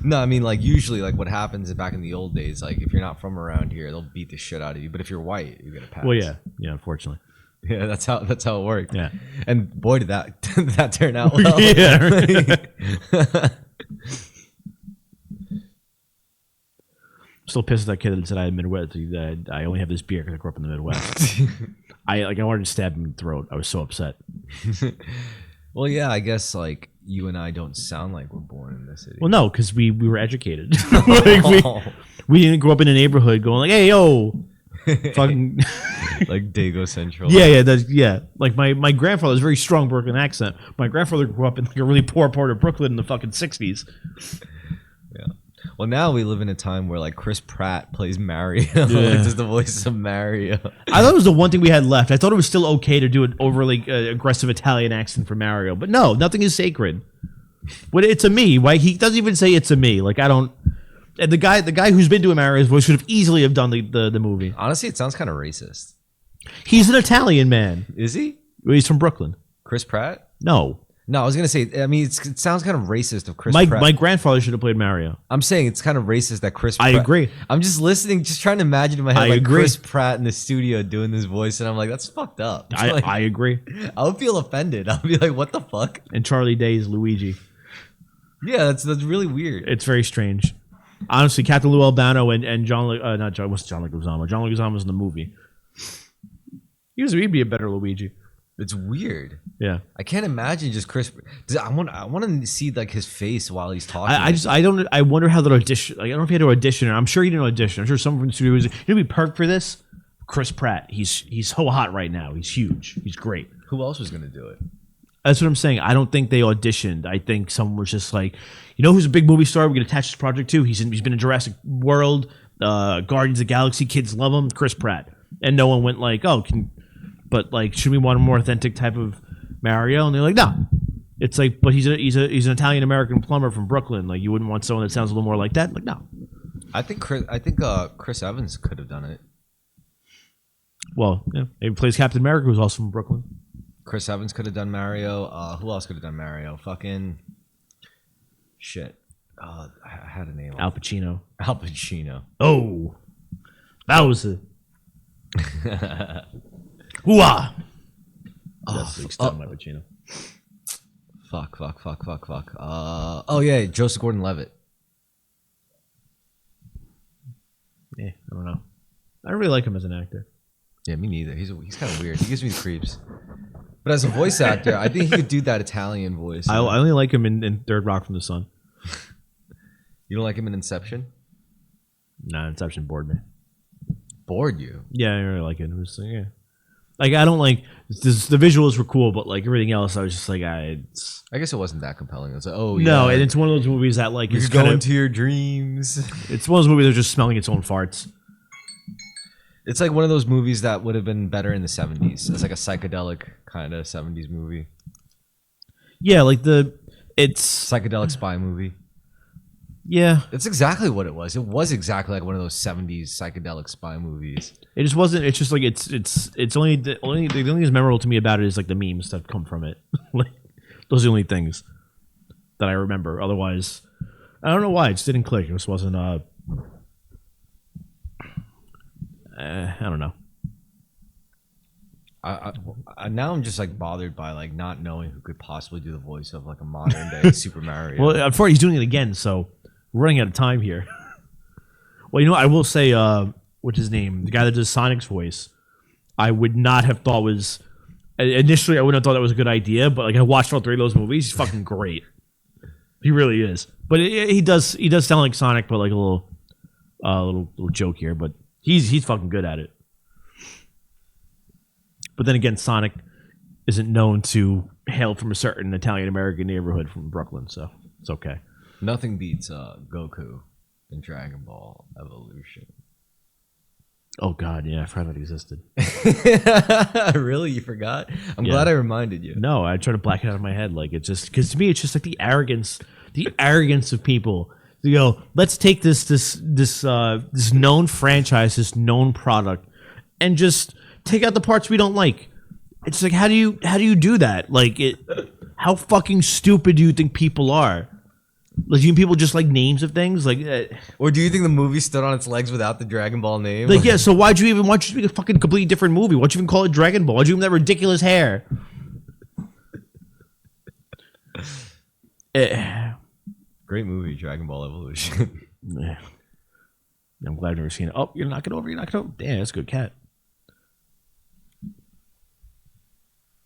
No, I mean, like usually, like what happens back in the old days, like if you're not from around here, they'll beat the shit out of you. But if you're white, you get a pass. Well, yeah, unfortunately. Yeah, that's how it worked. Yeah, and boy, did that turn out well. Yeah. Still pissed at that kid that said I had Midwest. I only have this beer because I grew up in the Midwest. I wanted to stab him in the throat. I was so upset. Well, yeah, I guess like you and I don't sound like we're born in this city. Well, no, because we were educated. We didn't grow up in a neighborhood going like, hey, yo. Fucking like Dago Central. Yeah. Like my grandfather has a very strong Brooklyn accent. My grandfather grew up in like a really poor part of Brooklyn in the fucking 60s. Yeah. Well, now we live in a time where like Chris Pratt plays Mario. Like just the voice of Mario. I thought it was the one thing we had left. I thought it was still okay to do an overly aggressive Italian accent for Mario, but no, nothing is sacred. But it's a me. Why he doesn't even say it's a me. Like I don't. And the guy who's been doing Mario's voice should have easily have done the movie. Honestly, it sounds kind of racist. He's an Italian man. Is he? He's from Brooklyn. Chris Pratt? No, I was gonna say. I mean, it sounds kind of racist of Chris Pratt. My grandfather should have played Mario. I'm saying it's kind of racist that Chris. I agree. I'm just listening, just trying to imagine in my head I like agree. Chris Pratt in the studio doing this voice, and I'm like, that's fucked up. I agree. I would feel offended. I'll be like, what the fuck? And Charlie Day's Luigi. Yeah, that's really weird. It's very strange. Honestly, Captain Lou Albano and John Leguizamo. John Leguizamo was in the movie. He'd be a better Luigi. It's weird. Yeah, I can't imagine just Chris. I want to see like his face while he's talking. I wonder how that audition. Like, I don't know if he had to audition. I'm sure he didn't audition. I'm sure someone from the studio was. He'd be perfect for this. Chris Pratt. He's so hot right now. He's huge. He's great. Who else was gonna do it? That's what I'm saying. I don't think they auditioned. I think someone was just like, you know, who's a big movie star we can attach this project to? He's been in Jurassic World, Guardians of the Galaxy. Kids love him. Chris Pratt. And no one went like, but like, should we want a more authentic type of Mario, and they're like, no. It's like, but he's an Italian American plumber from Brooklyn. Like, you wouldn't want someone that sounds a little more like that. Like, no. I think Chris Evans could have done it. Well, yeah, he plays Captain America, who's also from Brooklyn. Chris Evans could have done Mario. Who else could have done Mario? Fucking shit. I had a name. Al Pacino. Al Pacino. Oh, that was it. Hooah! That's the extent of my Pacino. Fuck. Oh yeah, Joseph Gordon-Levitt. Yeah, I don't know. I don't really like him as an actor. Yeah, me neither. He's kind of weird. He gives me the creeps. But as a voice actor, I think he could do that Italian voice. I only like him in Third Rock from the Sun. You don't like him in Inception? Nah, Inception bored me. Bored you? Yeah, I really like it. It was yeah. Like, I don't like the visuals were cool, but like everything else, I was just like, I guess it wasn't that compelling. It was like, oh no, yeah, and it's one of those movies that like you go into your dreams. It's one of those movies that's just smelling its own farts. It's like one of those movies that would have been better in the 70s. It's like a psychedelic kind of 70s movie. Yeah, like it's psychedelic spy movie. Yeah, it's exactly what it was. It was exactly like one of those 70s psychedelic spy movies. It just wasn't. It's just like it's only the only thing that's memorable to me about it is like the memes that come from it. Like those are the only things that I remember. Otherwise, I don't know why it just didn't click. It just wasn't. I don't know. I now I'm just like bothered by like not knowing who could possibly do the voice of like a modern day Super Mario. Well, unfortunately, he's doing it again, so we're running out of time here. Well, you know what? I will say, what's his name? The guy that does Sonic's voice, I would not have thought was initially. I wouldn't have thought that was a good idea, but like I watched all three of those movies. He's fucking great. He really is. But he does sound like Sonic, but like a little joke here. But he's fucking good at it. But then again, Sonic isn't known to hail from a certain Italian American neighborhood from Brooklyn, so it's okay. Nothing beats Goku in Dragon Ball Evolution. Oh God, yeah, I forgot that existed. Really, you forgot? I'm glad I reminded you. No, I try to black it out of my head. Like it's just because to me, it's just like the arrogance of people. You go, let's take this known franchise, this known product, and just take out the parts we don't like. It's like how do you do that? Like how fucking stupid do you think people are? Like, do you think people just like names of things? Like, or do you think the movie stood on its legs without the Dragon Ball name? Like, yeah. So why'd you make a fucking completely different movie? Why'd you even call it Dragon Ball? Why'd you even have that ridiculous hair? Great movie, Dragon Ball Evolution. Yeah. I'm glad I've never seen it. Oh, you're knocking over. Damn, that's a good cat.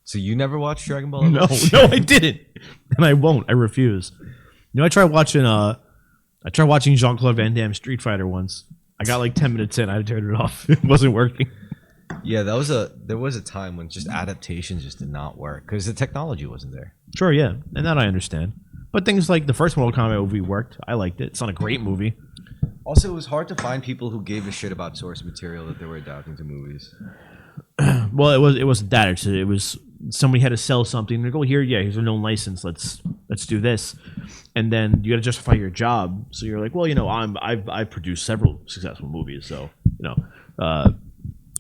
So you never watched Dragon Ball Evolution? No, I didn't, and I won't. I refuse. You know, I tried watching Jean-Claude Van Damme Street Fighter once. I got like 10 minutes in. I turned it off. It wasn't working. Yeah, there was a time when just adaptations just did not work because the technology wasn't there. Sure, yeah, and that I understand. But things like the first Mortal Kombat movie worked. I liked it. It's not a great movie. Also, it was hard to find people who gave a shit about source material that they were adapting to movies. Well, it wasn't that. It was somebody had to sell something. They go, here's a known license. Let's do this, and then you got to justify your job. So you're like, well, you know, I've produced several successful movies. So you know,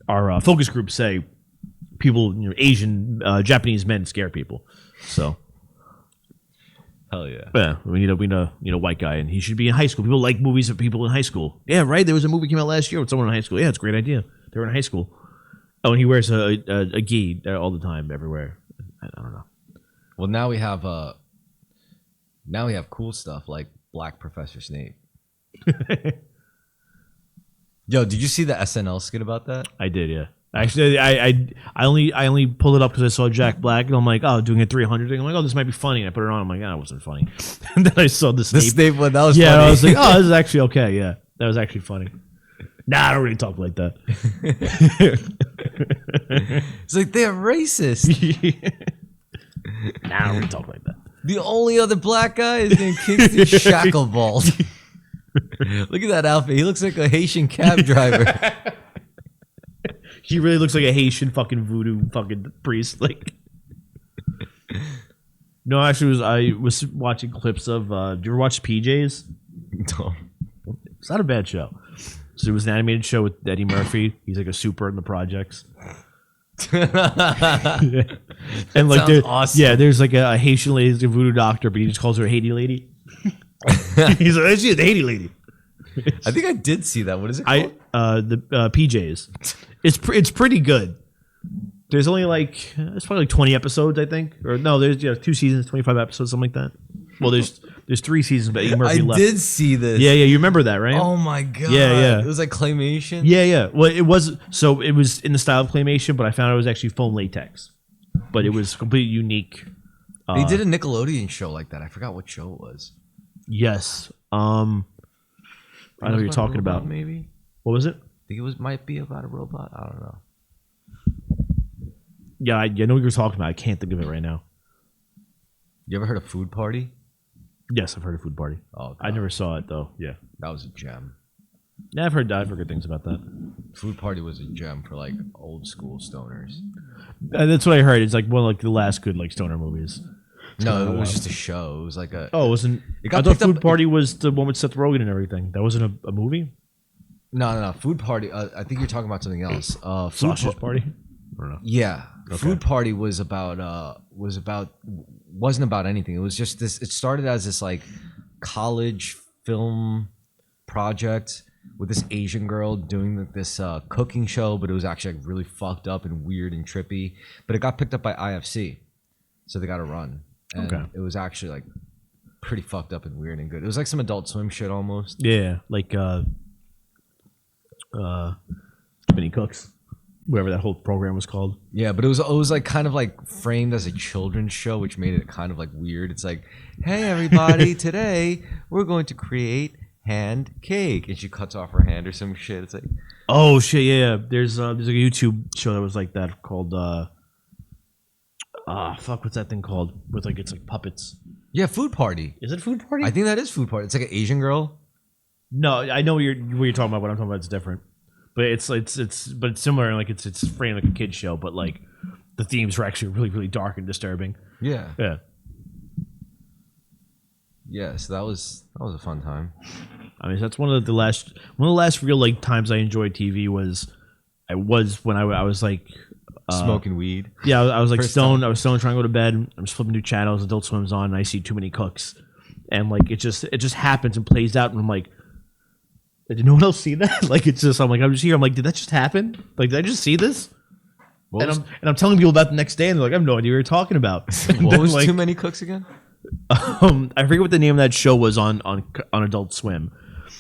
our focus groups say people, you know, Asian, Japanese men scare people. So. Hell yeah. Yeah, we need a white guy, and he should be in high school. People like movies of people in high school. Yeah, right. There was a movie came out last year with someone in high school. Yeah, it's a great idea. They were in high school. Oh, and he wears a gi all the time, everywhere. I don't know. Well, now we have cool stuff like Black Professor Snape. Yo, did you see the SNL skit about that? I did, yeah. Actually, I only pulled it up because I saw Jack Black, and I'm like, oh, doing a 300 thing. I'm like, oh, this might be funny. And I put it on. I'm like, oh, it wasn't funny. And then I saw the Snape one. That was funny. I was like, oh, this is actually okay. Yeah, that was actually funny. Nah, I don't really talk like that. It's like they're racist. Nah, I don't really talk like that. The only other black guy is named Kingston Shacklebolt. Look at that outfit. He looks like a Haitian cab driver. He really looks like a Haitian fucking voodoo fucking priest. Like, No, actually, I was watching clips of. Do you ever watch PJs? No. It's not a bad show. So it was an animated show with Eddie Murphy. He's like a super in the projects. And like, sounds awesome. yeah, there's like a Haitian lady, who's a voodoo doctor, but he just calls her Haiti lady. He's like, she's the Haiti lady. I think I did see that. What is it called? The PJs. It's pretty good. There's only like it's probably like 20 episodes, I think, or no, there's 2 seasons, 25 episodes, something like that. Well, there's 3 seasons, but Eddie Murphy left. I did see this. Yeah, you remember that, right? Oh my god. Yeah. It was like claymation. Yeah. Well, it was in the style of claymation, but I found it was actually foam latex. But it was completely unique. They did a Nickelodeon show like that. I forgot what show it was. Yes. I know what you're talking about. Maybe. What was it? I think it might be about a robot. I don't know. Yeah, I know what you're talking about. I can't think of it right now. You ever heard of Food Party? Yes, I've heard of Food Party. Oh, God. I never saw it though. Yeah. That was a gem. Yeah, I've heard good things about that. Food Party was a gem for like old school stoners. That's what I heard. It's like one of like the last good like stoner movies. No, it was just a show. It was like a. Oh, it wasn't. It got I thought picked up- Food Party was the one with Seth Rogen and everything. That wasn't a movie. No. Food Party. I think you're talking about something else. Sausage Party. I don't know. Yeah, Okay. Food Party wasn't about anything. It was just this. It started as this like college film project with this Asian girl doing this cooking show, but it was actually like really fucked up and weird and trippy. But it got picked up by IFC, so they got to run. And Okay. It was actually like pretty fucked up and weird and good. It was like some Adult Swim shit almost. Yeah, like Mini Cooks, whatever that whole program was called. Yeah, but it was like kind of like framed as a children's show, which made it kind of like weird. It's like, hey everybody, today we're going to create hand cake, and she cuts off her hand or some shit. It's like, Oh shit, yeah. There's like a YouTube show that was like that called fuck, what's that thing called? With like it's like puppets. yeah, Food Party. Is it Food Party? I think that is Food Party. It's like an Asian girl. No, I know what you're talking about. What I'm talking about is different, but it's similar. Like it's framed like a kid show, but like the themes were actually really really dark and disturbing. Yeah, Yeah, yeah. So that was a fun time. I mean that's one of the last real like times I enjoyed TV was when I was like Smoking weed. yeah I was like First stoned. time. I was stoned trying to go to bed. I'm just flipping new channels. Adult Swim's on, and I see Too Many Cooks, and like it just happens and plays out, and I'm like. Did no one else see that? Like it's just I'm just here. I'm like, did that just happen? Like, did I just see this? What was, And I'm telling people about the next day, and they're like, I have no idea what you're talking about. And what then, was like, Too Many Cooks again? I forget what the name of that show was on Adult Swim,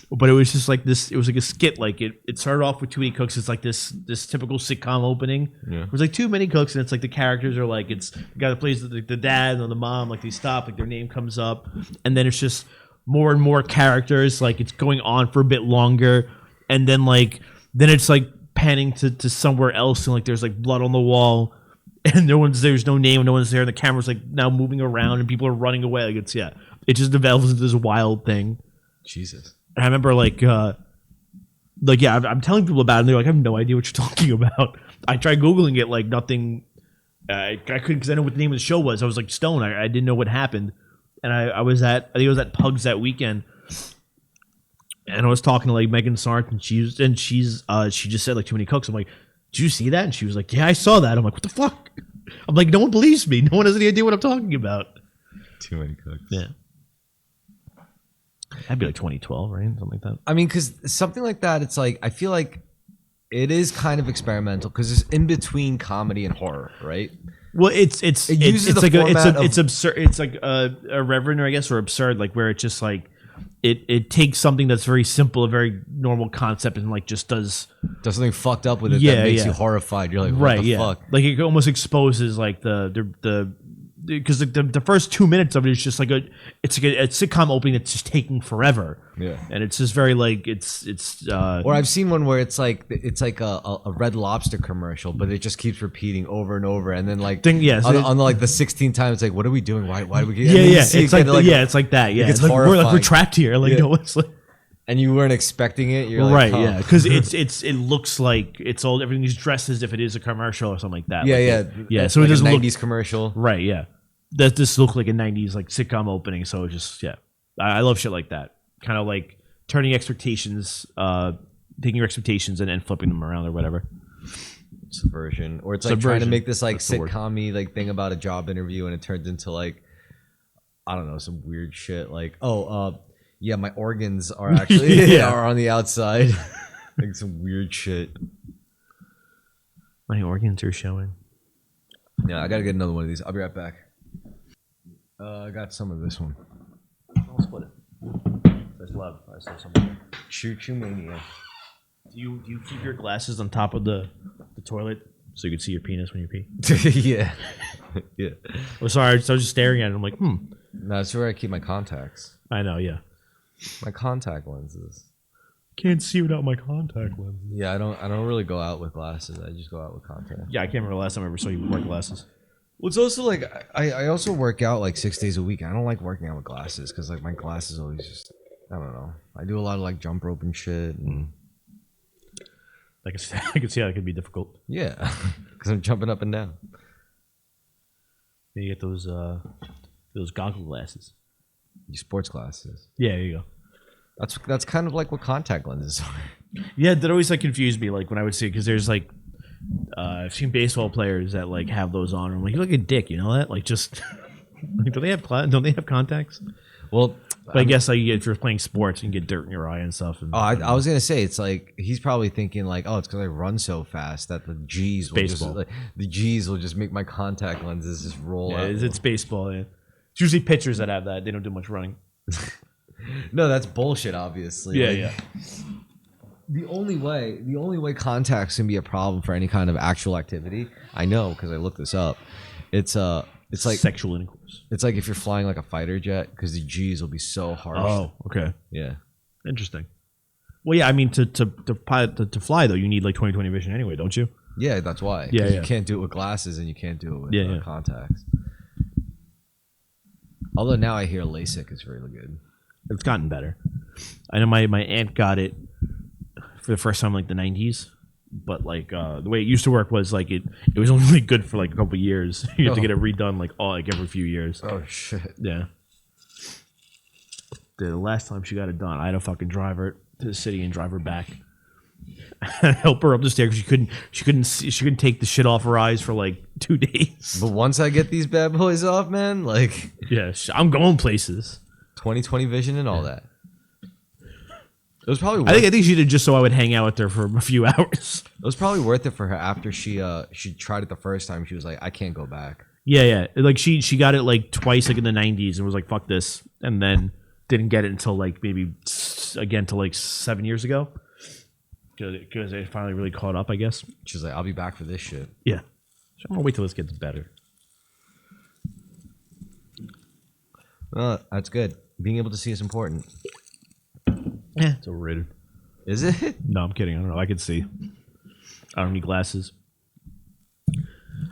but it was just like this. It was like a skit. Like it started off with Too Many Cooks. It's like this typical sitcom opening. Yeah. It was like Too Many Cooks, and it's like the characters are like it's the guy that plays the dad and the mom. Like they stop, like their name comes up, and then it's just more and more characters. Like it's going on for a bit longer. And then then it's like panning to somewhere else, and like there's like blood on the wall, and there's no name, no one's there, and the camera's like now moving around, and people are running away. Like it just develops into this wild thing. Jesus. And I remember I'm telling people about it, and they're like, I have no idea what you're talking about. I tried googling it, like nothing. I couldn't because I know what the name of the show was. I was like stoned. I didn't know what happened, and I think it was at Pugs that weekend. And I was talking to like Megan Sarnt, and she just said like Too Many Cooks. I'm like, did you see that? And she was like, yeah, I saw that. I'm like, what the fuck? I'm like, no one believes me. No one has any idea what I'm talking about. Too Many Cooks. Yeah, that'd be like 2012, right? Something like that. I mean, because something like that, it's like I feel like it is kind of experimental because it's in between comedy and horror, right? Well, it's absurd. It's like irreverent, or I guess, or absurd, like where it's just like. It takes something that's very simple, a very normal concept, and like just does something fucked up with it that makes you horrified. You're like, what the fuck? Like it almost exposes like the because the first 2 minutes of it is just like a sitcom opening that's just taking forever. Yeah, and it's just very like it's. Or I've seen one where it's like a Red Lobster commercial, but it just keeps repeating over and over, and then like on like the 16th time, it's like, what are we doing? Why do we get? It's like it's like that. Yeah, it's like horrifying. we're trapped here. Like no one's like. And you weren't expecting it. You're like, right, huh. yeah, because it looks like it's all everything's dressed as if it is a commercial or something like that. Yeah, like yeah, yeah. It's So like it doesn't a look 90s commercial. right. Yeah, that this looked like a '90s like sitcom opening. So just I love shit like that. Kind of like turning expectations, taking your expectations and flipping them around or whatever. Subversion, or it's like trying to make this like sitcom-y like thing about a job interview, and it turns into like, I don't know, some weird shit like, yeah, my organs are actually are on the outside. Like some weird shit. My organs are showing. Yeah, I gotta get another one of these. I'll be right back. I got some of this one. I'll split it. There's love. I saw something. Choo Choo Mania. Do you keep your glasses on top of the toilet so you can see your penis when you pee? Yeah. Yeah. Oh, sorry, I was just staring at it. I'm like, No, that's where I keep my contacts. I know, yeah. My contact lenses. Can't see without my contact lenses. Yeah, I don't really go out with glasses. I just go out with contacts. Yeah, I can't remember the last time I ever saw you wear glasses. Well, it's also like I also work out like 6 days a week. I don't like working out with glasses because like my glasses always just, I don't know. I do a lot of like jump rope and shit, and I can see how it could be difficult. yeah, because I'm jumping up and down. You get those goggle glasses. Your sports glasses. Yeah, there you go. That's kind of like what contact lenses are. Yeah, that always like confused me. Like when I would see, because there's like, I've seen baseball players that like have those on. I'm like, you look like a dick, you know that? Like just, like, don't they have contacts? Well, but I guess like if you're playing sports, you can get dirt in your eye and stuff. And, I was gonna say it's like he's probably thinking like, oh, it's because I run so fast that the G's will baseball. just like, the G's will just make my contact lenses just roll out. It's baseball. Yeah. It's usually pitchers that have that. They don't do much running. No, that's bullshit. Obviously. Yeah, like, yeah. The only way contacts can be a problem for any kind of actual activity, I know because I looked this up. It's like sexual intercourse. It's like if you're flying like a fighter jet because the G's will be so harsh. Oh, okay. Yeah. Interesting. Well, yeah. I mean, to fly though, you need like 20/20 vision anyway, don't you? Yeah, that's why. Yeah, You can't do it with glasses and you can't do it with contacts. Although now I hear LASIK is really good. It's gotten better. I know my aunt got it for the first time like the 90s, but like the way it used to work was like it was only really good for like a couple years. You have to get it redone like every few years. Oh shit. Yeah. The last time she got it done, I had to fucking drive her to the city and drive her back. Help her up the stairs. She couldn't take the shit off her eyes for like 2 days. But once I get these bad boys off, man, like yeah, I'm going places. 20/20 vision and all that. It was probably. I think she did just so I would hang out with her for a few hours. It was probably worth it for her after she tried it the first time. She was like, I can't go back. Yeah. Like she got it like twice like in the 90s and was like, fuck this, and then didn't get it until like maybe again till like 7 years ago. Because they finally really caught up, I guess. She's like, I'll be back for this shit. Yeah. So I'm gonna wait till this gets better. That's good. Being able to see is important. Yeah, it's overrated. Is it? No, I'm kidding. I don't know. I can see. I don't need glasses.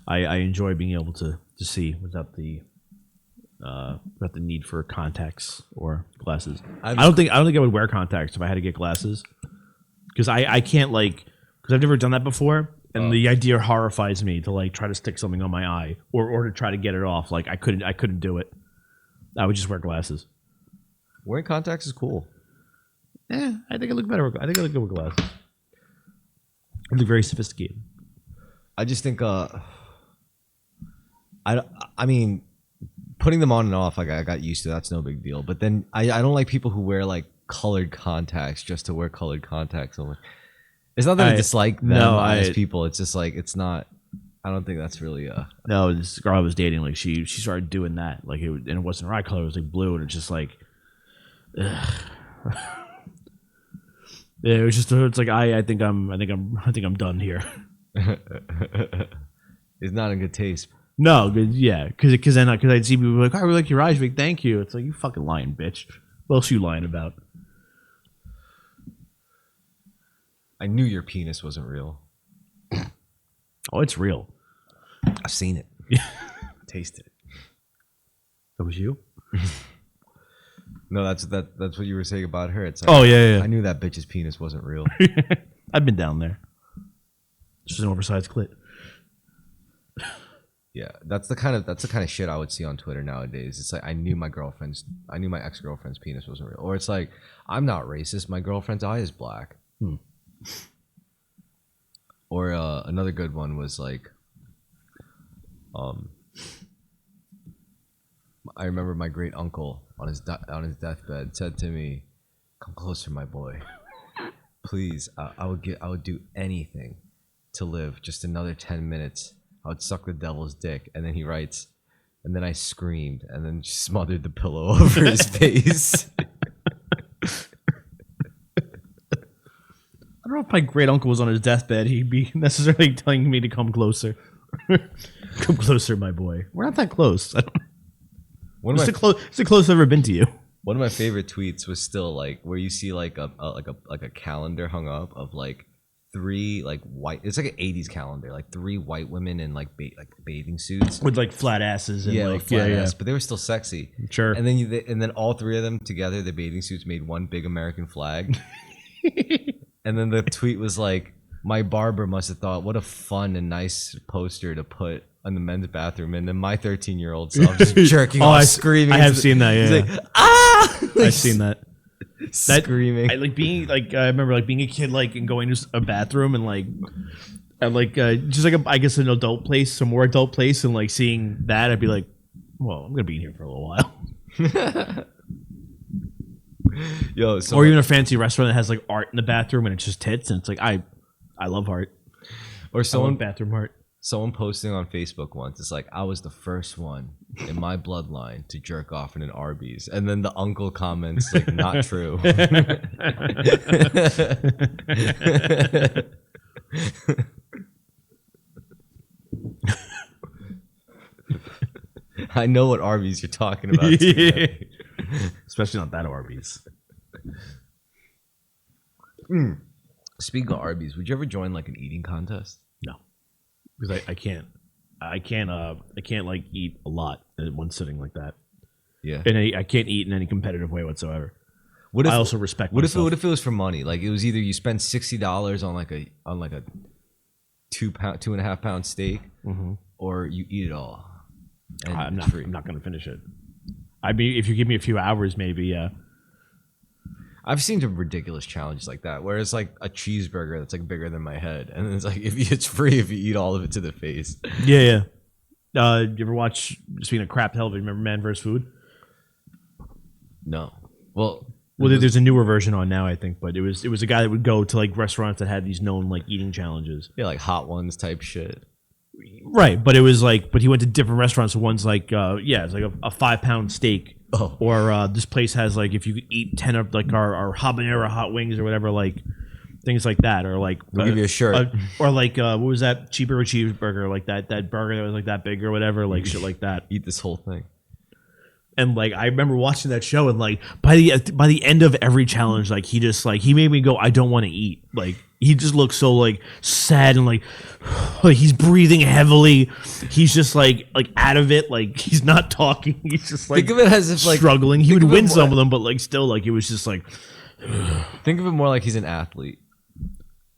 I enjoy being able to see without the need for contacts or glasses. I don't think I would wear contacts if I had to get glasses. Because I can't because I've never done that before, and the idea horrifies me to like try to stick something on my eye or to try to get it off. Like I couldn't do it. I would just wear glasses. Wearing contacts is cool. I think I look better. I think I look good with glasses. I look very sophisticated. I just think I mean, putting them on and off, like I got used to. That's no big deal. But then I don't like people who wear like colored contacts just to wear colored contacts. It's not that I dislike them as people. It's just like it's not. I don't think that's really No, this girl I was dating, like she started doing that, like and it wasn't her eye color, it was like blue, and it's just like, ugh. Yeah, it was just it's like I think I'm done here. It's not in good taste. No, yeah, because I'd see people like, oh, I really like your eyes, big thank you. It's like, you fucking lying, bitch. What else are you lying about? I knew your penis wasn't real. Oh, it's real. I've seen it. Yeah. Tasted it. That was you? No, that's what you were saying about her. It's like, oh yeah. I knew that bitch's penis wasn't real. I've been down there. It's just an oversized clit. Yeah, that's the kind of shit I would see on Twitter nowadays. It's like I knew my ex-girlfriend's penis wasn't real, or it's like I'm not racist. My girlfriend's eye is black. Or another good one was like, I remember my great uncle on his deathbed said to me, "Come closer, my boy. Please, I would do anything to live just another 10 minutes. I would suck the devil's dick." And then he writes, "And then I screamed and then just smothered the pillow over his face." I don't know if my great uncle was on his deathbed, he'd be necessarily telling me to come closer. Come closer, my boy. We're not that close. It's the closest I've ever been to you. One of my favorite tweets was still like where you see like a calendar hung up of like 3 like white. It's like an '80s calendar, like 3 white women in like bathing suits with like flat asses and like flat ass, but they were still sexy. Sure. And then all 3 of them together, the bathing suits made one big American flag. And then the tweet was like, "My barber must have thought, what a fun and nice poster to put on the men's bathroom." And then my 13-year-old self just jerking off, screaming. I have seen that. Yeah, like, ah! I've seen that. Screaming. I like being like I remember like being a kid like and going to a bathroom and just like I guess an adult place, some more adult place, and like seeing that, I'd be like, well, I'm gonna be in here for a little while. Yo, or even a fancy restaurant that has like art in the bathroom and it's just tits, and it's like I love art. Or someone bathroom art. Someone posting on Facebook once, it's like, "I was the first one in my bloodline to jerk off in an Arby's," and then the uncle comments like, "Not true." I know what Arby's you're talking about. Especially not that Arby's. Speaking of Arby's, would you ever join like an eating contest? No, because I can't like eat a lot in one sitting like that. Yeah, and I can't eat in any competitive way whatsoever. What if, I also respect. What if it was for money? Like it was either you spend $60 on like a 2.5 pound steak, or you eat it all. I'm not going to finish it. I mean, if you give me a few hours, maybe. Yeah. I've seen some ridiculous challenges like that, where it's like a cheeseburger that's like bigger than my head, and it's like it's free if you eat all of it to the face. Yeah. You ever watch? Speaking of crap television, remember Man vs. Food? No. Well, there's a newer version on now, I think, but it was a guy that would go to like restaurants that had these known like eating challenges. Yeah, like Hot Ones type shit. Right, but it was like, but he went to different restaurants. One's like, it's like a 5-pound steak. Oh. Or this place has like, if you could eat 10 of like our habanero hot wings or whatever, like things like that, or like we'll give you a shirt, or like what was that cheeseburger, like that burger that was like that big or whatever, like shit like that. Eat this whole thing. And like I remember watching that show, and like by the end of every challenge, like he made me go, I don't want to eat. Like he just looked so like sad and like he's breathing heavily. He's just like out of it. Like he's not talking. He's just like, think of it as if like struggling. He would win some of them, but like still like it was just like. Think of it more like he's an athlete.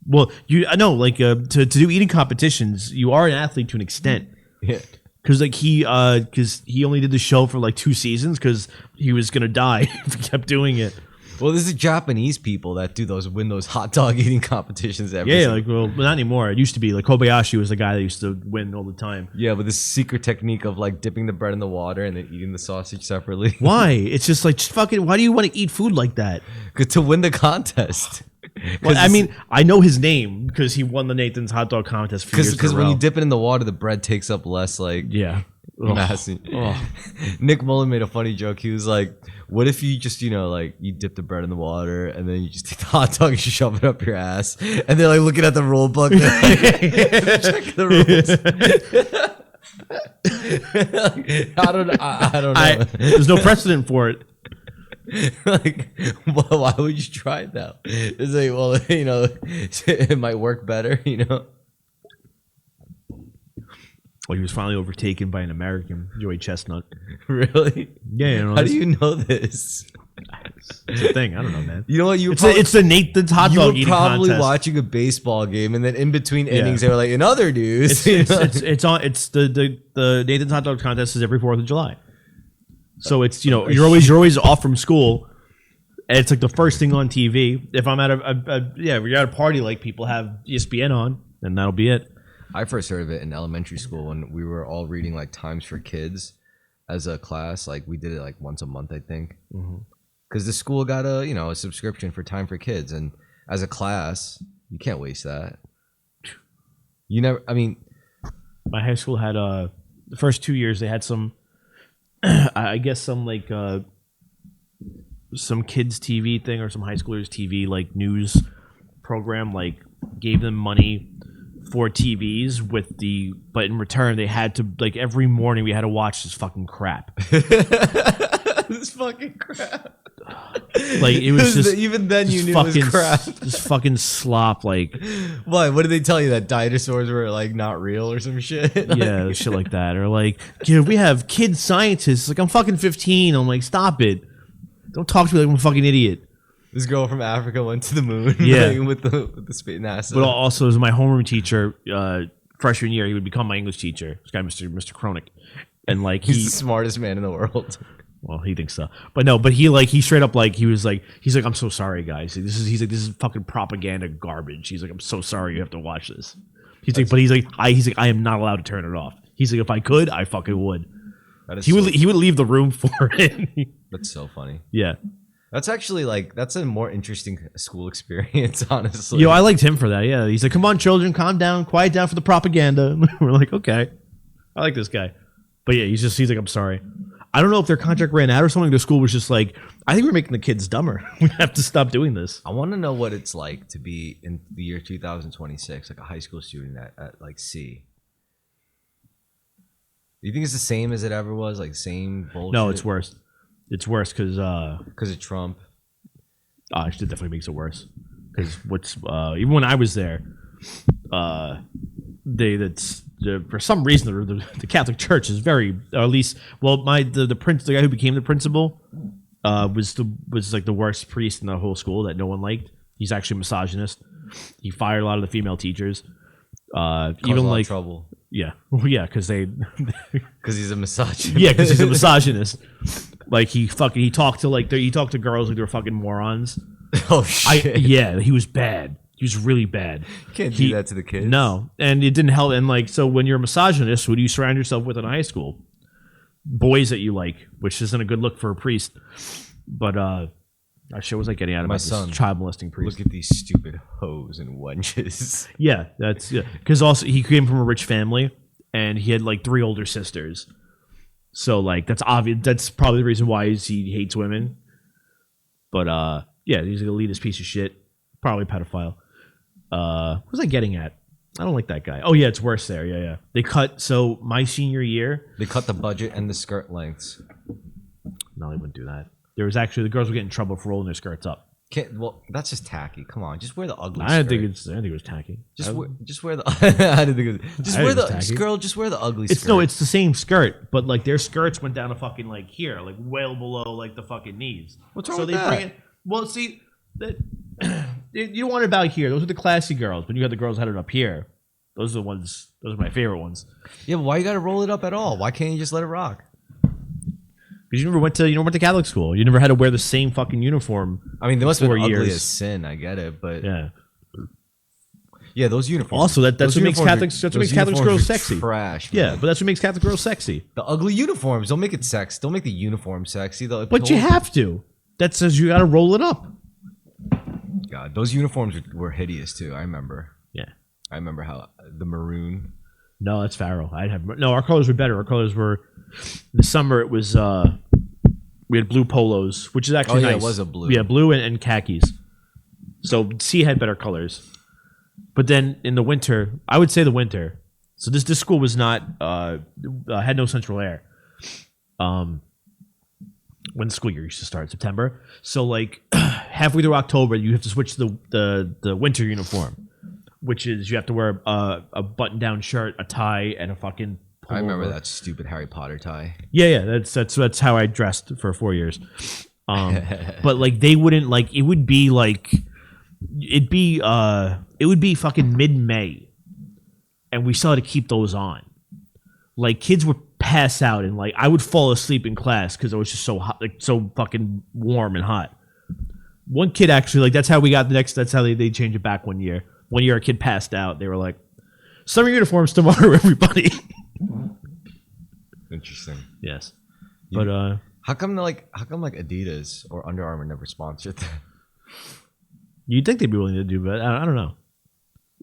Well, I know like to do eating competitions, you are an athlete to an extent. Yeah. Because like he only did the show for like 2 seasons because he was gonna die if he kept doing it. Well, this is Japanese people that win those hot dog eating competitions every Yeah, like well, not anymore. It used to be like Kobayashi was the guy that used to win all the time. Yeah, but this secret technique of like dipping the bread in the water and then eating the sausage separately. Why? It's just like fucking. Why do you want to eat food like that? To win the contest. Well, I mean, I know his name because he won the Nathan's hot dog contest for years. Because when you dip it in the water, the bread takes up less like mass. Nick Mullen made a funny joke. He was like, "What if you just like you dip the bread in the water and then you just take the hot dog and you shove it up your ass?" And they're like looking at the rule book, like, check the rules. I don't know. There's no precedent for it. Like, well, why would you try it now? It's like, well, it might work better, Well, he was finally overtaken by an American, Joey Chestnut. Really? Yeah. How do you know this? It's a thing. I don't know, man. You know what? It's the Nathan's hot you dog were eating probably contest. watching a baseball game, and then in between innings, they were like, "In other news, It's on. It's the Nathan's hot dog contest is every 4th of July. So it's you're always off from school. And it's like the first thing on TV. If I'm at if you're at a party, like people have ESPN on, then that'll be it. I first heard of it in elementary school when we were all reading like Times for Kids as a class. Like we did it like once a month, I think, because the school got a subscription for Time for Kids, and as a class, you can't waste that. You never. I mean, My high school had the first 2 years they had some, I guess some like some kids TV thing or some high schoolers TV like news program, like gave them money for TVs but in return they had to, like, every morning we had to watch this fucking crap. this fucking crap. Like it was just even then you just knew it was fucking crap. Just fucking slop. Like What did they tell you, that dinosaurs were like not real or some shit? yeah, shit like that. Or like, we have kid scientists. Like I'm fucking 15. I'm like, stop it. Don't talk to me like I'm a fucking idiot. This girl from Africa went to the moon. Yeah. Like, with the space NASA. But also, as my homeroom teacher, freshman year, he would become my English teacher. This guy, Mr. Kronik, and like he's the smartest man in the world. Well, he thinks so, but no. But he straight up like he's like, I'm so sorry, guys. This is fucking propaganda garbage. He's like, I'm so sorry you have to watch this. He's like, I am not allowed to turn it off. He's like, if I could, I fucking would. He would leave the room for it. That's so funny. Yeah. That's actually that's a more interesting school experience, honestly. Yo, I liked him for that. Yeah, he's like, "Come on, children, calm down, quiet down for the propaganda." We're like, "Okay, I like this guy," but yeah, he's like, "I'm sorry." I don't know if their contract ran out or something. The school was just like, "I think we're making the kids dumber. We have to stop doing this." I want to know what it's like to be in the year 2026, like a high school student at like C. Do you think it's the same as it ever was? Like same bullshit? No, it's worse. It's worse because of Trump. It definitely makes it worse. Because even when I was there, for some reason the Catholic Church is very, or at least, well, the guy who became the principal was like the worst priest in the whole school that no one liked. He's actually a misogynist. He fired a lot of the female teachers. Even like trouble. Yeah, well, yeah, because he's a misogynist. Yeah, because he's a misogynist. Like he talked to girls like they were fucking morons. Oh shit! He was bad. He was really bad. You can't do that to the kids. No, and it didn't help. And like, so when you're a misogynist, who do you surround yourself with in high school? Boys that you like, which isn't a good look for a priest. But that shit was like getting out of my this son. Child molesting priest. Look at these stupid hoes and wenches. Yeah, that's because also he came from a rich family and he had like 3 older sisters. So like that's obvious. That's probably the reason why he hates women. But yeah, he's an elitist piece of shit. Probably pedophile. What was I getting at? I don't like that guy. Oh yeah, it's worse there. Yeah. They cut. So my senior year, they cut the budget and the skirt lengths. No, they wouldn't do that. There was actually the girls were getting in trouble for rolling their skirts up. Well, that's just tacky. Come on, just wear the ugly. I skirt. didn't think it was tacky. Just wear the. I didn't think it was. Just wear the tacky. girl. Just wear the ugly skirt. No, it's the same skirt, but like their skirts went down to fucking like here, like well below like the fucking knees. What's wrong with that? Bring it. Well, see, that you don't want it about here. Those are the classy girls. When you got the girls had it up here, those are the ones. Those are my favorite ones. Yeah, but why you got to roll it up at all? Why can't you just let it rock? Because you never went to Catholic school. You never had to wear the same fucking uniform. I mean, they must have been ugly years. as sin. I get it, but yeah, those uniforms. Also, that's what makes Catholics. That's what makes Catholic girls sexy. Trash. Yeah, Man. but that's what makes Catholic girls sexy. The ugly uniforms don't make it sex. Don't make the uniform sexy. But you have to. That says you got to roll it up. God, those uniforms were hideous too. I remember. Yeah, I remember how the maroon. No, that's Pharaoh. Our colors were better. Our colors were in the summer. It was we had blue polos, which is actually nice. It was a blue. Yeah, blue and khakis. So C had better colors. But then in the winter, I would say the winter. So this school was not had no central air. When the school year used to start, September. So like halfway through October, you have to switch to the winter uniform, which is you have to wear a button-down shirt, a tie, and a fucking pullover. I remember that stupid Harry Potter tie. Yeah. That's how I dressed for 4 years. But like they wouldn't like it would be like it would be fucking mid-May, and we still had to keep those on. Like kids would pass out, and like I would fall asleep in class because it was just so hot, like so fucking warm and hot. One kid actually, like that's how we got the next. That's how they changed it back one year. One year a kid passed out. They were like, "Summer uniforms tomorrow, everybody." Interesting. Yes, but how come like Adidas or Under Armour never sponsored that? you'd think they'd be willing to do, but I don't know.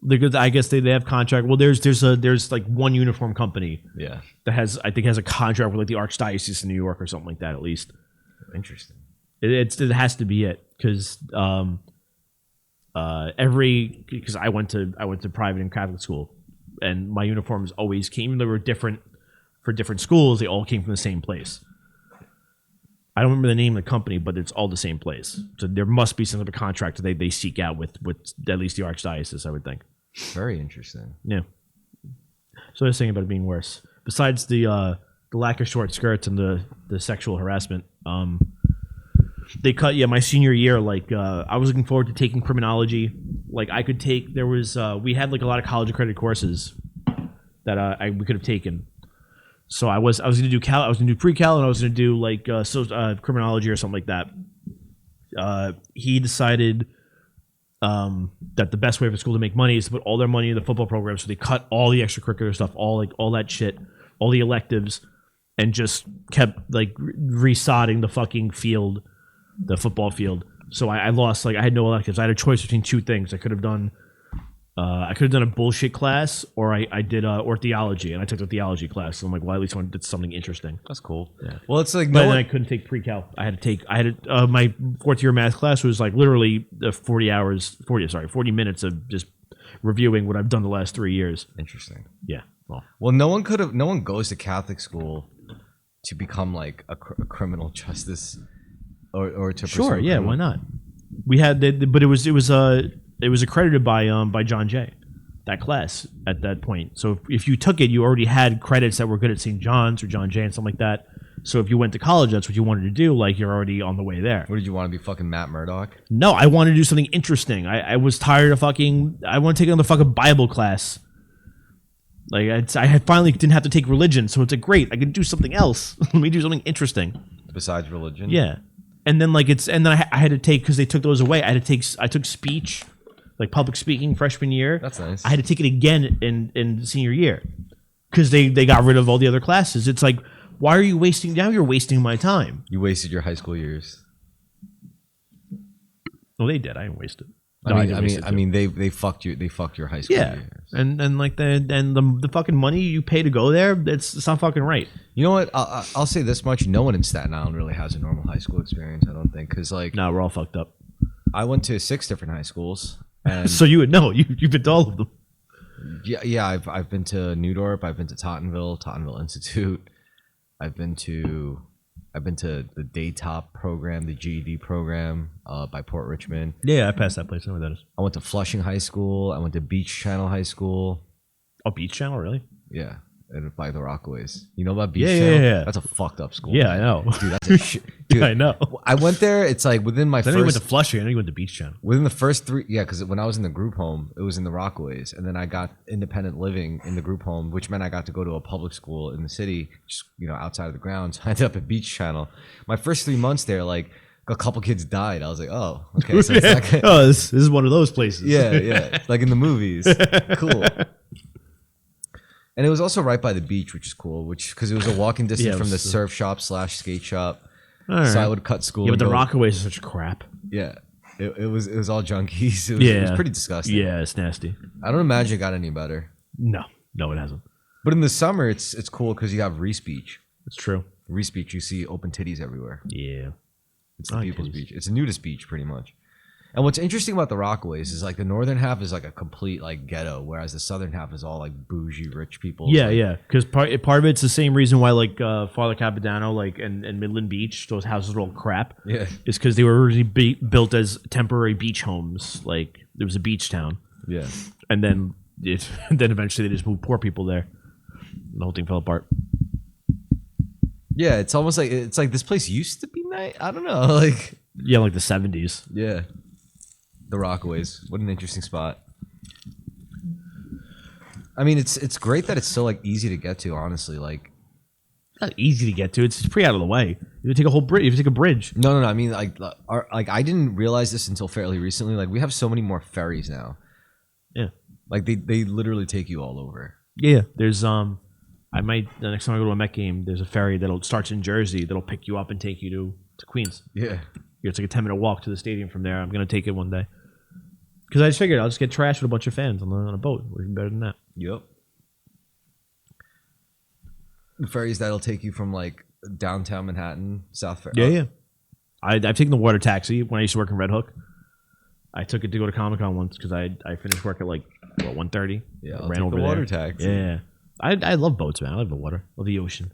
Because I guess they have contract. Well, there's like one uniform company Yeah. that has a contract with like the Archdiocese of New York or something like that at least. Interesting. It has to be it because because I went to private and Catholic school, and my uniforms always came. Even though they were different for different schools, they all came from the same place. I don't remember the name of the company, but it's all the same place. So there must be some sort of contract that they seek out with at least the Archdiocese, I would think. Very interesting. Yeah. So I was thinking about it being worse. Besides the lack of short skirts and the sexual harassment, they cut my senior year. Like I was looking forward to taking criminology. Like I could take we had like a lot of college accredited courses that we could have taken. So I was going to do cal. I was going to do pre-cal, and I was going to do like criminology or something like that. He decided that the best way for school to make money is to put all their money in the football program. So they cut all the extracurricular stuff, all that shit, all the electives, and just kept like resodding the fucking field, the football field. So I lost, like I had no electives. I had a choice between two things. I could have done a bullshit class, or I did or theology, and I took the theology class. So I'm like, well, at least I did something interesting. That's cool. Yeah. Well, it's like But then I couldn't take pre-cal. My fourth year math class was like literally 40 minutes of just reviewing what I've done the last 3 years. Interesting. Yeah. Well, no one goes to Catholic school to become like a criminal justice or to Sure. pursue Yeah. criminal- Why not? We had, but it was accredited by John Jay, that class at that point. So if you took it, you already had credits that were good at St. John's or John Jay and something like that. So if you went to college, that's what you wanted to do. Like you're already on the way there. What did you want to be, fucking Matt Murdock? No, I wanted to do something interesting. I was tired of I want to take another fucking Bible class. Like I had finally didn't have to take religion, so it's like great. I can do something else. Let me do something interesting Besides religion? Yeah, and then I had to take, because they took those away. I took speech, like public speaking, freshman year. That's nice. I had to take it again in senior year because they got rid of all the other classes. It's like, why are you wasting? Now you're wasting my time. You wasted your high school years. Well, they did. I didn't waste it. I mean, they fucked you. They fucked your high school Yeah, years. and like the fucking money you pay to go there, it's not fucking right. You know what? I'll say this much: no one in Staten Island really has a normal high school experience. I don't think, because like No, we're all fucked up. I went to 6 different high schools, and So you would know. You've been to all of them. yeah. I've been to New Dorp. I've been to Tottenville Institute. I've been to the Daytop program, the GED program by Port Richmond. Yeah, I passed that place. I know where that is. I went to Flushing High School. I went to Beach Channel High School. Oh, Beach Channel, really? Yeah, and by the Rockaways. You know about Beach Yeah, Channel? yeah. That's a fucked up school. Yeah, I know. Dude, that's a shit. Dude, Yeah, I know. I went there. It's like within my Then you went first to Flushing. I know you went to Beach Channel. within the first 3. Yeah, because when I was in the group home, it was in the Rockaways, and then I got independent living in the group home, which meant I got to go to a public school in the city, just outside of the grounds. I ended up at Beach Channel. My first 3 months there, like a couple kids died. I was like, oh, okay, so it's not good. Oh, this is one of those places. Yeah, like in the movies. Cool. And it was also right by the beach, which is cool, because it was a walking distance Yeah, it from the was, surf shop / skate shop. All So I right. would cut school. Yeah, but and the go- Rockaways are such crap. Yeah, it was all junkies. It was pretty disgusting. Yeah, it's nasty. I don't imagine it got any better. No, it hasn't. But in the summer, it's cool because you have Reese Beach. It's true. Reese Beach, you see open titties everywhere. Yeah. It's the I like people's titties. beach. It's a nudist beach, pretty much. And what's interesting about the Rockaways is like the northern half is like a complete like ghetto, whereas the southern half is all like bougie rich people. Yeah, like, yeah. Because part of it's the same reason why like Father Capodanno and Midland Beach, those houses are all crap. Yeah. Is because they were originally built as temporary beach homes. Like it was a beach town, Yeah. and then then eventually they just moved poor people there. And the whole thing fell apart. Yeah, it's almost like this place used to be I don't know. Like, Yeah, like the 70s. yeah, the Rockaways. What an interesting spot. I mean, it's great that it's so like easy to get to. Honestly, like, Not easy to get to. It's pretty out of the way. You take a whole bridge. You take a bridge. no. I mean, like, I didn't realize this until fairly recently. Like, we have so many more ferries now. Yeah. Like, they literally take you all over. Yeah. There's I might the next time I go to a Met game, there's a ferry that'll starts in Jersey that'll pick you up and take you to Queens. Yeah. It's like a 10-minute walk to the stadium from there. I'm gonna take it one day. Because I just figured I'll just get trashed with a bunch of fans on a boat. What even better than that? Yep. Ferries that'll take you from like downtown Manhattan, South Fair. Yeah. I've taken the water taxi when I used to work in Red Hook. I took it to go to Comic-Con once because I finished work at like 1:30. Yeah, ran over the there. water taxi. Yeah, I love boats, man. I love the water, love the ocean.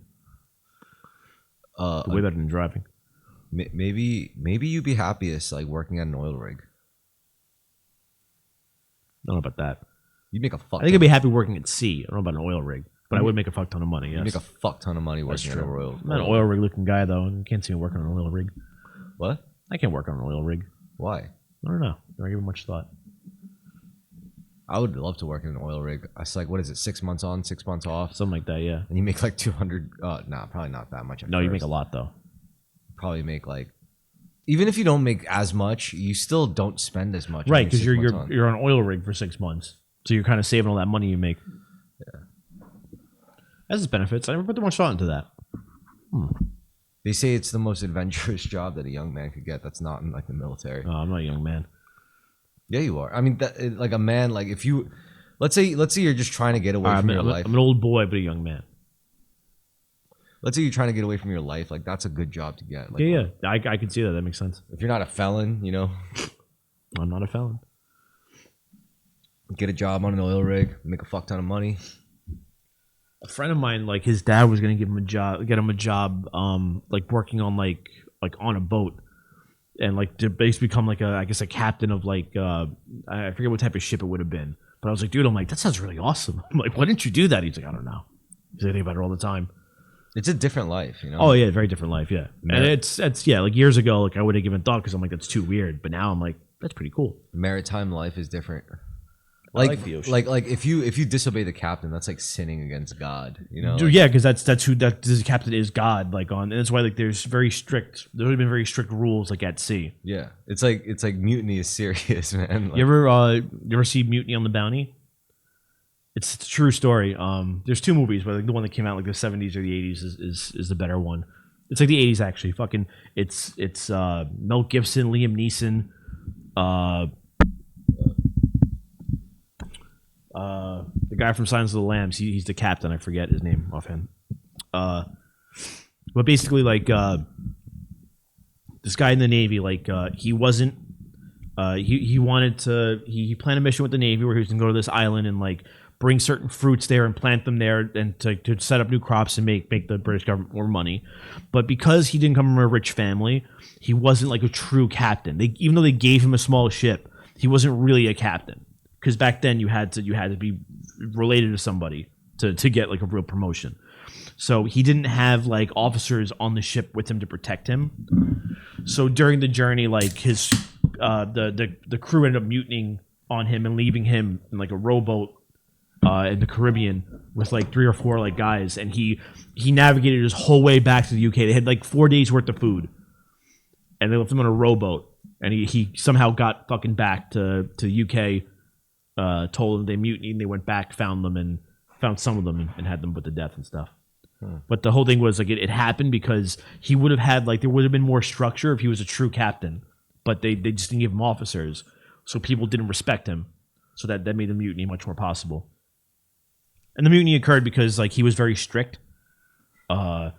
Way better than driving. Maybe you'd be happiest like working at an oil rig. I don't know about that. You'd make a fuck. I think I'd be happy working at sea. I don't know about an oil rig, but I would make a fuck ton of money. Yes. You'd make a fuck ton of money working at an oil. I'm not an oil rig looking guy though. You can't see me working on an oil rig. What? I can't work on an oil rig. Why? I don't know. I don't give it much thought. I would love to work in an oil rig. It's like, what is it? 6 months on, 6 months off, Something like that, yeah. and you make like 200. Nah, probably not that much. No, you make a lot though. Probably make like, even if you don't make as much, you still don't spend as much. Right, because you're on an oil rig for 6 months, so you're kind of saving all that money you make. Yeah. Has its benefits. I never put too much thought into that. They say it's the most adventurous job that a young man could get. That's not in like the military. Oh, I'm not a young man. Yeah, you are. I mean, like a man, like if you, let's say you're just trying to get away from your life. I'm an old boy, but a young man. Let's say you're trying to get away from your life. Like that's a good job to get. Like, Yeah. I can see that. That makes sense. If you're not a felon, you know, I'm not a felon. get a job on an oil rig, make a fuck ton of money. A friend of mine, like his dad was gonna get him a job, like working on like on a boat, and like to basically become like I guess a captain of like I forget what type of ship it would have been, but I was like, dude, I'm like that sounds really awesome. I'm like, why didn't you do that? He's like, I don't know. He's like, I think about it all the time. It's a different life, you know. Oh yeah, very different life, yeah. And it's yeah, like years ago, like I would have given thought because I'm like that's too weird, but now I'm like that's pretty cool. Maritime life is different. Like the ocean. Like if you disobey the captain, that's like sinning against God, you know. Dude, yeah, because that's who the captain is, God. Like and that's why like there's already been very strict rules like at sea. Yeah, it's like mutiny is serious, man. Like, You ever see Mutiny on the Bounty? It's a true story. There's two movies, but like the one that came out like the 70s or the 80s is the better one. It's like the 80s actually. Fucking it's Mel Gibson, Liam Neeson, the guy from Silence of the Lambs. He's the captain. I forget his name offhand. But basically, like this guy in the Navy, like he wasn't. He wanted to. He planned a mission with the Navy where he was gonna go to this island and like bring certain fruits there and plant them there and to set up new crops and make the British government more money. But because he didn't come from a rich family, he wasn't like a true captain. Even though they gave him a small ship, he wasn't really a captain. Because back then you had to be related to somebody to get like a real promotion. So he didn't have like officers on the ship with him to protect him. So during the journey, like his the crew ended up mutinying on him and leaving him in like a rowboat in the Caribbean with like 3 or 4 like guys, and he navigated his whole way back to the UK. They had like 4 days worth of food, and they left him on a rowboat, and he somehow got fucking back to the UK. Told them they mutinied, and they went back, found them, and found some of them, and had them put to death and stuff. But the whole thing was like it happened because he would have had like there would have been more structure if he was a true captain, but they just didn't give him officers, so people didn't respect him, so that made the mutiny much more possible. And the mutiny occurred because like he was very strict. There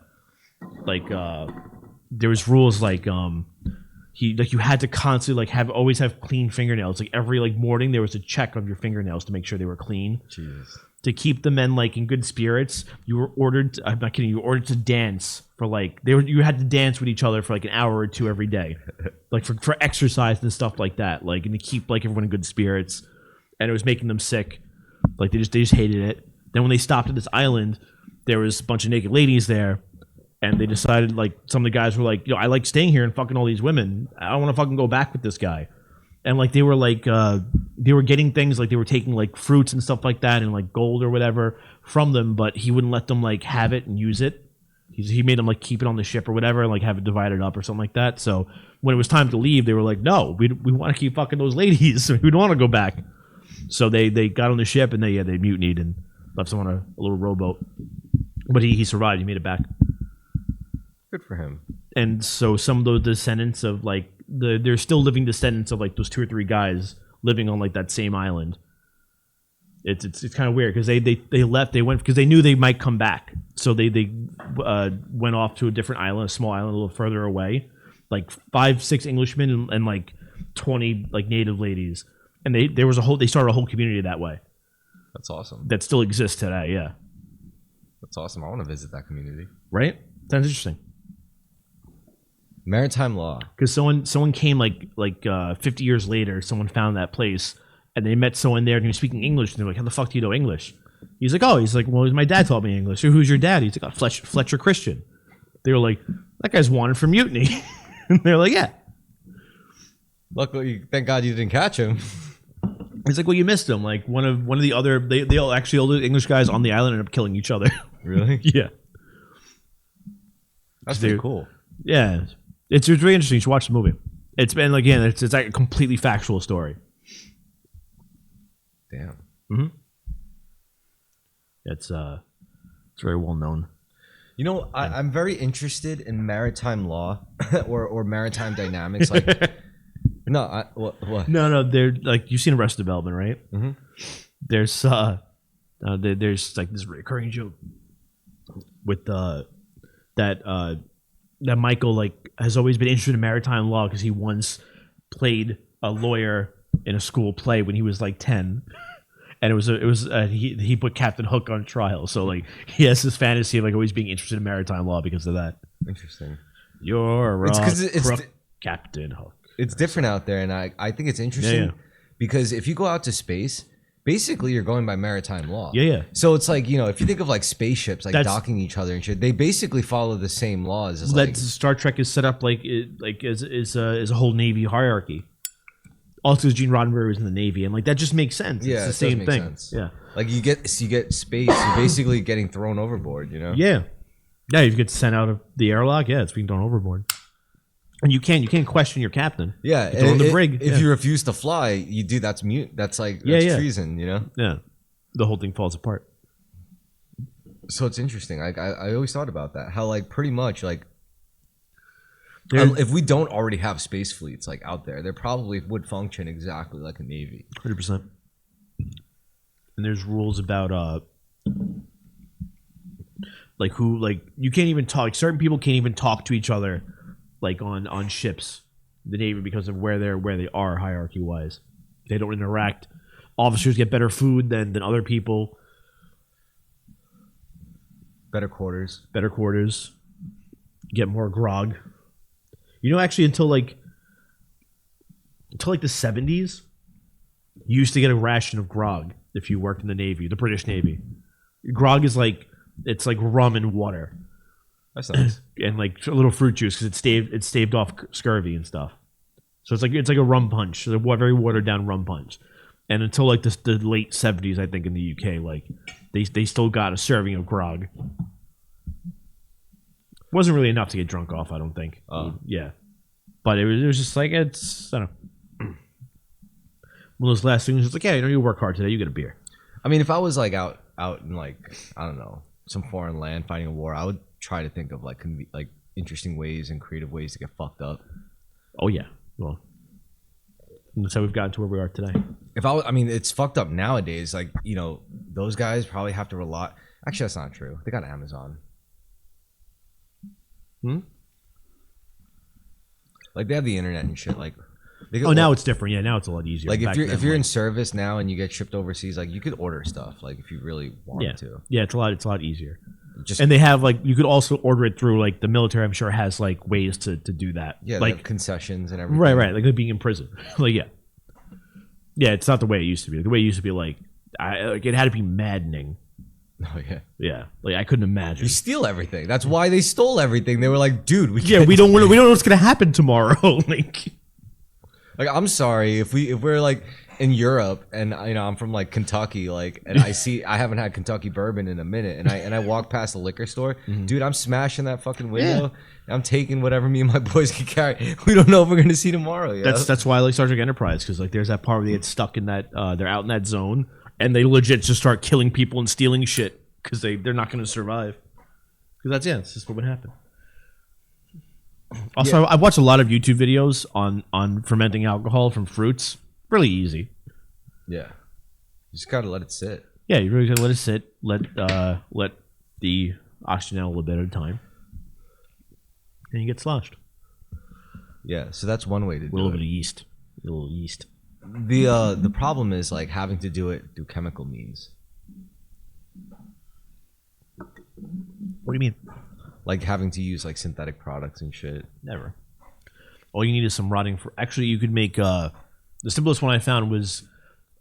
was rules like you had to constantly like always have clean fingernails. Like every like morning there was a check of your fingernails to make sure they were clean. Jesus. To keep the men like in good spirits, you were ordered. I'm not kidding. You were ordered to dance for like you had to dance with each other for like an hour or 2 every day, like for exercise and stuff like that. Like and to keep like everyone in good spirits, and it was making them sick. Like they just hated it. Then when they stopped at this island, there was a bunch of naked ladies there, And they decided, like, some of the guys were like, I like staying here and fucking all these women. I don't want to fucking go back with this guy. And like they were like they were getting things like they were taking like fruits and stuff like that and like gold or whatever from them, but he wouldn't let them like have it and use it. He made them like keep it on the ship or whatever and like have it divided up or something like that. So when it was time to leave, they were like, no, we want to keep fucking those ladies. We don't want to go back. So they got on the ship and they mutinied and left them on a little rowboat. But he survived. He made it back. Good for him. And so some of those descendants of like they're still living descendants of like those 2 or 3 guys living on like that same island. It's kind of weird because they left, they went because they knew they might come back, so they went off to a different island, a small island a little further away, like 5-6 Englishmen and like 20 like native ladies, and they started a whole community that way. That's awesome. That still exists today. Yeah, that's awesome. I want to visit that community. Right? Sounds interesting. Maritime law. Because someone came like 50 years later. Someone found that place, and they met someone there, and he was speaking English. And they're like, "How the fuck do you know English?" He's like, "Well, my dad taught me English." "So who's your dad?" He's like, Fletcher Christian." They were like, "That guy's wanted for mutiny," and they're like, "Yeah." Luckily, thank God you didn't catch him. He's like, "Well, you missed him. Like one of the other they all the English guys on the island ended up killing each other." Really? Yeah. That's pretty cool. Yeah. It's really interesting. You should watch the movie. It's been like, again, it's like a completely factual story. Damn. Mm-hmm. It's very well known. You know, I'm very interested in maritime law or maritime dynamics. Like, what? No. They're like, you've seen Arrested Development, right? Mm-hmm. There's like this recurring joke with that Michael like has always been interested in maritime law because he once played a lawyer in a school play when he was like 10, and he put Captain Hook on trial. So like he has this fantasy of like always being interested in maritime law because of that. Interesting. You're Captain Hook. It's different out there, and I think it's interesting because if you go out to space, basically you're going by maritime law. Yeah. So it's like, if you think of like spaceships like docking each other and shit, they basically follow the same laws as like Star Trek is set up as a whole Navy hierarchy. Also, Gene Roddenberry was in the Navy, and like that just makes sense. Yeah, it's the same thing. Sense. Yeah. Like you get space, you're basically getting thrown overboard, Yeah. Yeah, you get sent out of the airlock, it's being thrown overboard. And you can't question your captain. Yeah, the brig. If you refuse to fly, you do. That's mute. That's treason. Yeah, the whole thing falls apart. So it's interesting. I always thought about that. How like pretty much like if we don't already have space fleets like out there, they probably would function exactly like a navy. 100%. And there's rules about like who like you can't even talk. Certain people can't even talk to each other. Like on ships, the Navy, because of where they are hierarchy wise, they don't interact. Officers get better food than other people. Better quarters. Get more grog. Actually, until like the 70s, you used to get a ration of grog if you worked in the Navy, the British Navy. Grog is it's like rum and water. That's nice. And like a little fruit juice because it staved off scurvy and stuff. So it's like a rum punch, a very watered down rum punch. And until like the late 70s, I think in the UK, like they still got a serving of grog. Wasn't really enough to get drunk off, I don't think. Yeah, but it was just like I don't know. One of those last things. It's like, you work hard today, you get a beer. I mean, if I was like out in like I don't know some foreign land fighting a war, I would try to think of like interesting ways and creative ways to get fucked up. Oh yeah, well, that's how we've gotten to where we are today. I mean, it's fucked up nowadays. Like those guys probably have to rely. Actually, that's not true. They got Amazon. Like they have the internet and shit. Like, now it's different. Yeah, now it's a lot easier. Like if you're in service now and you get shipped overseas, like you could order stuff. Like if you really wanted to. Yeah, it's a lot easier. And they have you could also order it through like the military. I'm sure has like ways to do that. Yeah, like concessions and everything. Right. Like being in prison. Yeah. It's not the way it used to be. The way it used to be it had to be maddening Oh yeah. Yeah, like I couldn't imagine. You steal everything. That's why they stole everything. They were like, dude, we Yeah, we don't know what's gonna happen tomorrow. Like, I'm sorry if we're like in Europe and I'm from like Kentucky, like, and I haven't had Kentucky bourbon in a minute, and I walk past a liquor store, dude, I'm smashing that fucking window. I'm taking whatever me and my boys can carry. We don't know if we're gonna see tomorrow. You know? That's why I like Star Trek Enterprise, because like there's that part where they get stuck in that they're out in that zone and they legit just start killing people and stealing shit because they're not gonna survive. Because that's just what would happen. Also, I watched a lot of YouTube videos on fermenting alcohol from fruits. Really easy. Yeah, you just gotta let it sit. Yeah, you really gotta let it sit. Let the oxygen out a little bit at a time, and you get sloshed. Yeah, so that's one way to do it. A little bit of yeast. A little yeast. The problem is like having to do it through chemical means. What do you mean? Like having to use like synthetic products and shit. Never. All you need is some rotting. Actually, you could make the simplest one I found was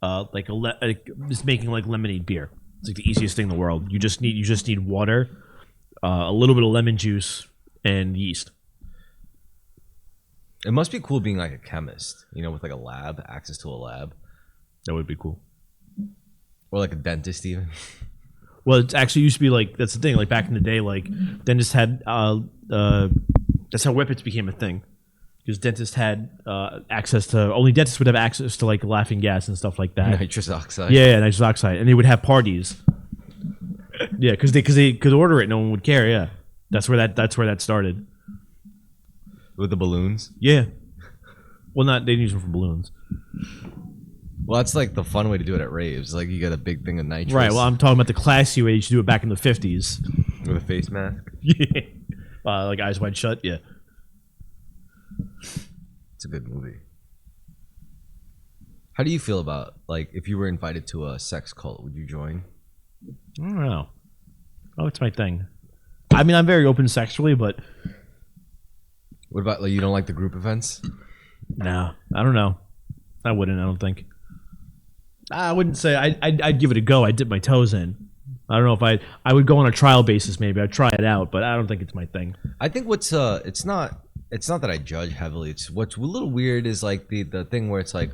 just making like lemonade beer. It's like the easiest thing in the world. You just need water, a little bit of lemon juice, and yeast. It must be cool being like a chemist, with like a lab, access to a lab. That would be cool. Or like a dentist even. Well, it actually used to be like, that's the thing. Like back in the day, like dentists had that's how whippets became a thing. Because dentists had only dentists would have access to like laughing gas and stuff like that. Nitrous oxide. Yeah, nitrous oxide, and they would have parties. Yeah, because they could order it, no one would care. Yeah, that's where that started. With the balloons. Yeah. Well, they didn't use them for balloons. Well, that's like the fun way to do it at raves. Like you get a big thing of nitrous. Right. Well, I'm talking about the classy way you should do it back in the 50s. With a face mask. Yeah. Like Eyes Wide Shut. Yeah. It's a good movie. How do you feel about like if you were invited to a sex cult, would you join? I don't know. Oh, it's my thing. I mean, I'm very open sexually, but what about like you don't like the group events? No, I don't know. I wouldn't. I don't think. I wouldn't say I'd give it a go. I'd dip my toes in. I don't know if I would go on a trial basis. Maybe I'd try it out, but I don't think it's my thing. I think it's not that I judge heavily. It's what's a little weird is like the thing where it's like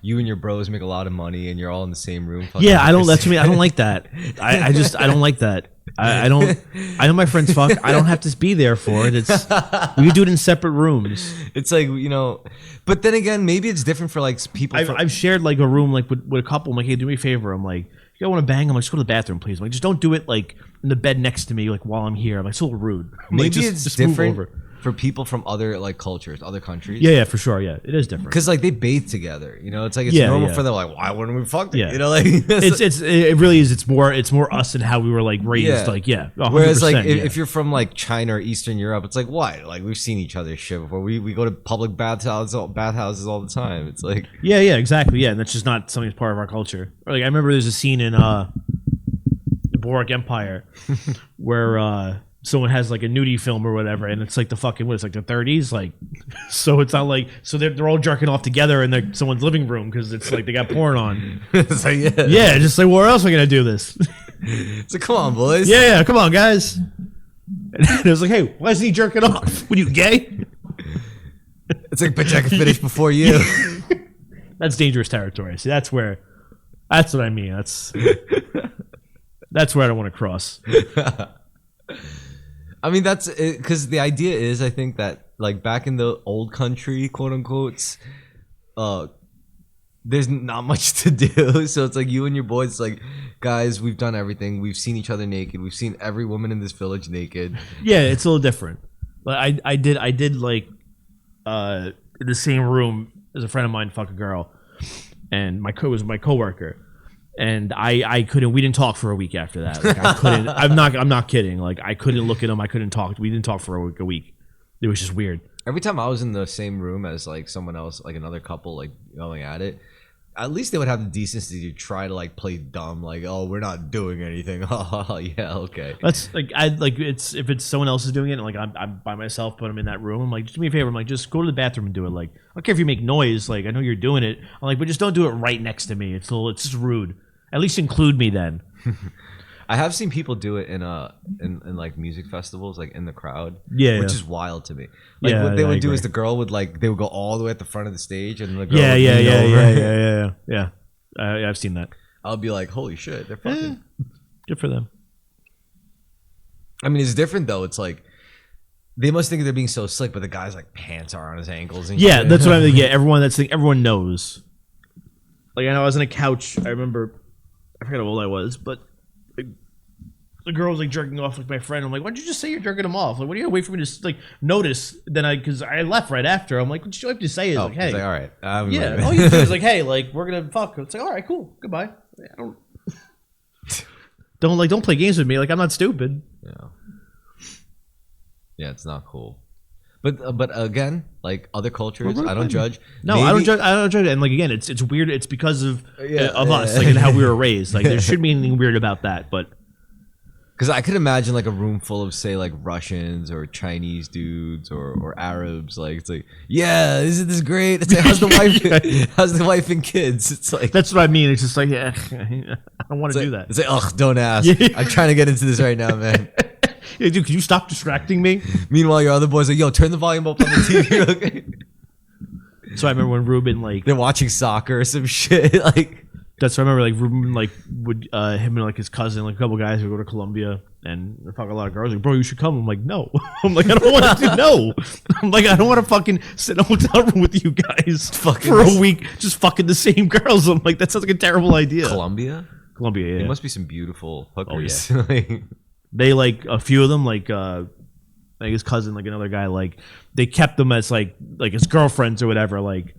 you and your bros make a lot of money and you're all in the same room. Yeah, I don't. That's me. I don't like that. I don't like that. I don't. I know my friends fuck. I don't have to be there for it. It's we could do it in separate rooms. It's like but then again, maybe it's different for like people. I've shared like a room like with a couple. I'm like, hey, do me a favor. I'm like, you guys want to bang? I'm like, just go to the bathroom, please. I'm like, just don't do it like in the bed next to me, like while I'm here. I'm like, it's a little rude. Maybe like, it's different for people from other like cultures, other countries. Yeah, for sure. Yeah, it is different because like they bathe together. It's like it's normal for them. Like, why wouldn't we fuck them? Yeah. Like it really is. It's more us and how we were like raised. Yeah. Like 100%, whereas like if you're from like China or Eastern Europe, it's like what? Like we've seen each other's shit before. We go to public bathhouses all the time. It's like yeah, exactly. Yeah, and that's just not something that's part of our culture. Or like I remember there's a scene in the Borak Empire where someone has like a nudie film or whatever, and it's like the fucking it's like the 30s, like so it's not like they're all jerking off together in someone's living room because it's like they got porn on. It's like yeah, just like where else are we gonna do this? It's like come on, boys. Yeah, come on, guys. And it was like, hey, why is he jerking off? What are you gay? It's like, bitch, I can finish before you. That's dangerous territory. See, that's what I mean. That's where I don't want to cross. I mean, that's because the idea is, I think that like back in the old country, quote unquote, there's not much to do. So it's like you and your boys, like, guys, we've done everything. We've seen each other naked. We've seen every woman in this village naked. Yeah, it's a little different. But I did like in the same room as a friend of mine fuck a girl, and was my coworker. And I couldn't. We didn't talk for a week after that. Like I couldn't. I'm not kidding. Like I couldn't look at him. I couldn't talk. We didn't talk for a week. It was just weird. Every time I was in the same room as like someone else, like another couple, like going at it, at least they would have the decency to try to like play dumb. Like, oh, we're not doing anything. Oh, yeah, okay. That's like if it's someone else is doing it, and like I'm by myself, but I'm in that room. I'm like, just do me a favor. I'm like, just go to the bathroom and do it. Like, I don't care if you make noise. Like, I know you're doing it. I'm like, but just don't do it right next to me. It's just rude. At least include me then. I have seen people do it in like music festivals, like in the crowd. Yeah, which is wild to me. Like Yeah, what they I would do agree. is the girl would they would go all the way at the front of the stage, and the girl Yeah, would yeah, lean yeah, over. yeah. I've seen that. I'll be like, holy shit, they're fucking. Good for them. I mean, it's different though. It's like they must think they're being so slick, but the guy's like pants are on his ankles. And Yeah, shit. that's what I mean. Yeah, everyone knows. Like I know I was on a couch. I remember, I forget how old I was, but the girl was like jerking off with my friend. I'm like, why'd you just say you're jerking him off? Like, what do you wait for me to like notice? Then because I left right after. I'm like, what you have to say is like, hey, he's like, all right, yeah. All you do is like, hey, like we're gonna fuck. It's like, all right, cool, goodbye. I don't play games with me. Like I'm not stupid. Yeah, it's not cool. But again, like other cultures, We're I don't fine. judge. No, Maybe, I don't judge. And like again, it's weird. It's because of Yeah, us, yeah. like and how we were raised. Like there shouldn't be anything weird about that. But Because I could imagine like a room full of say like Russians or Chinese dudes or Arabs. Like it's like, yeah, isn't this great? It's like, how's the wife? How's the wife and kids? It's like that's what I mean. It's just like, yeah, I don't want to do that. It's like, ugh, don't ask. Yeah. I'm trying to get into this right now, man. Yeah, dude, can you stop distracting me? Meanwhile, your other boys are like, yo, turn the volume up on the TV. Okay. So I remember when Ruben like They're watching soccer or some shit. Like, that's what I remember. Like Ruben like would him and like his cousin, like a couple guys would go to Colombia and fuck a lot of girls. Like, bro, you should come. I'm like, no. I'm like, I don't want to know. I'm like, I don't want to fucking sit in a hotel room with you guys for a week just fucking the same girls. I'm like, that sounds like a terrible idea. Colombia, yeah. There must be some beautiful hookers. Oh, Like, They like a few of them, like his cousin, like another guy, like they kept them as like his girlfriends or whatever, like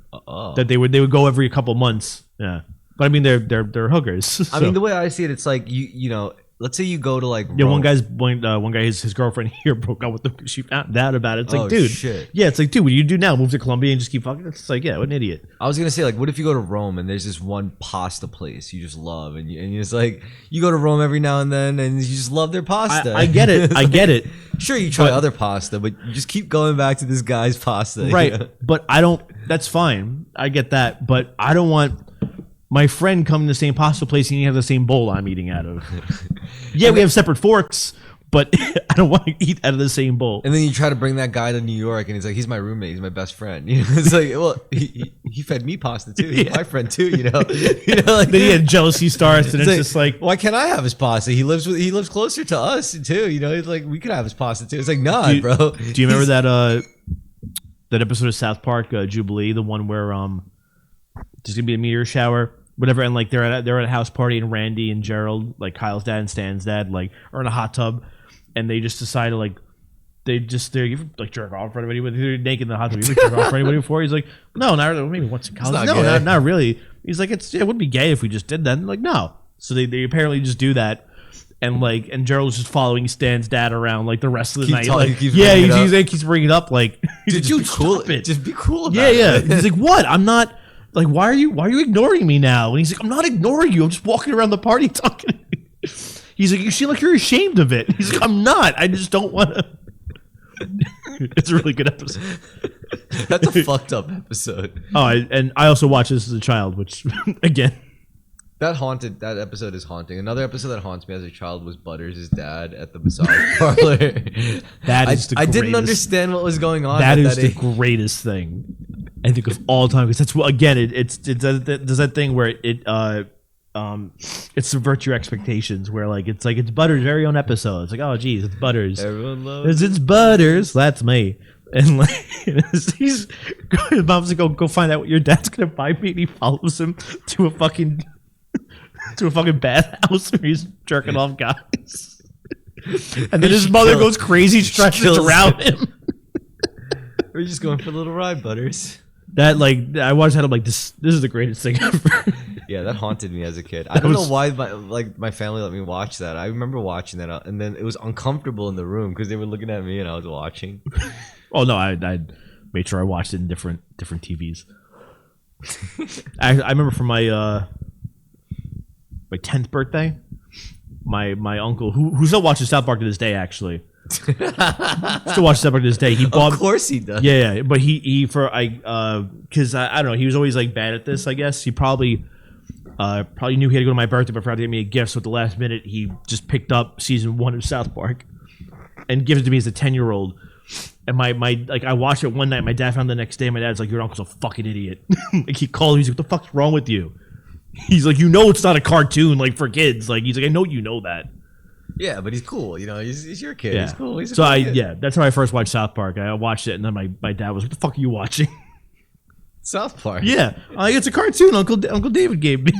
that they would go every couple months. Yeah, but I mean they're hookers. So. I mean, the way I see it, it's like you know, let's say you go to like Yeah, Rome. one guy, his girlfriend here broke up with him because she found out about it. It's like, Oh, dude, shit. yeah, it's like, dude, what do you do now? Move to Colombia and just keep fucking? It's like, yeah, what an idiot. I was gonna say, like, what if you go to Rome and there's this one pasta place you just love, and you just like you go to Rome every now and then, and you just love their pasta. I get it, I get it, Sure, you try other pasta, but you just keep going back to this guy's pasta, right? you know? But I don't. That's fine. I get that, but I don't want my friend coming to the same pasta place and you have the same bowl I'm eating out of. Yeah, we have separate forks, but I don't want to eat out of the same bowl. And then you try to bring that guy to New York, and he's like, he's my roommate, he's my best friend. You know, it's like, well, he fed me pasta too. He's my friend too. You know, like Then he had jealousy starts, and it's just like, why can't I have his pasta? He lives closer to us too. You know, it's like we could have his pasta too. It's like, nah, bro. Do you remember that episode of South Park, Jubilee, the one where there's gonna be a meteor shower, whatever, and like they're at a house party, and Randy and Gerald, like Kyle's dad and Stan's dad, like are in a hot tub, and they just decide to like you like jerk off for anybody, but they're naked in the hot tub. You ever jerk off for anybody before? He's like, no, not really. Maybe once in college. No, not really. He's like, it would be gay if we just did that. And like, no. So they apparently just do that. And and Gerald's just following Stan's dad around like the rest of the night. Keeps bringing it up. Like, Dude, cool. Just be cool about it. Yeah. He's like, what? I'm not. Like, why are you ignoring me now? And he's like, I'm not ignoring you. I'm just walking around the party talking to you. He's like, you seem like you're ashamed of it. He's like, I'm not. I just don't want to. It's a really good episode. That's a fucked up episode. Oh, and I also watched this as a child, which again, that episode is haunting. Another episode that haunts me as a child was Butters' dad at the massage parlor. I didn't understand what was going on. That is the greatest thing I think of all time, because that's what, again, it does that thing where it subverts your expectations, where it's Butters' very own episode. It's like, oh geez, it's Butters. Everyone loves it's Butters. That's me. And his mom's like, go find out what your dad's gonna buy me, and he follows him to a fucking bathhouse where he's jerking off guys. And then his mother goes crazy, trying to drown him. We're just going for a little ride, Butters. That I watched that. I'm like, this is the greatest thing ever. Yeah, that haunted me as a kid. I don't know why my family let me watch that. I remember watching that, and then it was uncomfortable in the room because they were looking at me and I was watching. Oh no, I made sure I watched it in different TVs. I remember for my 10th birthday, my uncle, who still watches South Park to this day, actually. Still watches South Park to this day. He bought, of course he does. Yeah, but because I don't know, he was always bad at this. I guess he probably, Probably knew he had to go to my birthday, but forgot to get me a gift. So at the last minute, he just picked up season 1 of South Park and gave it to me as a 10-year-old. And my like I watched it one night. My dad found it the next day. My dad's like, "Your uncle's a fucking idiot." Like he called me. He's like, "What the fuck's wrong with you?" He's like, "You know, it's not a cartoon like for kids." Like he's like, "I know you know that." Yeah, but he's cool. You know, he's your kid. Yeah. He's cool. He's a So cool kid. that's how I first watched South Park. I watched it, and then my dad was like, "What the fuck are you watching?" South Park. Yeah, it's a cartoon. Uncle David gave me.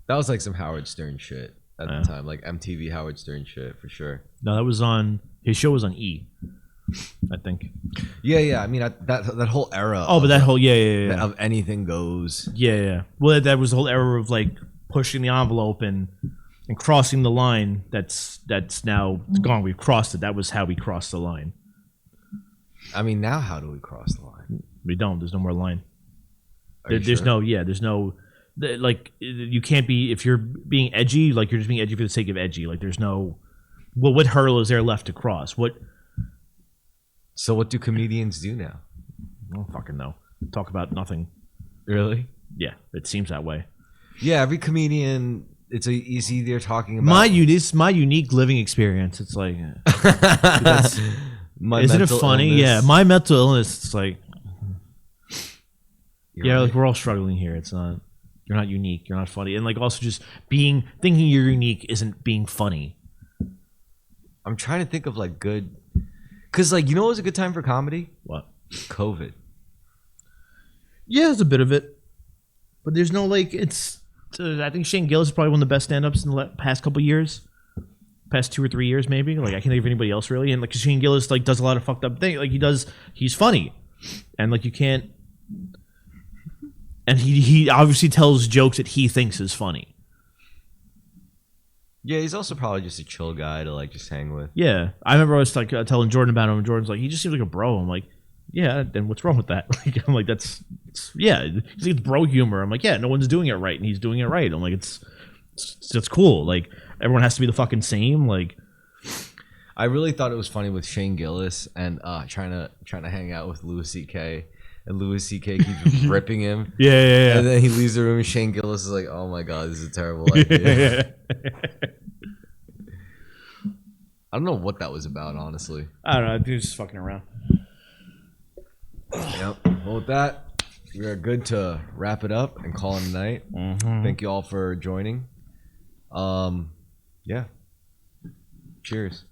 That was like some Howard Stern shit at the time, like MTV Howard Stern shit for sure. No, that was on his show was on E, I think. Yeah. I mean, that whole era. Oh, but that whole yeah. Of anything goes. Yeah. Well, that was the whole era of like pushing the envelope and crossing the line. That's now gone. We've crossed it. That was how we crossed the line. I mean, now how do we cross the line? We don't. There's no more line. There's sure? no. Like you can't be if you're being edgy. Like you're just being edgy for the sake of edgy. Like there's no. Well, what hurdle is there left to cross? What? So what do comedians do now? I don't fucking know. Talk about nothing. Really? Yeah, it seems that way. Yeah, every comedian. It's either talking about This is my unique living experience. It's like, my isn't it mental funny? illness. Yeah, my mental illness. It's like, You're right. like we're all struggling here. It's not. You're not unique. You're not funny, and like also just thinking you're unique isn't being funny. I'm trying to think of like good, because like you know what was a good time for comedy? What? COVID. Yeah, there's a bit of it, but there's no like it's. I think Shane Gillis is probably one of the best stand-ups in the past couple years, past 2 or 3 years maybe. Like I can't think of anybody else really, and like Shane Gillis like does a lot of fucked up things. Like he's funny, and like you can't. And he obviously tells jokes that he thinks is funny. Yeah, he's also probably just a chill guy to like just hang with. Yeah, I remember I was like telling Jordan about him, and Jordan's like, he just seems like a bro. I'm like, yeah, then what's wrong with that? Like, I'm like, it's he's like, it's bro humor. I'm like, yeah, no one's doing it right, and he's doing it right. I'm like, it's cool. Like everyone has to be the fucking same. Like, I really thought it was funny with Shane Gillis and trying to hang out with Louis C.K. And Louis C.K. keeps ripping him. Yeah. And then he leaves the room and Shane Gillis is like, oh my God, this is a terrible idea. I don't know what that was about, honestly. I don't know. Dude's just fucking around. Yep. Well, with that, we are good to wrap it up and call it a night. Mm-hmm. Thank you all for joining. Yeah. Cheers.